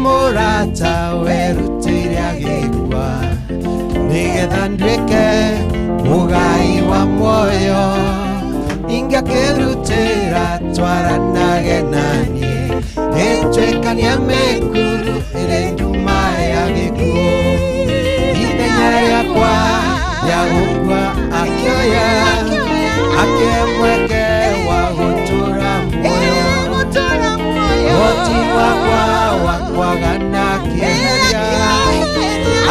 Murata werutira gĩkwa nĩgetha nduĩke mũgai wa muoyo ingĩkĩrutĩra twaranage naniĩ ĩtuĩkania mĩkuru ĩrĩ nduma ya gĩkuũ ithenya rĩakwa rĩa gũkua akĩoya akĩmweke wa gũtũra muoyo goti wakwa wakwagana kĩeheria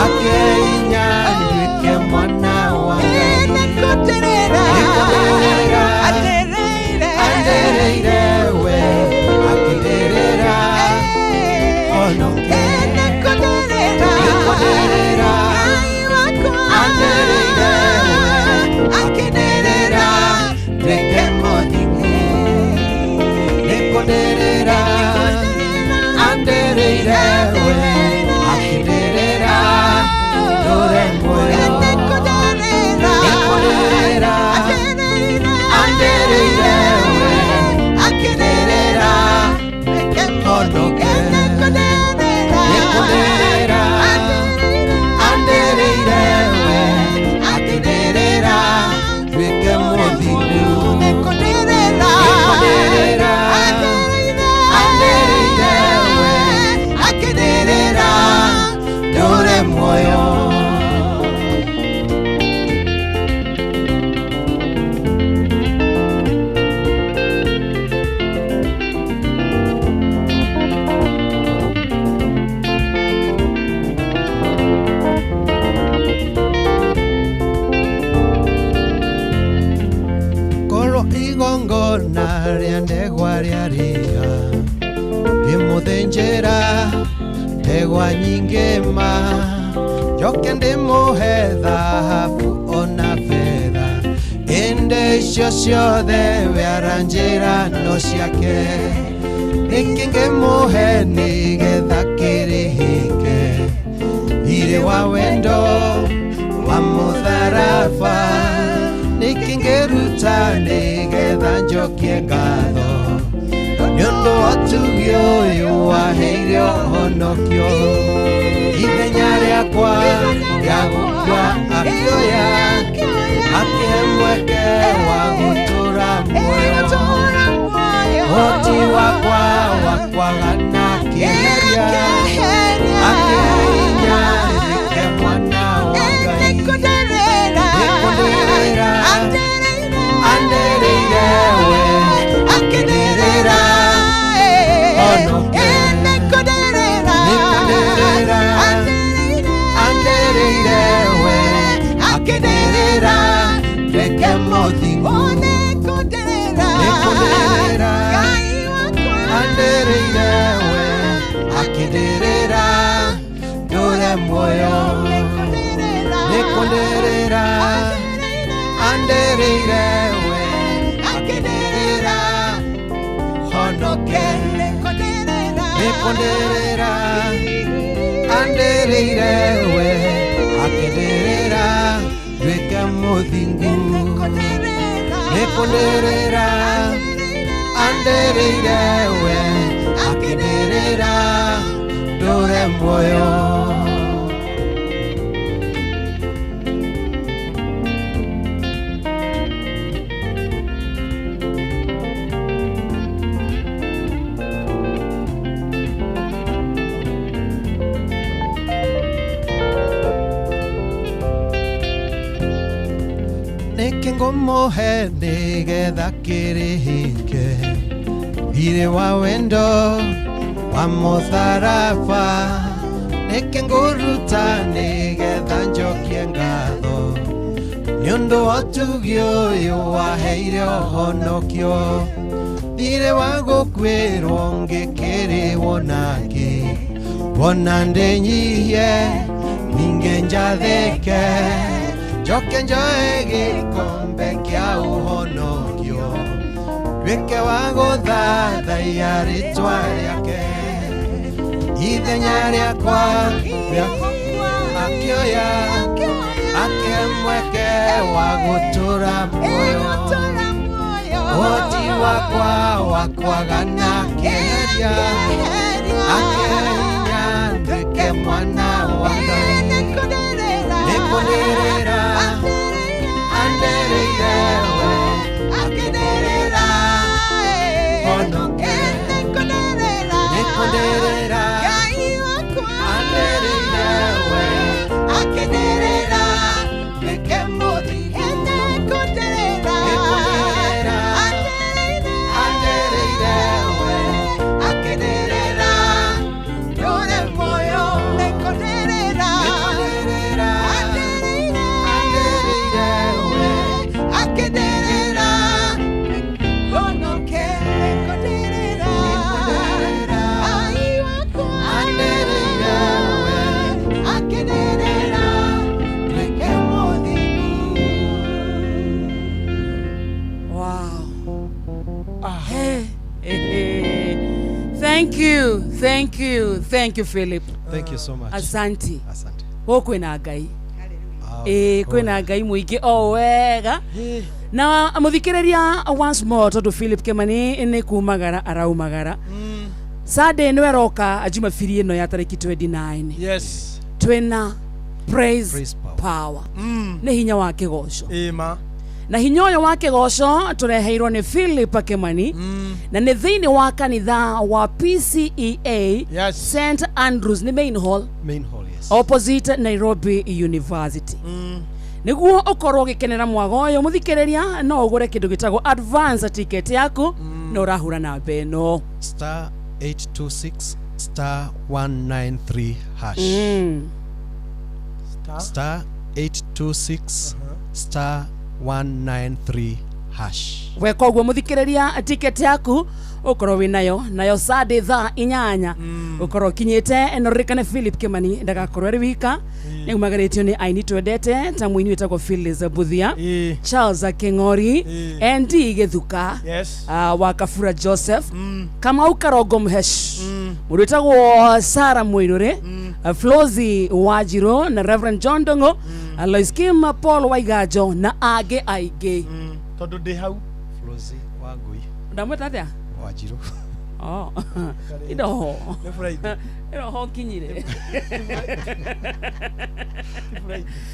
akĩinya nduĩke mwana wa Ngai andereire we akĩrĩrĩra onoke nĩkũrĩrĩra andereire we akĩrĩrĩra nduĩke mũthingu nĩkũrĩrĩra andereire we akĩrĩrĩra ndũre muoyo nĩkũrĩrĩra andereire we akĩrĩrĩra onoke ndegwa nyingĩ ma njoke ndĩmũhe thahabu ona betha ĩndĩ icio ciothe we aranjĩra no ciake gĩkĩ ngĩmũhe nĩgetha kĩrĩhĩke thirĩ wa wendo wa mũtharaba nĩkĩ ngĩruta nĩgetha njokie ngatho nĩũndũ wa ũtugi ũyũ waheire ũhonokio ithenya rĩakwa rĩa gũkua akĩoya akĩhe mweke wa gũtũra muoyo ũhoti wakwa wa kwagana kĩeheria akĩhe hinya rĩke mwana wa Ngai nĩkũndĩrĩra andereire we akĩndĩrĩra honoke nĩkũndĩrĩra andereire we akĩndĩrĩra reke mũthingu nĩkũndĩrĩra andereire we akĩndĩrĩra ndũre muoyo nĩkũndĩrĩra andereire we akĩndĩrĩra honoke nĩkũndĩrĩra andereire we akĩndĩrĩra nduĩke mũthingu nĩkũndĩrĩra andereire we akĩndĩrĩra ndũre muoyo nĩkĩ ngũmũhe nĩgetha kĩrĩhĩke thirĩ wa wendo wa mũtharaba nĩkĩ ngũruta nĩgetha njokie ngatho nĩũndũ wa ũtugi ũyũ waheire ũhonokio thirĩ wa gũkuĩrwo ngĩkĩrĩwo nangĩ wona ndĩnyihie ningĩ njathĩke njoke njoe gĩkombe kĩa ũhonokio nduĩke wa gũthathaiya rĩtwa rĩake ithenya rĩakwa akĩoya akĩhe mweke wa gũtũra muoyo ũhoti wakwa wa kwagana kĩeheria akĩhe hinya nduĩke mwana wa Ngai nĩkũndĩrĩra andereire we akĩndĩrĩra honoke nĩkũndĩrĩra andereire we akĩndĩrĩra nduĩke mũthingu nĩkũndĩrĩra andereire we akĩndĩrĩra ndũre muoyo nĩkũndĩrĩra Thank you Philip. Thank you so much. Asante. Gũkũ kwĩna Ngai. Kwĩna Ngai mũingĩ o wega. Na mũthikĩrĩria once more tondu Philip Kimani nĩ kumagara araumagara. Sunday nĩ weroka Jumapili ĩno ya tarĩki 29. Yes. Twĩna praise power. Nĩ hinya wa kĩgoco. Ima. Na hinya ũyũ wa kĩgoco tũreheirwo nĩ Philip Kimani na nĩ thĩinĩ wa kanitha wa PCEA St Andrews nĩ main hall yes. Opposite Nairobi University. Nĩguo ũkorwo ũgĩkenera mwago ũyũ mũthikĩrĩria no ũgũre kĩndũ gĩtagwo advance ticket yaku na ũrahũra namba ĩno *826 *193 hash. *826 *193 hash. Weka ũguo mũthikĩrĩria ticket yaku ukoro winayo nayo sade tha inyanya ukoro kinyete enorikane Philip Kimani ndagakorwo ari wika nimagaretio ni aini twendete ta muini wetagwo Phyllis Buthia Charles Kengori Andy Gethuka wa Kafura Joseph kama ukarogo mhesh wetagwo Sara Muirure Flozi Wajiro na Reverend John Dongo Alois Kim Paul Waigajo na age aige tondu ndi hau Flozi Wangui ndamweta atia Wajiro ido ho kinyire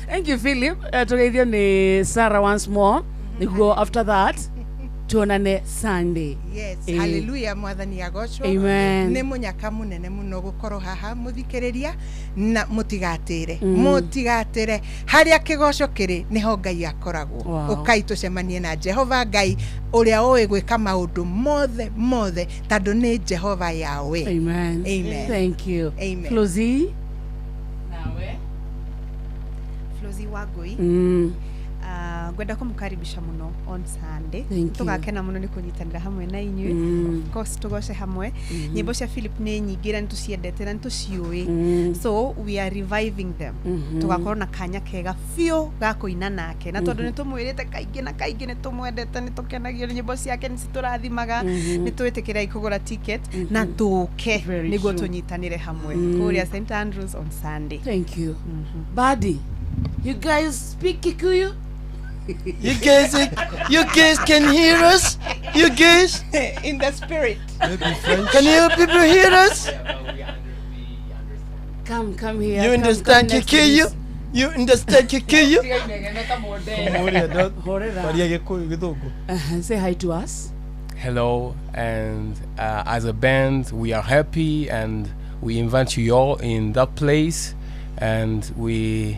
thank you Philip tugeithio ni Sarah once more niguo after that tuonane Sunday. Yes, hallelujah mwathani agoco. Amen. Ne munyaka munene muno gukoro haha muthikiriria na mutigatire. Mutigatire haria kigoco kiri niho Ngai akoragwo. Ukai tucemanie na Jehova Ngai uria owe gwika maundu mothe tando ni Jehova yawe. Amen. Amen. Thank you. Amen. Flozi nawe Flozi Wagoi. Gwenda kumukaribisha muno on Sunday tugakena muno ni kunyitanira hamwe na inyuĩ of course tugoce hamwe nyimbo cia Philip ni nyingira nituciendete na nituciui so we are reviving them tugakorwo na kanya kega fio ga kuina nake na tondu nitumwirite kaingi na kaingi nitumwendete nitukenagio nyimbo ciake niciturathimaga nitwitikira ikugura ticket na tuke niguo tunyitanire hamwe kuria St Andrews on Sunday. Thank you. Buddy, you guys speak Kikuyu? You guys can hear us? You guys? In the spirit. Can you people hear us? Come here. You understand Kikuyu? You understand Kikuyu? Say hi to us. Hello, and as a band, we are happy and we invite you all in that place, and we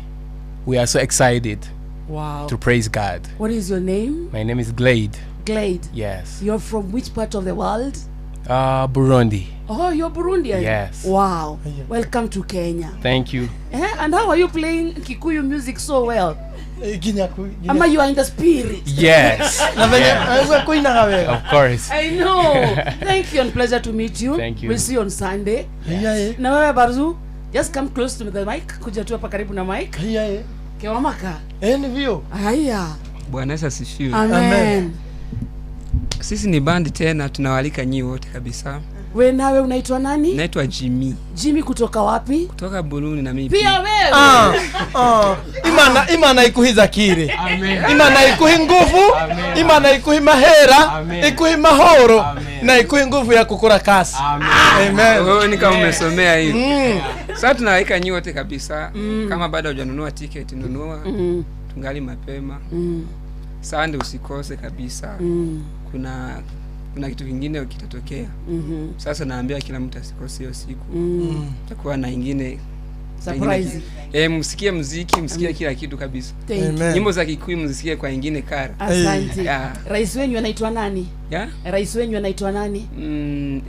are so excited. Wow. To praise God. What is your name? My name is Glade. Glade? Yes. You're from which part of the world? Burundi. Oh, you're Burundian? Yes. Wow. Welcome to Kenya. Thank you. And how are you playing Kikuyu music so well? Ama you are in the spirit? Yes. Of course. I know. Thank you and pleasure to meet you. Thank you. We'll see you on Sunday. Na wewe Barzu, just come close to the mic. Kuja tu hapa karibu na mic. Kewamaka. Ndivyo. Haya. Bwana Yesu asifiwe. Amen. Sisi ni bandi tena tunawalika nyinyi wote kabisa. Wewe nawe unaitwa nani? Naitwa Jimmy. Jimmy kutoka wapi? Kutoka Burundi na mimi. Pia wewe. Imana ikuhiza kire. Amen. Imana ikuhi nguvu. Imana ikuhi mahera. Ikuhi mahoro. Na ikuhi nguvu ya kukura kasi. Amen. Wewe ni kama umesomea hiyo. Sasa tunawalika nyinyi wote kabisa. Kama bado hujanunua ticket nunua. Tungali mapema. Sunday usikose kabisa. Kuna kitu kingine kitatokea. Sasa naambia kila mtu asikose hiyo siku. Tutakuwa na ingine surprise. Msikie muziki, msikie kila kitu kabisa. Nyimbo za Kikuyu msikie kwa ingine kara. Asante. Rais wenyu anaitwa nani? Rais wenyu anaitwa nani?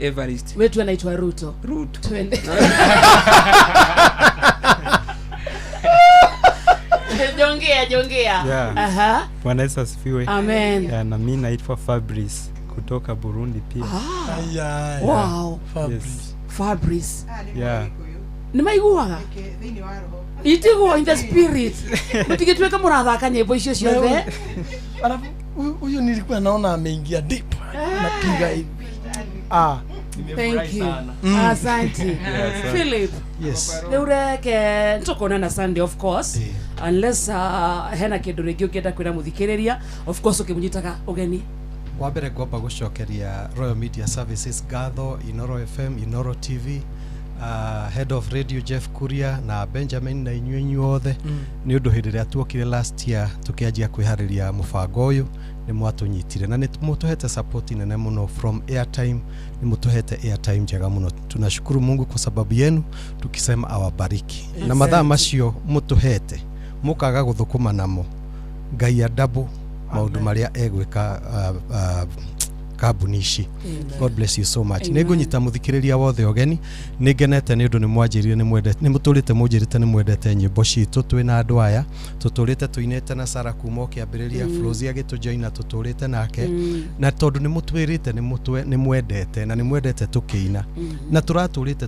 Evarist. Wetu anaitwa Ruto. Twende. Jongea. Aha. Bwana Yesu asifiwe. Amen. Na mimi naitwa Fabrice kutoka Burundi pia. Wow. Fabrice. Nimaiguaga. Itigo in the spirit. Mutigitweka murathaka nyimbo icio ciothe. Alafu huyu nilikuwa naona ameingia deep. Napiga hivi. Thank you. Asante. Philip. Yes. Neureke tukona na Sunday of course. Unless hena kindu ringi ukienda kwira muthikiriria of course ukimunyitaga ugeni. Wa mbere ngomba gucokeria Royal Media Services Gatho, Inoro FM, Inoro TV, Head of Radio Jeff Kuria na Benjamin na inyuĩ othe ni undu hindi ria tuokire last year tukianjia kwihariria mubango uyu ni mwatunyitire na ni mutuhete support nene muno from airtime, ni mutuhete airtime njega muno. Tunashukuru Mungu kwa sababu yenu, tukisema awabariki na mathaa macio mutuhete mukaga guthukuma namo Ngai adabu maundu maria egwika kambuni ici. God bless you so much. Nĩngũnyita mũthikĩrĩria wothe ogeni, nĩngenete nĩ ũndũ nĩ mwanjĩrire nĩ mwendete, nĩ mũtũrĩte mũnjĩrĩte nĩ mwendete nyĩmbo citũ twĩna andũ aya, tũtũrĩte tuinĩte na Sara kuma kĩambĩrĩria, Flozi agĩtũjoina tũtũrĩte nake, na tondũ nĩ mũtwĩrĩte nĩ mwendete na nĩ mwendete tũkĩina, na tũratũrĩte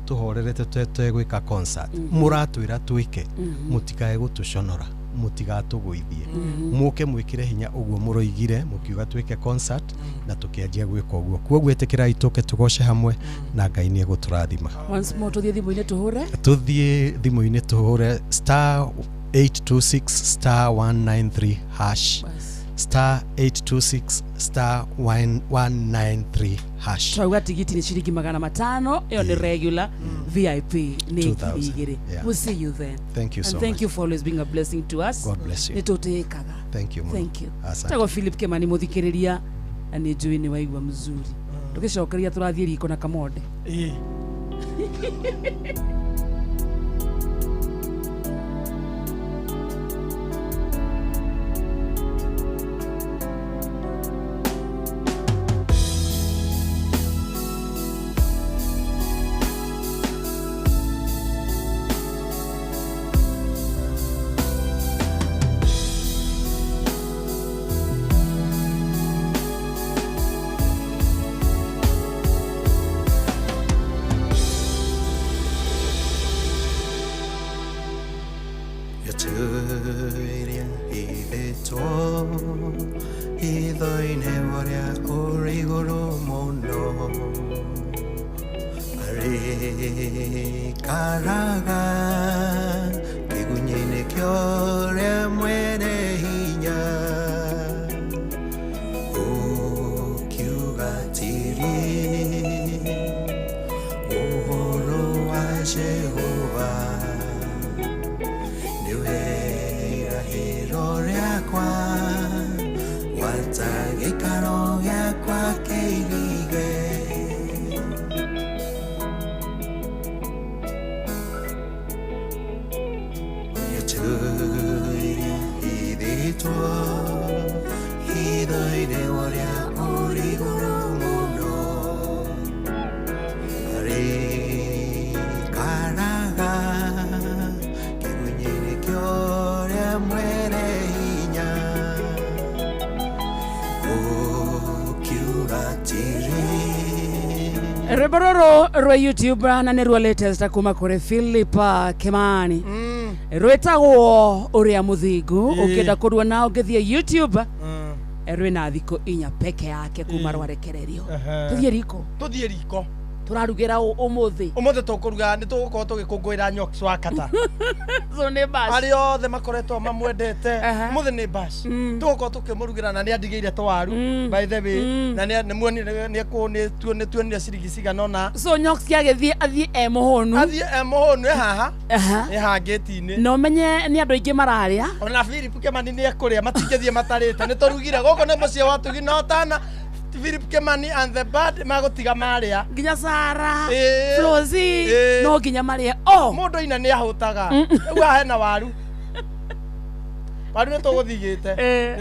tũhorerete twegwĩka concert, mũratwĩra twĩke, mũtikae gũtũconora, mũtigatũgũithie, mũke mwĩkĩre hinya ũguo mũroigire, mũkiuga twĩke concert na tũkĩanjia gwĩka ũguo. Kuoguo ĩtĩkĩrai tũke tũgoce hamwe na Ngai nĩ egũtũrathima. Once more tũthiĩ thimũ-inĩ tũhũre. Tũthiĩ thimũ-inĩ tũhũre *826*193# star 826 star 193#. Twauga tigiti ni shilingi 500, hiyo ni regular, VIP ni 2,000. We'll see you then. Thank you so much. And thank you for always being a blessing to us. God bless you. Nitotekaga. Thank you. Thank you. Asante. Tago Philip Kemani muthikiriria ani njui ni waigwa mzuri. Tugicokeria turathie riko na kamode. Rebororo rwa YouTube na nĩ rwa latest kuma kũrĩ Philip Kemani. Rwĩtagwo ũrĩa mũthingu, ũkĩenda kũrua na ũngĩthiĩ YouTube. Rwĩna thikũ 4 peke yake kuma rwarekererio. Tũthiĩ riko. Tũrarugĩra ũmũthĩ. Ũmũthĩ tũkũruga nĩ tũgũkorwo tũgĩkũngũĩra Nyoki Swakata. So nĩ bash. Arĩa othe makoretwo mamwendete. Ũmũthĩ nĩ bash. Tũgũkorwo tũkĩmũrugĩra na nĩ andigĩire tũwaru. By the way, na nĩ muonire nĩ tuonire ciringi cigana ona. So Nyoki agĩthiĩ athiĩ mũhũnu haha. Gate-inĩ. No menye nĩ andũ aingĩ mararĩa. Ona Philip Kemani nĩ ekũrĩa matingĩthiĩ matarĩte. Nĩ tũrugire gũkũ nĩ mũciĩ wa Tugi no tana. Philip Kemani and the bad magutiga maria nginya Sara Flozi no nginya maria mundu ina ni ahutaga riu hena waru nĩ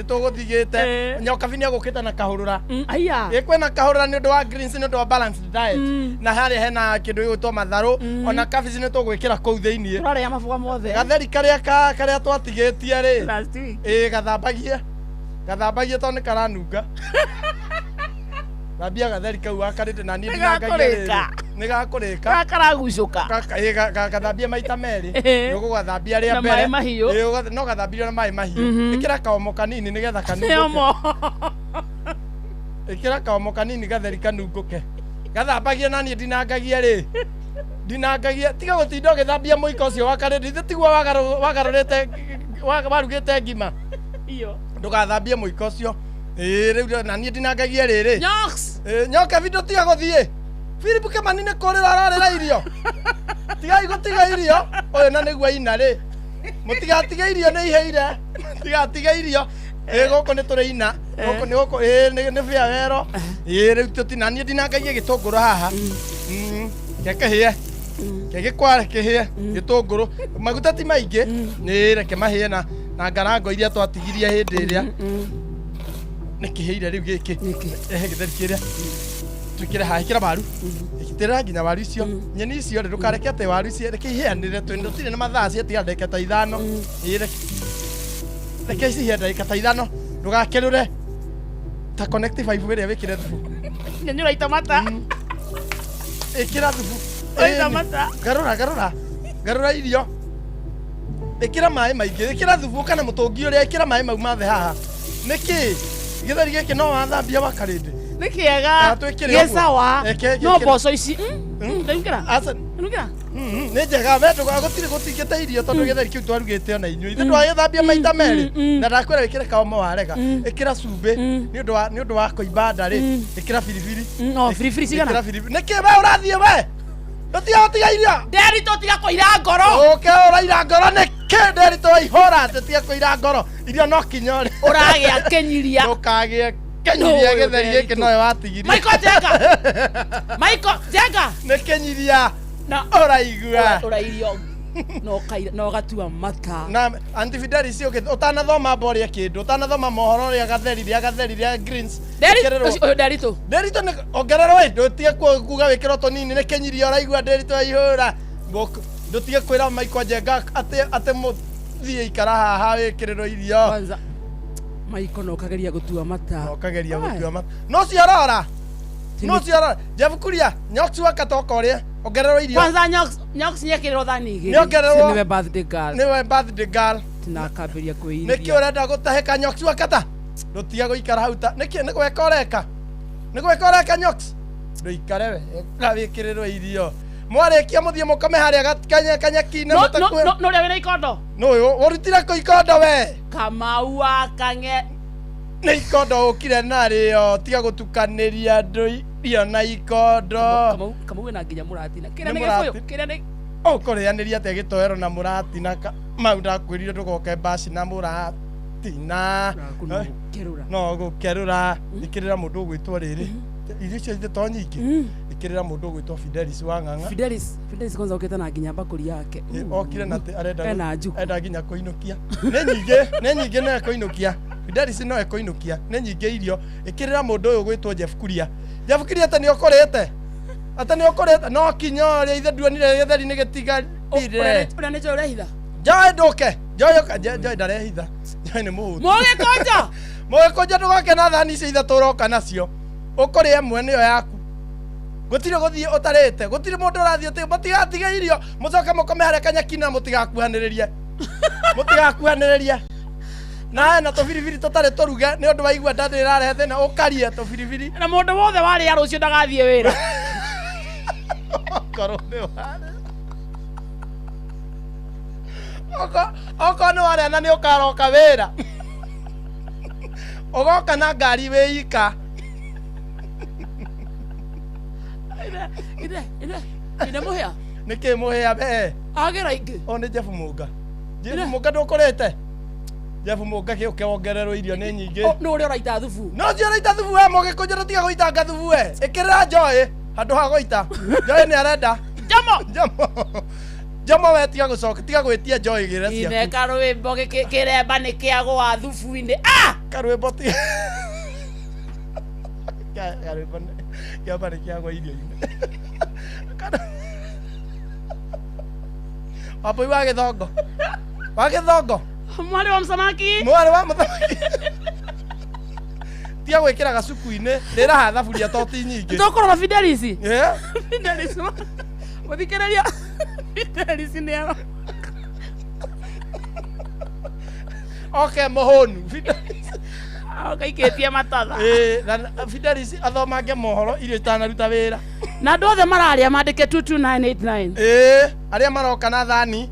tũgũthigĩte Nyoka Vini agũkĩte na kahũrũra kwĩna kahũrũra nĩ ũndũ wa greens nĩ ũndũ wa balanced diet na harĩa hena kĩndũ gĩgwĩtwo matharũ ona cabbage nĩ tũgwĩkĩra kũu thĩinĩ tũrarĩa maboga mothe gatheri karĩa twatigĩtie rĩ gathambagie tondũ nĩ karanunga Rabia gatheri kau akarĩte na niĩ ndinangagia nĩ gakũrĩka karagucũka gathambia maita merĩ nĩ ũgũgathambia rĩa mbere no gathambia na maĩ mahiũ ĩkĩra kaomo kanini nĩgetha kanunguke ĩkĩra kaomo kanini gatheri kanunguke gathambagia na niĩ ndinangagia tiga gũtinda ũgĩthambia mũiko ũcio wakarĩte ithe tiguo wagarũrĩte warugĩte ngima ndũgathambie mũiko ũcio rĩu na niĩ ndinangagia rĩrĩ Nyoka Vini tiga gũthiĩ Philip Kemani nĩ kũrĩra ararĩra irio tigai gũtiga irio ũyũ na nĩguo ina rĩ mũtigatige irio nĩ iheire mũtigatige irio gũkũ nĩ tũrĩ ina gũkũ nĩ farewell rĩu tũtina niĩ ndinangagia gĩtũngũrũ haha kĩhĩe gĩkware kĩhĩe gĩtũngũrũ maguta ti maingĩ nĩ reke mahĩe na ngarango iria twatigirie hĩndĩ ĩrĩa Nikiheire riu giki. Githeri kiria. Tukire haikira waru. Ikitera nginya waru icio. Nyeni icio ndukareke ate waru icio reke iheanire twende tire na mathaa cia tiga ndeka ta 5. Ire. Reke ici hia ndeka ta 5. Ndugakerure. Ta connect 5 iria wikire thubu. Nyanyura itamata. Ikira thubu. Itamata. Garura irio. Ikira mai maingi. Ikira thubu kana mutungi uria ikira mai mau mathe haha. Niki? Githeri giki no wathambia wakarinde. Nikiega. Gesawa. No boco ici. Ndingira. Asa. Ndingira. Nĩ njega we ndũgagũtirĩ gũtingĩte irio tondũ gĩtheri kĩu twarugĩte ona inyuĩ ithe ndwagĩthambia maita merĩ na ndakwĩra wĩkĩre kaoma warega ĩkĩra cumbĩ nĩ ũndũ wa kũimba nda rĩ ĩkĩra biribiri biribiri cigana nĩkĩ we ũrathiĩ we ũtiga irio Nderitũ tiga kũira ngoro ũke ũraira ngoro nĩkĩ Nderitũ ihũra atĩ tiga kũira ngoro irio no kinya ũrĩ ũragĩa kĩnyiria ndũkagĩe kĩnyiria gĩtheri gĩkĩ nowe watigirie Michael Jenga nĩ kĩnyiria na ũrairio no gatua mata na antifidari cio utanathoma boria kindu utanathoma mohoro ria gatheri ria greens Nderitũ ni ongerero we ndutie kuga wikiro tonini ni kenyiria uraigua Nderitũ ihura ndutie kwira Michael Jenga ate muthie ikara haha wikiriro irio kwanza Michael no kageria gutua mata no ciarora Jeff Kuria nyoksi wakatoka uria ongerero irio kwanza nyoksi nyekirwo thani igiri niwe birthday girl tinakambiria kwiria niki urenda gutahika nyoksi wakata ndutia guikara hauta niki ni gweka nyoksi nduikare we wikiriro irio mwarikia muthie mukome haria kanyaki-inĩ no ria wina ikondo no urutire ku ikondo we Kamau akange nĩ ikondo ũkire narĩo tiga gũtukaniria andũ irio na ikondo Kamau wĩna nginya mũratina kĩrĩa nĩ ũkũrĩanĩria atĩa gĩtoero na mũratina mau ndakwĩrire ndũgoke mbaci na mũratina no gũkerũra ĩkĩrĩra mũndũ ũgwĩtwo rĩrĩ irio icio ithe to nyingĩ ĩkĩrĩra mũndũ ũgwĩtwo Fidelis wa Ng'ang'a Fidelis kwanza ũkĩte na nginya mbakũri yake okire na arenda nginya kũinũkia nĩ nyingĩ no ekũinũkia Fidelis no ekũinũkia nĩ nyingĩ irio ĩkĩrĩra mũndũ ũyũ gwĩtwo Jeff Kuria ata nĩ ũkũrĩte no kinya ũrĩa ithe nduonire gĩtheri nĩ gĩtigarire ũrĩa nĩ Joy ũrehitha Joy ndũke Joy ndarehitha Joy nĩ mũhũtu mũgĩkũnja ndũgoke na thani icio ithe tũroka nacio ũkũrĩa ĩmwe nĩyo yaku gũtirĩ gũthiĩ ũtarĩte gũtirĩ mũndũ ũrathiĩ ũtĩ mũtigatige irio mũcoke mũkome harĩa kanyaki na mũtigakuhanĩrĩrie na tũbiribiri tũtarĩ tũruge nĩ ũndũ waigua nda ndĩrarehe thĩna ũkarie tũbiribiri na mũndũ wothe warĩa rũciũ ndagathiĩ wĩra okorwo nĩ warĩa na nĩ ũkaroka wĩra ũgoka na ngari wĩika ine mũhĩa nĩkĩ mũhĩa we agĩra ingĩ o nĩ Jeff Mũnga ndũkũrĩte Jeff Mũnga gĩũke wongererwo irio nĩ nyingĩ nĩ ũrĩa ũraita thubu no nĩ ũraita thubu we mũgĩkũnja tiga gũitanga thubu we ĩkĩrĩra Joy handũ ha gũita Joy nĩ arenda Jamo we tiga gũcoka tiga gwĩtia Joy gĩre ciaku ine karwĩmbo kĩremba nĩ kĩagũa thubu-inĩ karwĩmbo ti karwĩmbo kĩamba nĩ kĩagũa irio-inĩ wapoi wa gĩthongo mwari wa mũthamaki tiga gwĩkĩra gacuku-inĩ rĩraha thaburia toti nyingĩ tũkũrora Fidelis mũthikĩrĩria Fidelis nĩ oke mũhũnu kaikĩtie matatha na Fidelis athomange mohoro irio itanaruta wĩra na andũ othe mararĩa mandĩke 22989 arĩa maroka na thani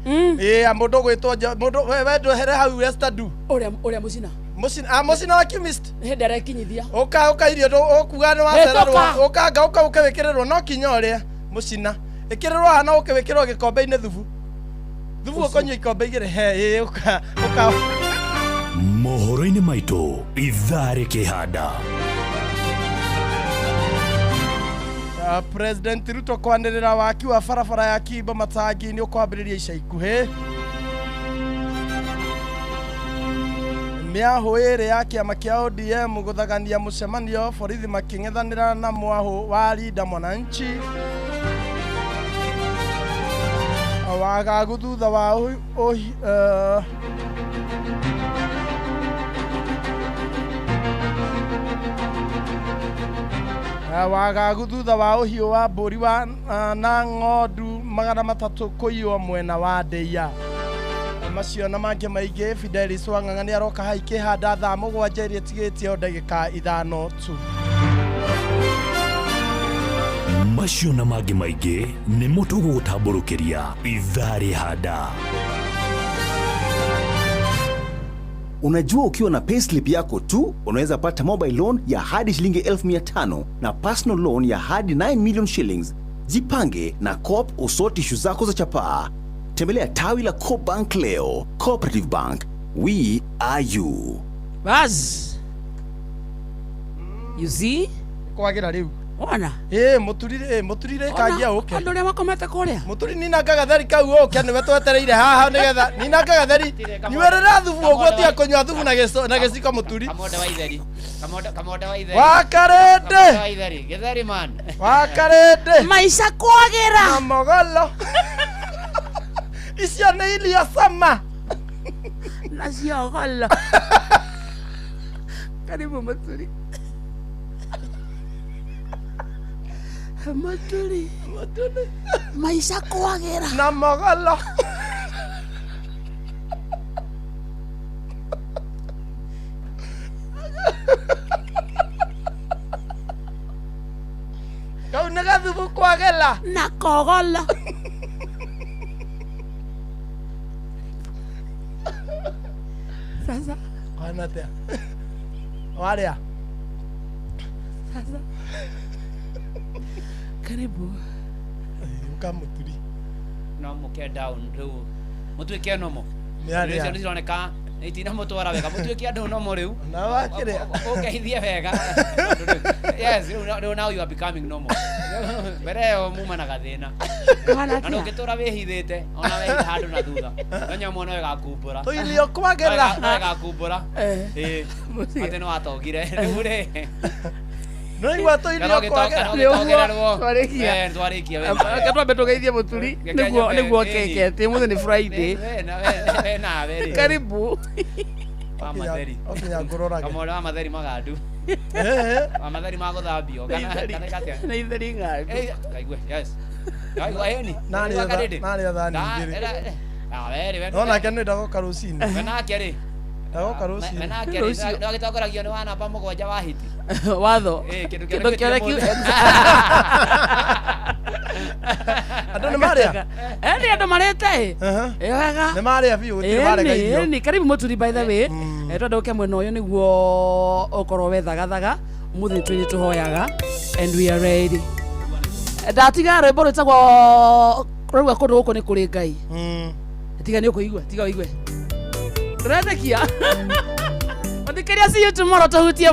mũndũ gwĩtwo we ndwehere hau Westadu ũrĩa mũcina wa chemist hĩndĩ arekinyithia ũka irio ũkuga nĩ wacererwo ũka wĩkĩrĩrwo no kinya ũrĩa mũcina ĩkĩrĩrwo hana ũkĩwĩkĩrwo gĩkombe-inĩ thubu ũkonyua ikombe igĩrĩ ũka mohoro-inĩ maitũ ithaa rĩkĩhanda President Ruto kwanĩrĩra waki wa barabara ya Kimbo Matangi nĩ ũkwambĩrĩria ica ikuhĩ Miaho ere ya kiama kia ODM guthagania mucemanio borithi making'ethanira na mwaho wa Linda Mwananchi. Wagagu thutha wa wagagu thutha wa uhiu wa mburi wa na ng'ondu 300 kuiywo mwena wa Ndeia. Macio na mangĩ maingĩ Fidelis Wang'ang'a nĩ aroka haiki handa thaa 7 iria tigĩtie o ndagĩka 5 tu. Macio na mangĩ maingĩ nĩ mũtugo gũtambũrũkĩria ithaa rĩhanda. Unajua ukiwa na payslip yako tu unaweza pata mobile loan ya hadi shilingi 1500 na personal loan ya hadi 9 million shillings. Jipange na Coop usort issue zako za chapaa. Tembelea tawi la Coop Bank leo. Cooperative Bank, we are you. Baz. You see? Kwagira riu. Ona. Muturire kangia uke. Andu ria makomete kuria. Muturi nina gatheri kau uke niwe twetereire haha nigetha nina gatheri. Niwerera thubu uguo tia kunywa thubu na giciko muturi. Kamoda wa itheri. Kamoda wa itheri. Wakarete. Kamoda wa itheri. Githeri man. Wakarete. Maisha kwagira. Na mogolo. Icio nĩ irio sama. Nacio golo. Karibu Muturi. Muturi. Maisha kwagira. Na mogolo. Kau nĩ gathubu kwagela. Na kogolo. Sasa. Anatea. Waria. Sasa. Karibu. Ukamuturi. No muke down riu. Mutuike no mo. Yaria. Nĩ cironeka itina mutwara wega. Mutuike andu no mo riu. Na wakire. Ugeithie wega. Yes, now you are becoming normal. Bereo muma na gathina. Na no gitura wihithite ona wehi handu na thutha. Nyonya mwana wega kumbura. Toilio kwagera. Wega kumbura. Ate no atogire. Riu ri. No igwa toilio kwagera. Twarikia. Katwa tugeithie Muturi. Niguo kekete. Muthi ni Friday. Na weri. Karibu. Matheri. Okinya ngurora. Kamora wa matheri magandu. Matheri maguthambio kana katia. Na itheri ngandu. Kaigwe, yes. Kaigwe yeni. Nani athani ngiri. Weri we. No nake nĩ ndagoka rũcinĩ. We nake rĩ. Ndagoka rũcinĩ. We nake rĩ. No gĩtongoragio nĩ wana pa mũgwanja wa hiti. Watho. Kĩndũ kĩrĩa kiu. Andũ nĩ marĩa. Nĩ andũ marĩte. Wega. Nĩ marĩa biũ gũtirĩ marega irio. Ni karibu Muturi by the way. Twendoke mwena ũyũ nĩguo ũkorwo wethagathaga. Mũthĩ twĩ tuhoyaga and we are ready. Ndatiga rwĩmbo rwĩtagwo rũrua kũndũ gũkũ nĩ kũrĩ Ngai. Tiga nĩ ũkũigua, tiga ũigue. Ndĩretekia. Wathikĩria see you tomorrow tuhutie